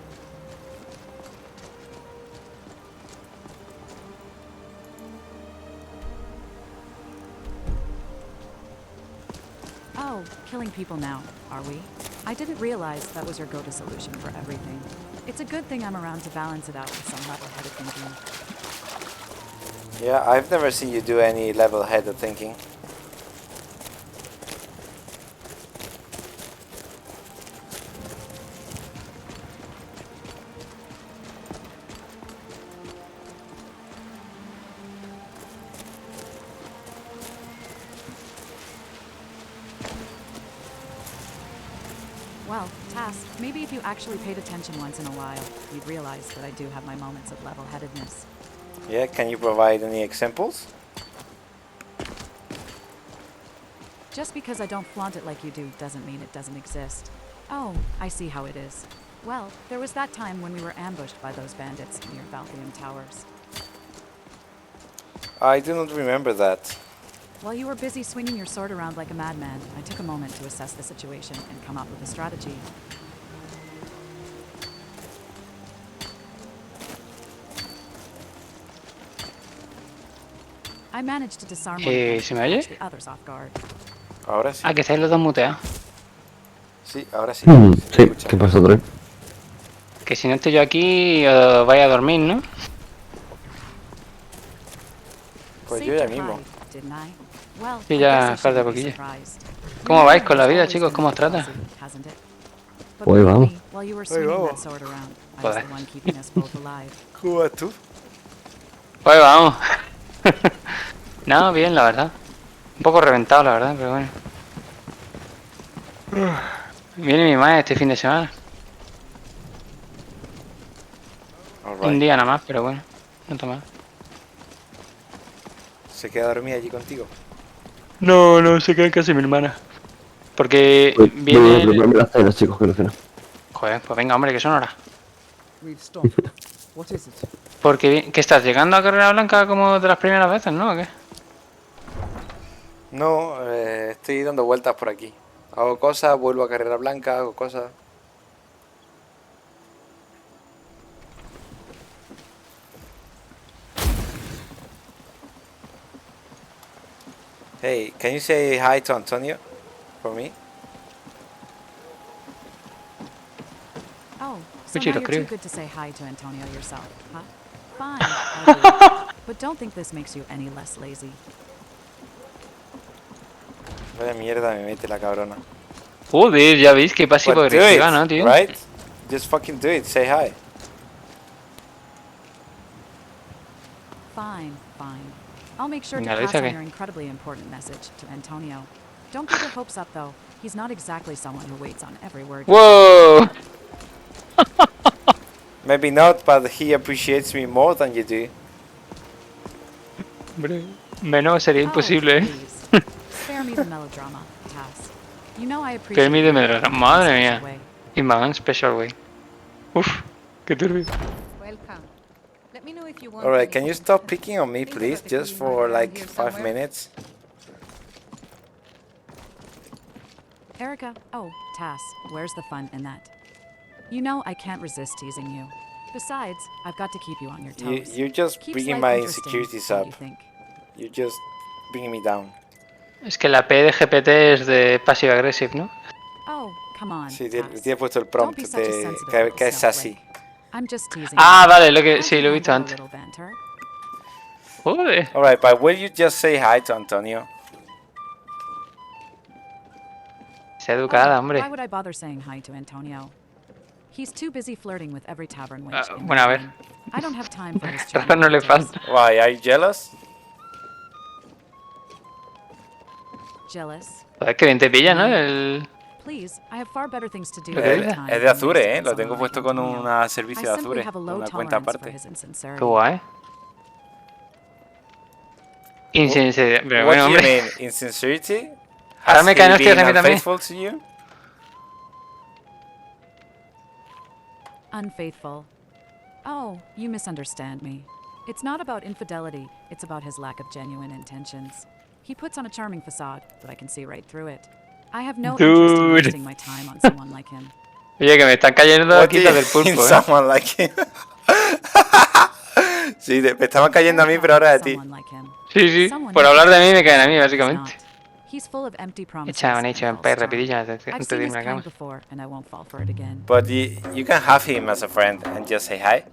Oh, killing people now, are we? I didn't realize that was your go-to solution for everything. It's a good thing I'm around to balance it out with some level-headed thinking. Yeah, I've never seen you do any level-headed thinking. Well, Tass, maybe if you actually paid attention once in a while, you'd realize that I do have my moments of level-headedness. Yeah, can you provide any examples? Just because I don't flaunt it like you do doesn't mean it doesn't exist. Oh, I see how it is. Well, there was that time when we were ambushed by those bandits near Valthium Towers. I do not remember that. While you were busy swinging your sword around like a madman, I took a moment to assess the situation and come up with a strategy. I managed to disarm one of them ¿Se me and oye? catch the others off guard. Ahora sí. Ah, que estáis los dos muteados. Sí, ahora sí. Sí, ¿qué pasa, Andrés? Que si no estoy yo aquí, vaya a dormir, ¿no? Pues yo ya mismo. Sí, ya falta poquillo. ¿Cómo vais con la vida, chicos? ¿Cómo os trata? Pues vamos. Joder. ¿Cómo vas tú? Pues vamos. No, bien, la verdad. Un poco reventado, la verdad, pero bueno. Viene mi madre este fin de semana. Un día nada más, pero bueno, no está mal. ¿Se queda dormida allí contigo? No, se queda casi mi hermana. Porque Pues, viene... no, la cena, chicos, que no cena. Joder, pues venga, hombre, que son horas. We've stopped. What is it? Porque, ¿qué estás llegando a Carrera Blanca como de las primeras veces, no? ¿O qué? No, estoy dando vueltas por aquí. Hago cosas, vuelvo a Carrera Blanca, hago cosas. Hey, can you say hi to Antonio for me? Oh, so Which now you you're too agree. good to say hi to Antonio yourself, huh? Fine, I'll do it. But don't think this makes you any less lazy. Vaya mierda me mete la cabrona. Joder, ya veis qué pasivo But do agresiva, it, ¿no, tío? right? Just fucking do it, say hi. Fine, fine. I'll make sure to Venga, ¿lo pass dice on qué? your incredibly important message to Antonio. Don't get your hopes up, though. He's not exactly someone who waits on every word. ¡Wow! Maybe not, but he appreciates me more than you do. Hombre, menos sería imposible, ¿eh? Please. Spare me the melodrama, Tass. You know I appreciate Permíteme, your madre involvement in a special mía. way. In my own special way. Uf, qué turbio. Welcome. Let me know if you want Alright, can you anything. stop picking on me, Think please? about the Just green for mine around like here 5 somewhere. minutes. Erica, oh, Tass, where's the fun in that? You know I can't resist teasing you. Besides, I've got to keep you on your toes. You're just Keeps bringing life my interesting, insecurities don't up. you think? You're just bringing me down. Es que la P de GPT es de passive aggressive, ¿no? Oh, come on, Sí, Tass. te he puesto el Don't prompt be such a de sensitive que little es sassy. snowflake. I'm just teasing Ah, you. vale, lo que Can't sí, you lo he visto handle a antes. little banter? Joder. Alright, but will you just say hi to Antonio? Sea educada, Oh, hombre. why would I bother saying hi to Antonio? He's too busy flirting with every tavern wench in Bueno, a ver. Berlin. I don't have time for his Razón charming no le antics. falta. Why, are you jealous? Jealous? Joder, que bien te pilla, ¿no? El... Please, I have far better things to do Lo que with my dice. time Es de than waste Azure, it on Lo someone tengo like puesto con Antonio. un servicio I de simply Azure, have a con low una cuenta tolerance for aparte. his Qué insincerity. guay. Insincero. Pero What bueno, do you hombre. mean? Insincerity? Ahora Has me he caen hostias been a mí también. unfaithful to you? Unfaithful. Oh, you misunderstand me. It's not about infidelity, it's about his lack of genuine intentions. He puts on a charming facade, but I can see right through it. I have no interest in wasting my time on someone like him. Oye, que me están cayendo What do quitas you del pulpo, mean, ¿eh? someone like him? Sí, me estaban cayendo a mí, pero ahora de ti. Someone like him. Sí, sí. Someone Por who hablar de mí pretends me caen a to mí, be what he's básicamente. not. He's full of empty promises Echa, and hecho en false P, charm. rapidilla, I've antes de seen irme his a la cama. kind before, and I won't fall for it again. But you can have him as a friend and just say hi.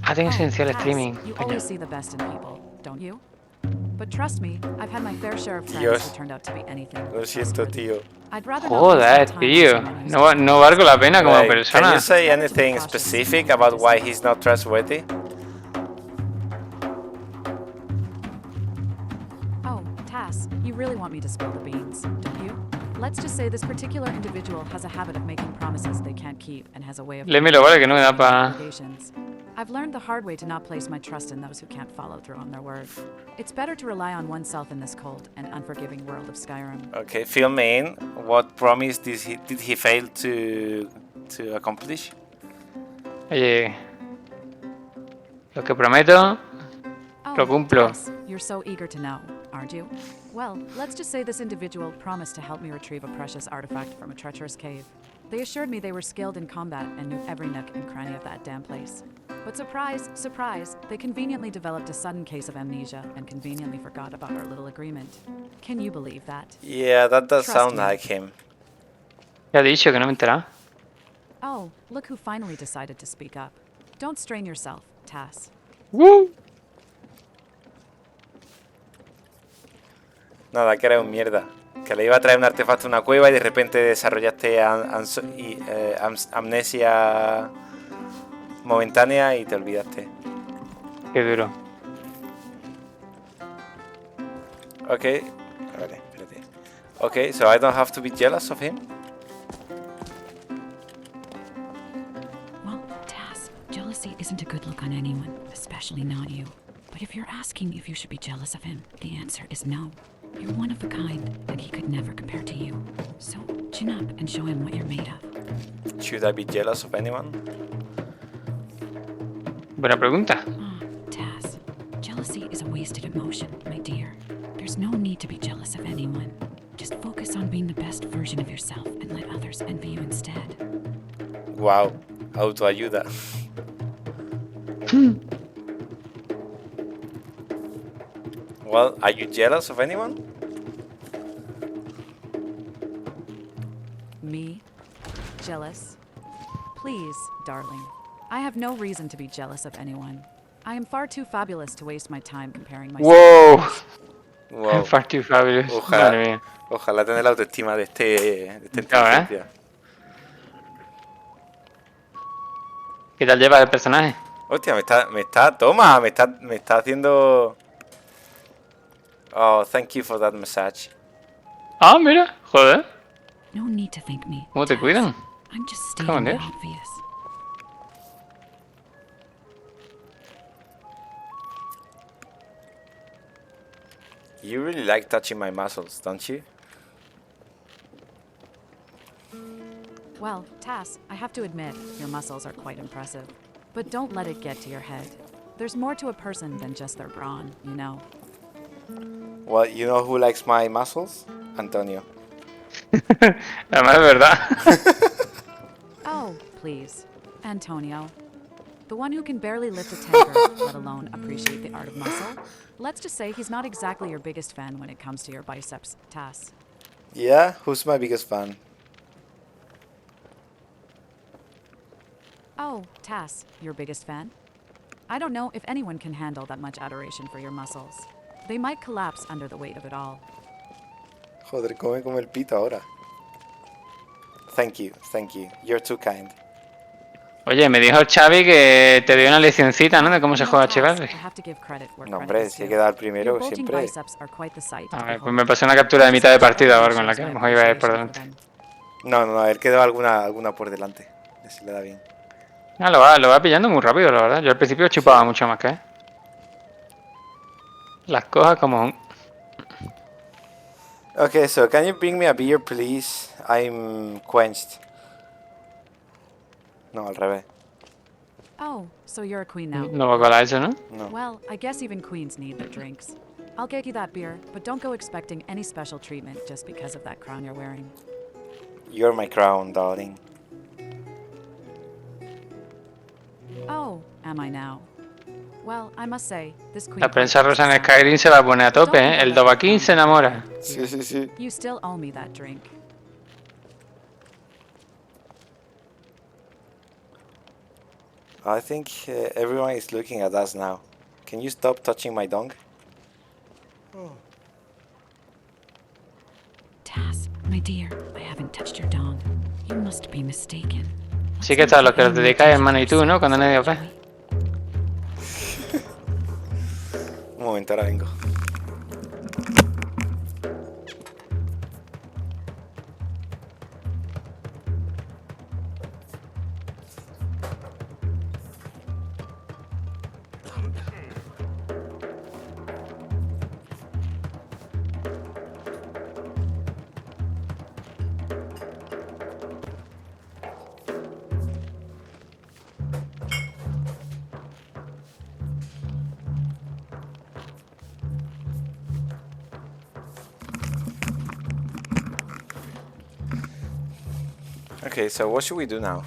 Ah, tengo esencial Tass, streaming. you Coño. always see the best in people, don't you? But trust me, I've had my fair share of friends Dios. who turned out to be anything Lo but siento, trustworthy. tío. I'd rather not waste my Joder, time on tío. someone who's No, no valgo la pena como Like, can persona. you say Better to be anything cautious specific than about why distant. he's not trustworthy? Oh, Tass, you really want me to spill the beans, don't you? Let's just say this particular individual has a habit of making promises they can't keep and has a way of Léemelo, vale, que no me da pa... obligations. I've learned the hard way to not place my trust in those who can't follow through on their word. It's better to rely on oneself in this cold and unforgiving world of Skyrim. Okay, fill me in. What promise did he fail to accomplish? Oye... Lo que prometo... Lo cumplo. Tass, you're so eager to know, aren't you? Well, let's just say this individual promised to help me retrieve a precious artifact from a treacherous cave. They assured me they were skilled in combat and knew every nook and cranny of that damn place. But surprise, surprise, they conveniently developed a sudden case of amnesia and conveniently forgot about our little agreement. Can you believe that? Yeah, that does Trust sound me. like him. Ya he dicho que no me he enterado. Oh, look who finally decided to speak up. Don't strain yourself, Tass. ¡Woo! Nada, que era un mierda. Que le iba a traer un artefacto a una cueva y de repente desarrollaste amnesia momentánea y te olvidaste. Qué duro. Okay, vale, espérate. Okay, so I don't have to be jealous of him? Well, Tass, jealousy isn't a good look on anyone, especially not you. But if you're asking if you should be jealous of him, the answer is no. You're one of a kind that he could never compare to you. So chin up and show him what you're made of. Should I be jealous of anyone? Buena pregunta. Taz, jealousy is a wasted emotion, my dear. There's no need to be jealous of anyone. Just focus on being the best version of yourself and let others envy you instead. Wow, autoayuda. Well, are you jealous of anyone? Me? Jealous? Please, darling. I have no reason to be jealous of anyone. I am far too fabulous to waste my time comparing myself. Wow. Wow. Far too fabulous. Madre mía. Ojalá tener la autoestima de esta Claro, inteligencia. ¿Qué tal lleva el personaje? Hostia, me está haciendo... Oh, thank you for that massage. Ah, mira, joder. No need to thank me. ¿Cómo te cuidan? I'm just Come on, stating the Dios. obvious. You really like touching my muscles, don't you? Well, Tass, I have to admit, your muscles are quite impressive. But don't let it get to your head. There's more to a person than just their brawn, you know. Well, you know who likes my muscles? Antonio. Además es verdad. Oh, please. Antonio. The one who can barely lift a tanker, let alone appreciate the art of muscle. Let's just say he's not exactly your biggest fan when it comes to your biceps, Tass. Yeah? Who's my biggest fan? Oh, Tass, your biggest fan? I don't know if anyone can handle that much adoration for your muscles. They might collapse under the weight of it all. Joder, come como el pito ahora. Thank you. You're too kind. Oye, me dijo Xavi que te dio una leccioncita, ¿no? De cómo se juega a Chivalry. No, hombre, si he quedado el primero siempre. A ver, pues me pasó una captura de mitad de partida o algo en la que a lo mejor iba a ir por delante. No, él quedó alguna por delante. Así le da bien. Ah, lo va pillando muy rápido, la verdad. Yo al principio chupaba mucho más que él. Las cosas como son. Okay, so can you bring me a beer, please? I'm quenched. No, al revés. Oh, so you're a queen now. No va a colar eso, ¿no? No. Well, I guess even queens need their drinks. I'll get you that beer, but don't go expecting any special treatment just because of that crown you're wearing. You're my crown, darling. Oh, am I now? Well, I must say, this queen... La prensa rosa en Skyrim se va a poner a tope, ¿eh? El Dovahkiin se enamora. Sí. You still owe me that drink. I think everyone is looking at us now. Can you stop touching my dong? Taz, my dear, I haven't touched your dong. You must be mistaken. Sí que está, los que os dedicáis hermano y tú, ¿no? Cuando nadie os ve. Un momento, ahora vengo. Okay, so what should we do now?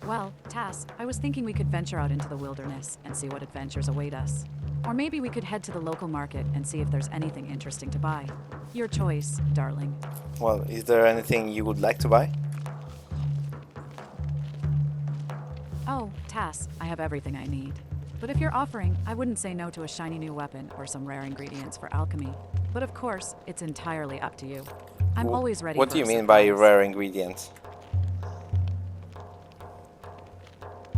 Well, Tass, I was thinking we could venture out into the wilderness and see what adventures await us. Or maybe we could head to the local market and see if there's anything interesting to buy. Your choice, darling. Well, is there anything you would like to buy? Oh, Tass, I have everything I need. But if you're offering, I wouldn't say no to a shiny new weapon or some rare ingredients for alchemy. But of course, it's entirely up to you. I'm always ready. What for do you a mean by surprise. rare ingredients?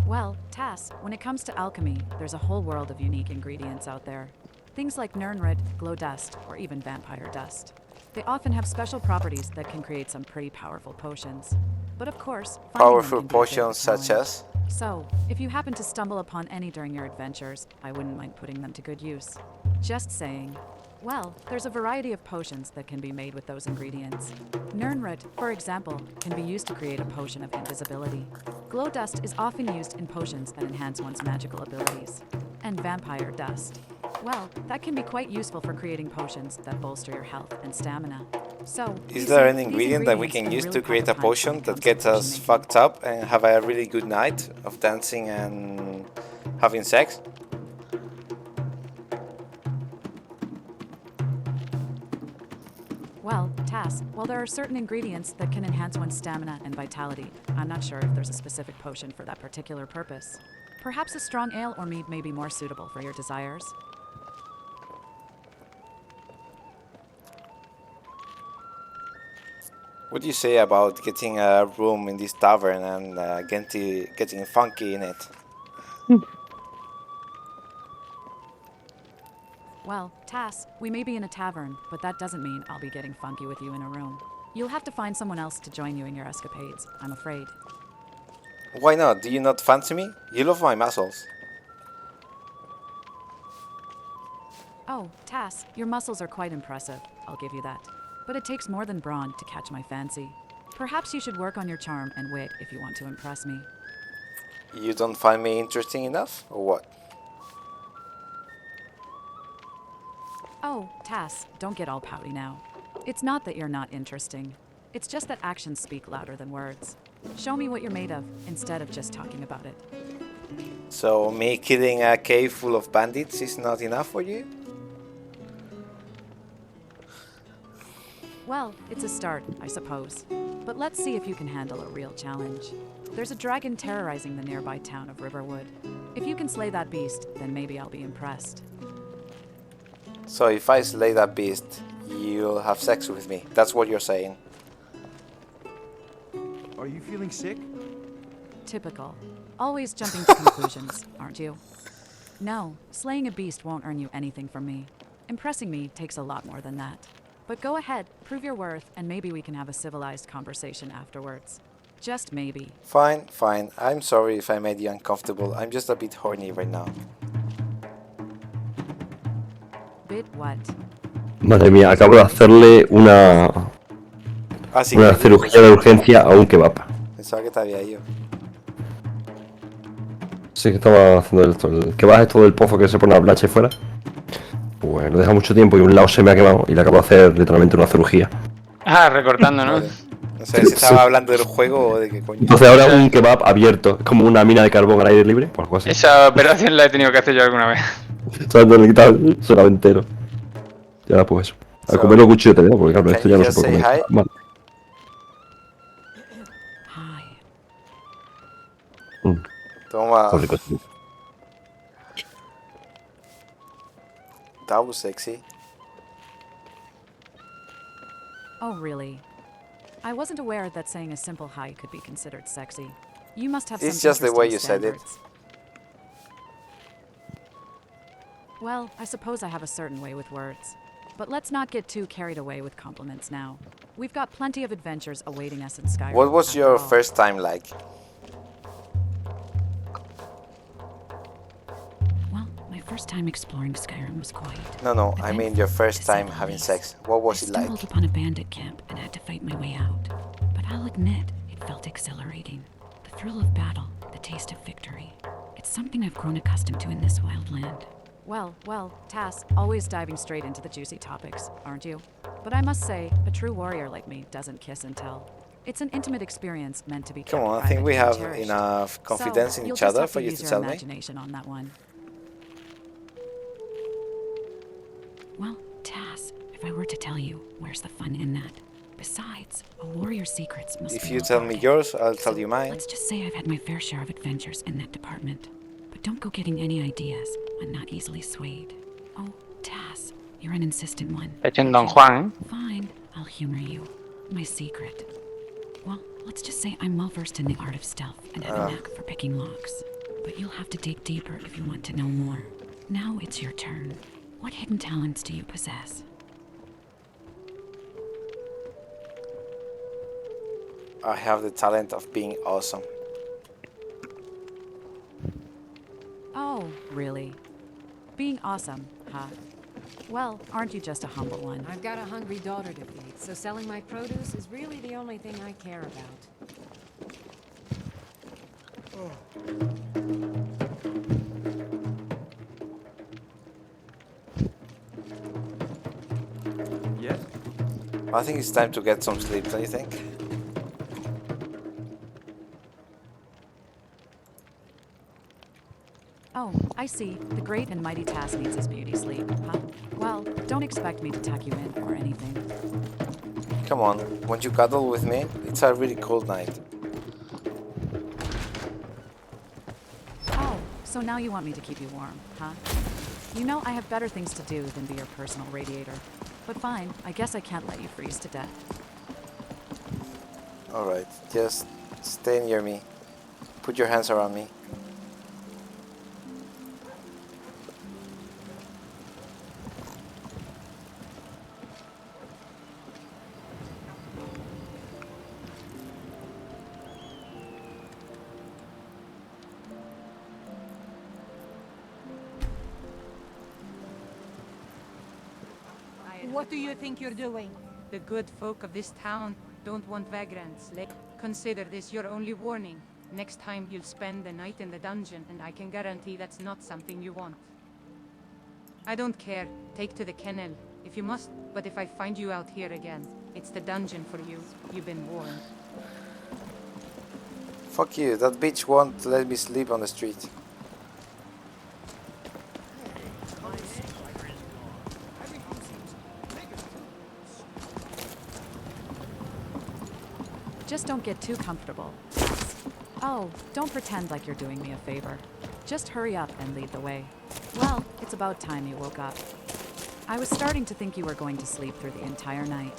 Well, Tass, when it comes to alchemy, there's a whole world of unique ingredients out there. Things like Nirnrid, glow dust, or even vampire dust. They often have special properties that can create some pretty powerful potions. But of course, finding them Powerful can be a bit of a potions such challenge. as? So, if you happen to stumble upon any during your adventures, I wouldn't mind putting them to good use. Just saying. Well, there's a variety of potions that can be made with those ingredients. Nirnroot, for example, can be used to create a potion of invisibility. Glow dust is often used in potions that enhance one's magical abilities. And vampire dust. Well, that can be quite useful for creating potions that bolster your health and stamina. So, is there an ingredient that we can use to create a potion that gets us fucked up and have a really good night of dancing and having sex? Well, Tass, while there are certain ingredients that can enhance one's stamina and vitality, I'm not sure if there's a specific potion for that particular purpose. Perhaps a strong ale or mead may be more suitable for your desires. What do you say about getting a room in this tavern and getting funky in it? Well, Tass, we may be in a tavern, but that doesn't mean I'll be getting funky with you in a room. You'll have to find someone else to join you in your escapades, I'm afraid. Why not? Do you not fancy me? You love my muscles. Oh, Tass, your muscles are quite impressive, I'll give you that. But it takes more than brawn to catch my fancy. Perhaps you should work on your charm and wit if you want to impress me. You don't find me interesting enough, or what? Oh, Tass, don't get all pouty now. It's not that you're not interesting. It's just that actions speak louder than words. Show me what you're made of, instead of just talking about it. So me killing a cave full of bandits is not enough for you? Well, it's a start, I suppose. But let's see if you can handle a real challenge. There's a dragon terrorizing the nearby town of Riverwood. If you can slay that beast, then maybe I'll be impressed. So if I slay that beast, you'll have sex with me. That's what you're saying. Are you feeling sick? Typical. Always jumping to conclusions, aren't you? No, slaying a beast won't earn you anything from me. Impressing me takes a lot more than that. But go ahead, prove your worth, and maybe we can have a civilized conversation afterwards. Just maybe. Fine, fine. I'm sorry if I made you uncomfortable. I'm just a bit horny right now. Bit what? Madre mía, acabo de hacerle una Sí, cirugía de urgencia a un kebab. Pensaba que te había ido. Sí, que estaba haciendo esto. El kebab es todo el pozo que se pone a la plancha fuera. Pues lo deja mucho tiempo y un lado se me ha quemado y le acabo de hacer literalmente una cirugía. Ah, recortando, ¿no? Vale. No sé si estaba hablando del juego o de qué coño. Entonces ahora un kebab abierto, es como una mina de carbón al aire libre o algo así. Esa operación la he tenido que hacer yo alguna vez. Tratando de quitar solamente entero. Y ahora pues eso. A comerlo cuchillo tenemos, porque claro, esto ya no se puede comer. Vale. Toma. Está rico, sí. That was sexy. Oh, really? I wasn't aware that saying a simple hi could be considered sexy. You must have It's some just the way you interesting said it. standards. Well, I suppose I have a certain way with words. But let's not get too carried away with compliments now. We've got plenty of adventures awaiting us in Skyrim. What was after your all. first time like? Well, my first time exploring Skyrim was quiet. No, I mean your first time having sex. What was it like? I stumbled upon a bandit camp and had to fight my way out. But I'll admit, it felt exhilarating. The thrill of battle, the taste of victory. It's something I've grown accustomed to in this wild land. Well, Tass, always diving straight into the juicy topics, aren't you? But I must say, a true warrior like me doesn't kiss and tell. It's an intimate experience meant to be kept Come on, I private think we and have cherished. enough confidence in You'll each just other have for you use to your tell me. imagination on that one. Well, Tass, if I were to tell you, where's the fun in that? Besides, a warrior's secrets must If be you well tell me guarded. yours, I'll tell you mine. Let's just say I've had my fair share of adventures in that department. But don't go getting any ideas. I'm not easily swayed. Oh, Tass, you're an insistent one. Hecho en Don Juan, ¿eh? Fine, I'll humor you. My secret. Well, let's just say I'm well versed in the art of stealth and have a knack for picking locks. But you'll have to dig deeper if you want to know more. Now it's your turn. What hidden talents do you possess? I have the talent of being awesome. Oh, really? Being awesome, huh? Well, aren't you just a humble one? I've got a hungry daughter to feed, so selling my produce is really the only thing I care about. Yes? I think it's time to get some sleep, don't you think? Oh, I see. The great and mighty Tass needs his beauty sleep, huh? Well, don't expect me to tuck you in or anything. Come on, won't you cuddle with me? It's a really cold night. Oh, so now you want me to keep you warm, huh? You know I have better things to do than be your personal radiator. But fine, I guess I can't let you freeze to death. Alright, just stay near me. Put your hands around me. What do you think you're doing? The good folk of this town don't want vagrants. Consider this your only warning. Next time you'll spend the night in the dungeon, and I can guarantee that's not something you want. I don't care. Take to the kennel, if you must. But if I find you out here again, it's the dungeon for you. You've been warned. Fuck you, that bitch won't let me sleep on the street. Just don't get too comfortable. Oh, don't pretend like you're doing me a favor. Just hurry up and lead the way. Well, it's about time you woke up. I was starting to think you were going to sleep through the entire night.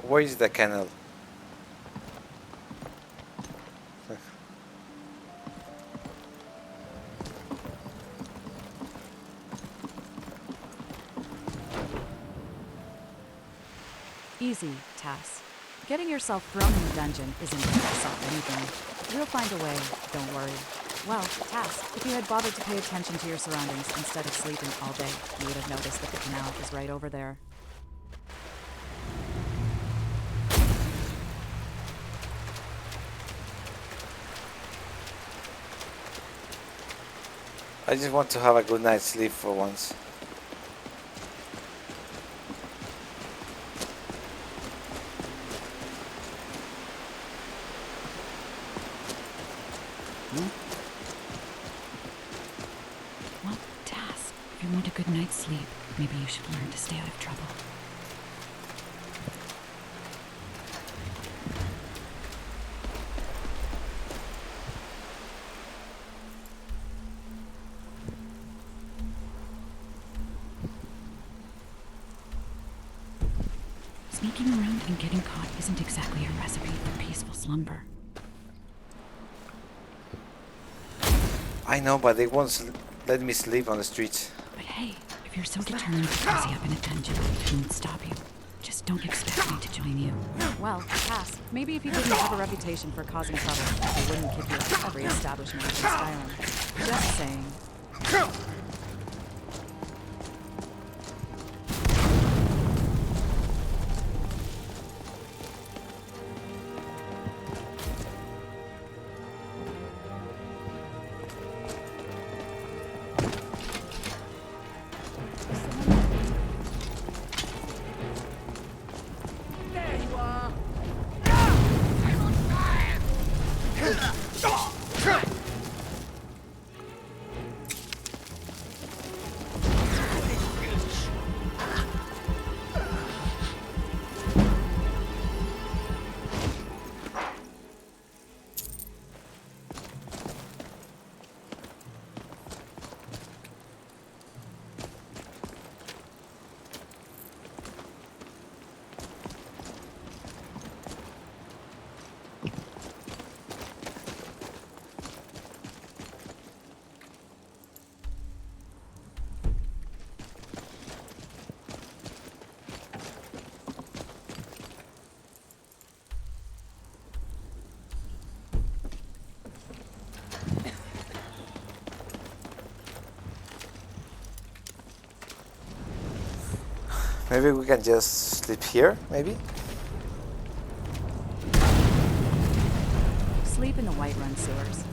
Where is the kennel? Easy, Tass. Getting yourself thrown in the dungeon isn't going to solve anything. We'll find a way, don't worry. Well, Tass, if you had bothered to pay attention to your surroundings instead of sleeping all day, you would have noticed that the canal is right over there. I just want to have a good night's sleep for once. Well, Tass, if you want a good night's sleep, maybe you should learn to stay out of trouble. Sneaking around and getting caught isn't exactly a recipe for peaceful slumber. I know, but they won't let me sleep on the streets. But hey, if you're so determined to cozy up in a dungeon, I won't stop you. Just don't expect me to join you. Well, Tass, maybe if you didn't have a reputation for causing trouble, they wouldn't kick you out of every establishment in Skyrim. Just saying. Maybe we can just sleep here, maybe? Sleep in the Whiterun sewers.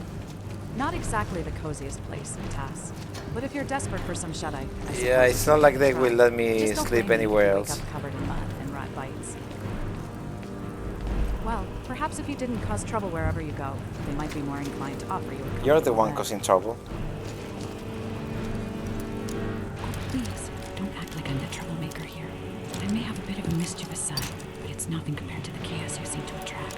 Not exactly the coziest place in Tass. But if you're desperate for some shut-eye, Yeah, it's not like they will let me Just don't sleep blame me if anywhere you wake else. up covered in mud and rat bites. Well, perhaps if you didn't cause trouble wherever you go, they might be more inclined to offer you a You're the comfortable one bed. causing trouble. Please, don't act like I'm the troublemaker here. I may have a bit of a mischievous side, but it's nothing compared to the chaos you seem to attract.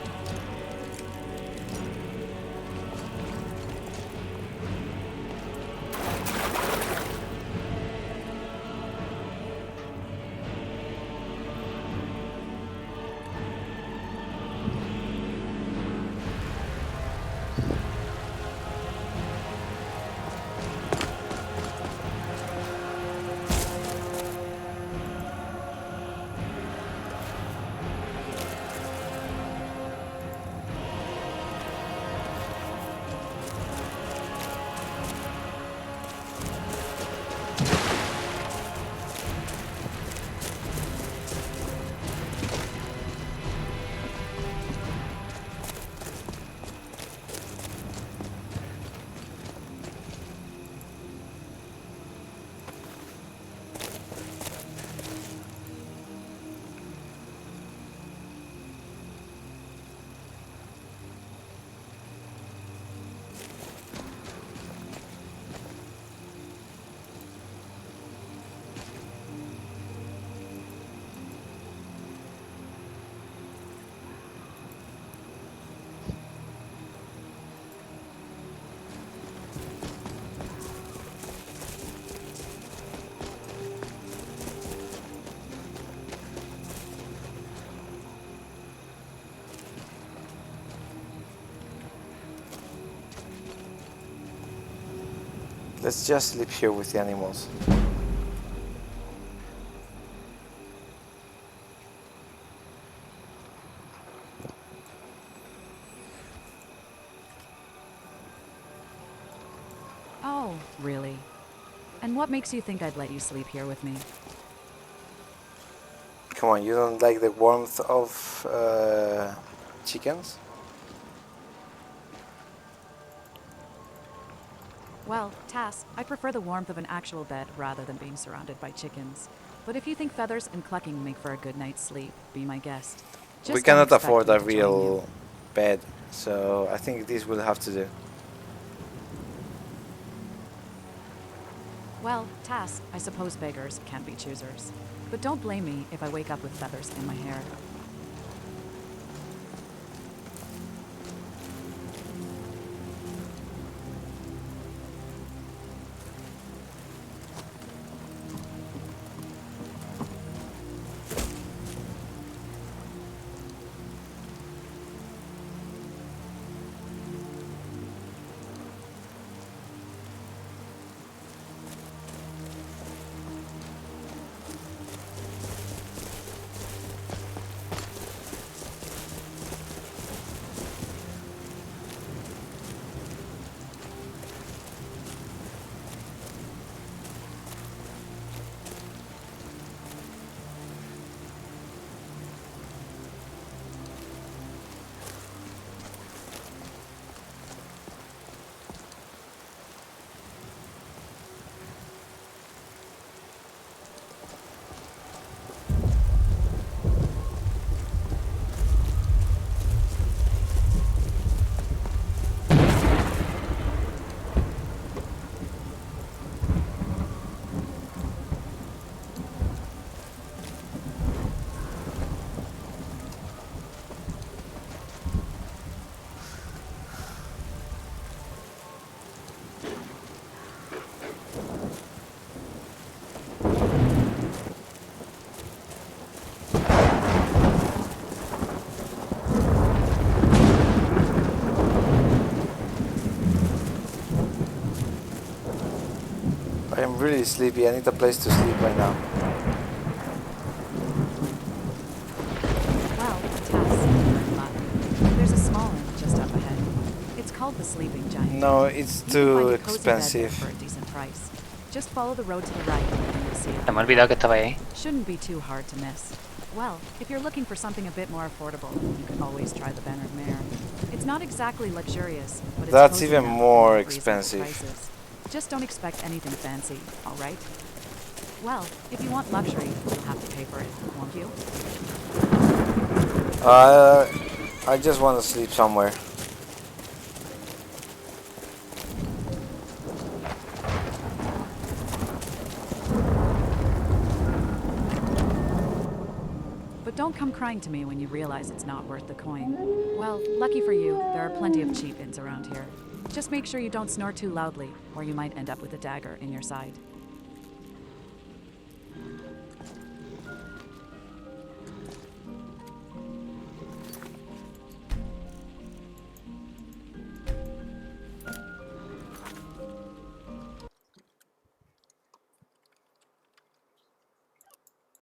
Let's just sleep here with the animals. Oh, really? And what makes you think I'd let you sleep here with me? Come on, you don't like the warmth of chickens? Well, Tass, I prefer the warmth of an actual bed rather than being surrounded by chickens. But if you think feathers and clucking make for a good night's sleep, be my guest. Just We don't cannot expect afford me a to join you. real bed, so I think this will have to do. Well, Tass, I suppose beggars can't be choosers. But don't blame me if I wake up with feathers in my hair. I am really sleepy. I need a place to sleep right now. Well, Tass, you're in luck. There's a small inn just up ahead. It's called the Sleeping Giant. No, it's You can too find a cozy bed there expensive. for a decent price. Just follow the road to the right, and you'll see it. Se me ha olvidado que estaba ahí. Shouldn't be too hard to miss. Well, if you're looking for something a bit more affordable, you can always try the Bannered Mare. It's not exactly luxurious, but it's That's cozy even enough more at reasonable expensive. prices. Just don't expect anything fancy, all right? Well, if you want luxury, you'll have to pay for it, won't you? I just want to sleep somewhere. But don't come crying to me when you realize it's not worth the coin. Well, lucky for you, there are plenty of cheap inns around here. Just make sure you don't snore too loudly, or you might end up with a dagger in your side.